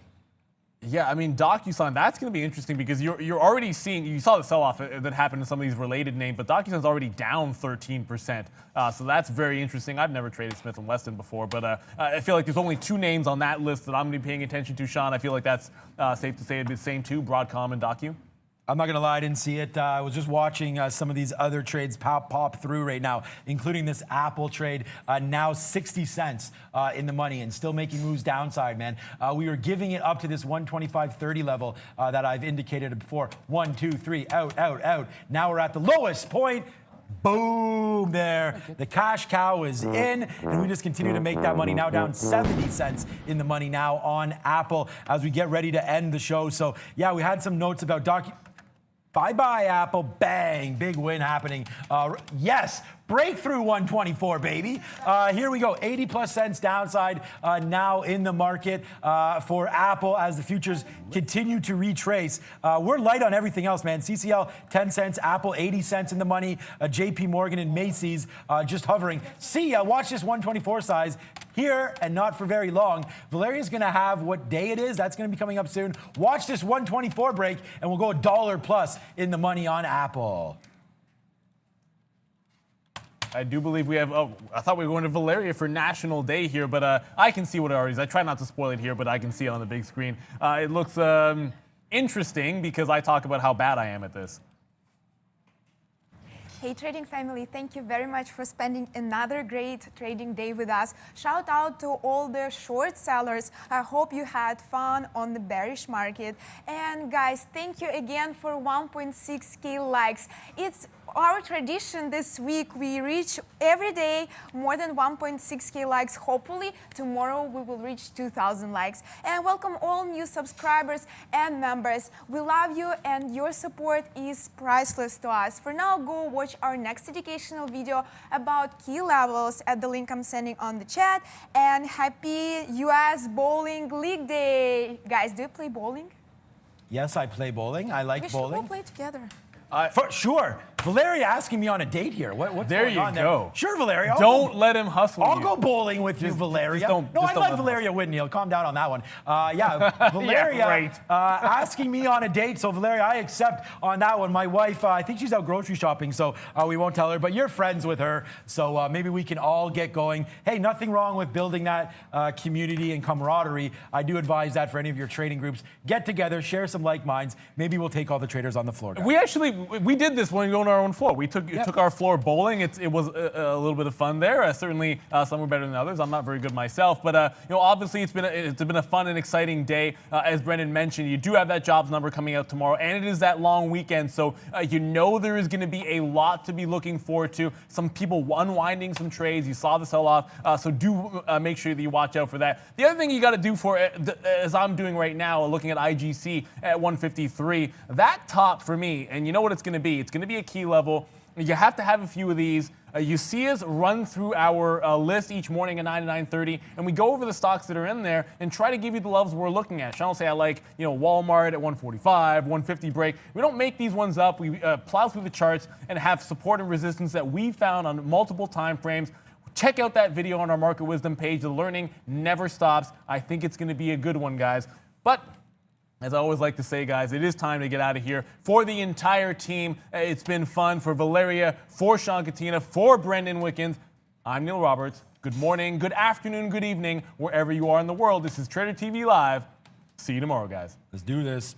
Yeah, I mean, DocuSign, that's going to be interesting because you're already seeing, you saw the sell-off that happened in some of these related names, but DocuSign's already down 13%. So that's very interesting. I've never traded Smith & Wesson before, but I feel like there's only 2 names on that list that I'm going to be paying attention to, Sean. I feel like that's safe to say it'd be the same too, Broadcom and Docu. I'm not going to lie, I didn't see it. I was just watching some of these other trades pop through right now, including this Apple trade, now 60 cents in the money and still making moves downside, man. We were giving it up to this 125.30 level that I've indicated before. 1, 2, 3, out, out, out. Now we're at the lowest point. Boom, there. The cash cow is in, and we just continue to make that money. Now down 70 cents in the money now on Apple as we get ready to end the show. So, yeah, we had some notes about Bye-bye, Apple. Bang. Big win happening. Yes. Breakthrough 124, baby. Here we go. 80 plus cents downside now in the market for Apple as the futures continue to retrace. We're light on everything else, man. CCL 10 cents, Apple 80 cents in the money, JP Morgan and Macy's just hovering. See ya. Watch this 124 size here and not for very long. Valeria's going to have what day it is. That's going to be coming up soon. Watch this 124 break and we'll go $1 plus in the money on Apple. I do believe we have, I thought we were going to Valeria for National Day here, but I can see what it already is. I try not to spoil it here, but I can see it on the big screen. It looks interesting because I talk about how bad I am at this. Hey trading family, thank you very much for spending another great trading day with us. Shout out to all the short sellers. I hope you had fun on the bearish market. And guys, thank you again for 1.6K likes. It's our tradition this week. We reach every day more than 1.6K likes. Hopefully tomorrow we will reach 2,000 likes. And welcome all new subscribers and members. We love you and your support is priceless to us. For now, go watch our next educational video about key levels at the link I'm sending on the chat. And happy US Bowling League Day. Guys, do you play bowling? Yes, I play bowling. I like bowling. We should go play together. For sure. Valeria asking me on a date here. What's there going on you go. There? Sure, Valeria. Don't let him hustle I'll you. go bowling with you, Valeria. No, I let Valeria win, Neil. Calm down on that one. Yeah, Valeria Yeah, right. asking me on a date. So, Valeria, I accept on that one. My wife, I think she's out grocery shopping, so we won't tell her. But you're friends with her, so maybe we can all get going. Hey, nothing wrong with building that community and camaraderie. I do advise that for any of your trading groups. Get together, share some like minds. Maybe we'll take all the traders on the floor. Guys. We did this when we go on our own floor. We took our floor bowling. It was a little bit of fun there. Certainly, some were better than others. I'm not very good myself, but obviously it's been a fun and exciting day. As Brendan mentioned, you do have that jobs number coming out tomorrow, and it is that long weekend, so there is going to be a lot to be looking forward to. Some people unwinding some trades. You saw the sell-off, so do make sure that you watch out for that. The other thing you got to do as I'm doing right now, looking at IGC at 153, that top for me, and you know what it's going to be. It's going to be a key level. You have to have a few of these. You see us run through our list each morning at 9 to 9:30, and we go over the stocks that are in there and try to give you the levels we're looking at. Sean will say, I like Walmart at 145, 150 break. We don't make these ones up. We plow through the charts and have support and resistance that we found on multiple time frames. Check out that video on our Market Wisdom page. The learning never stops. I think it's going to be a good one, guys. But as I always like to say, guys, it is time to get out of here. For the entire team, it's been fun. For Valeria, for Sean Katina, for Brendan Wickens, I'm Neil Roberts. Good morning, good afternoon, good evening, wherever you are in the world. This is Trader TV Live. See you tomorrow, guys. Let's do this.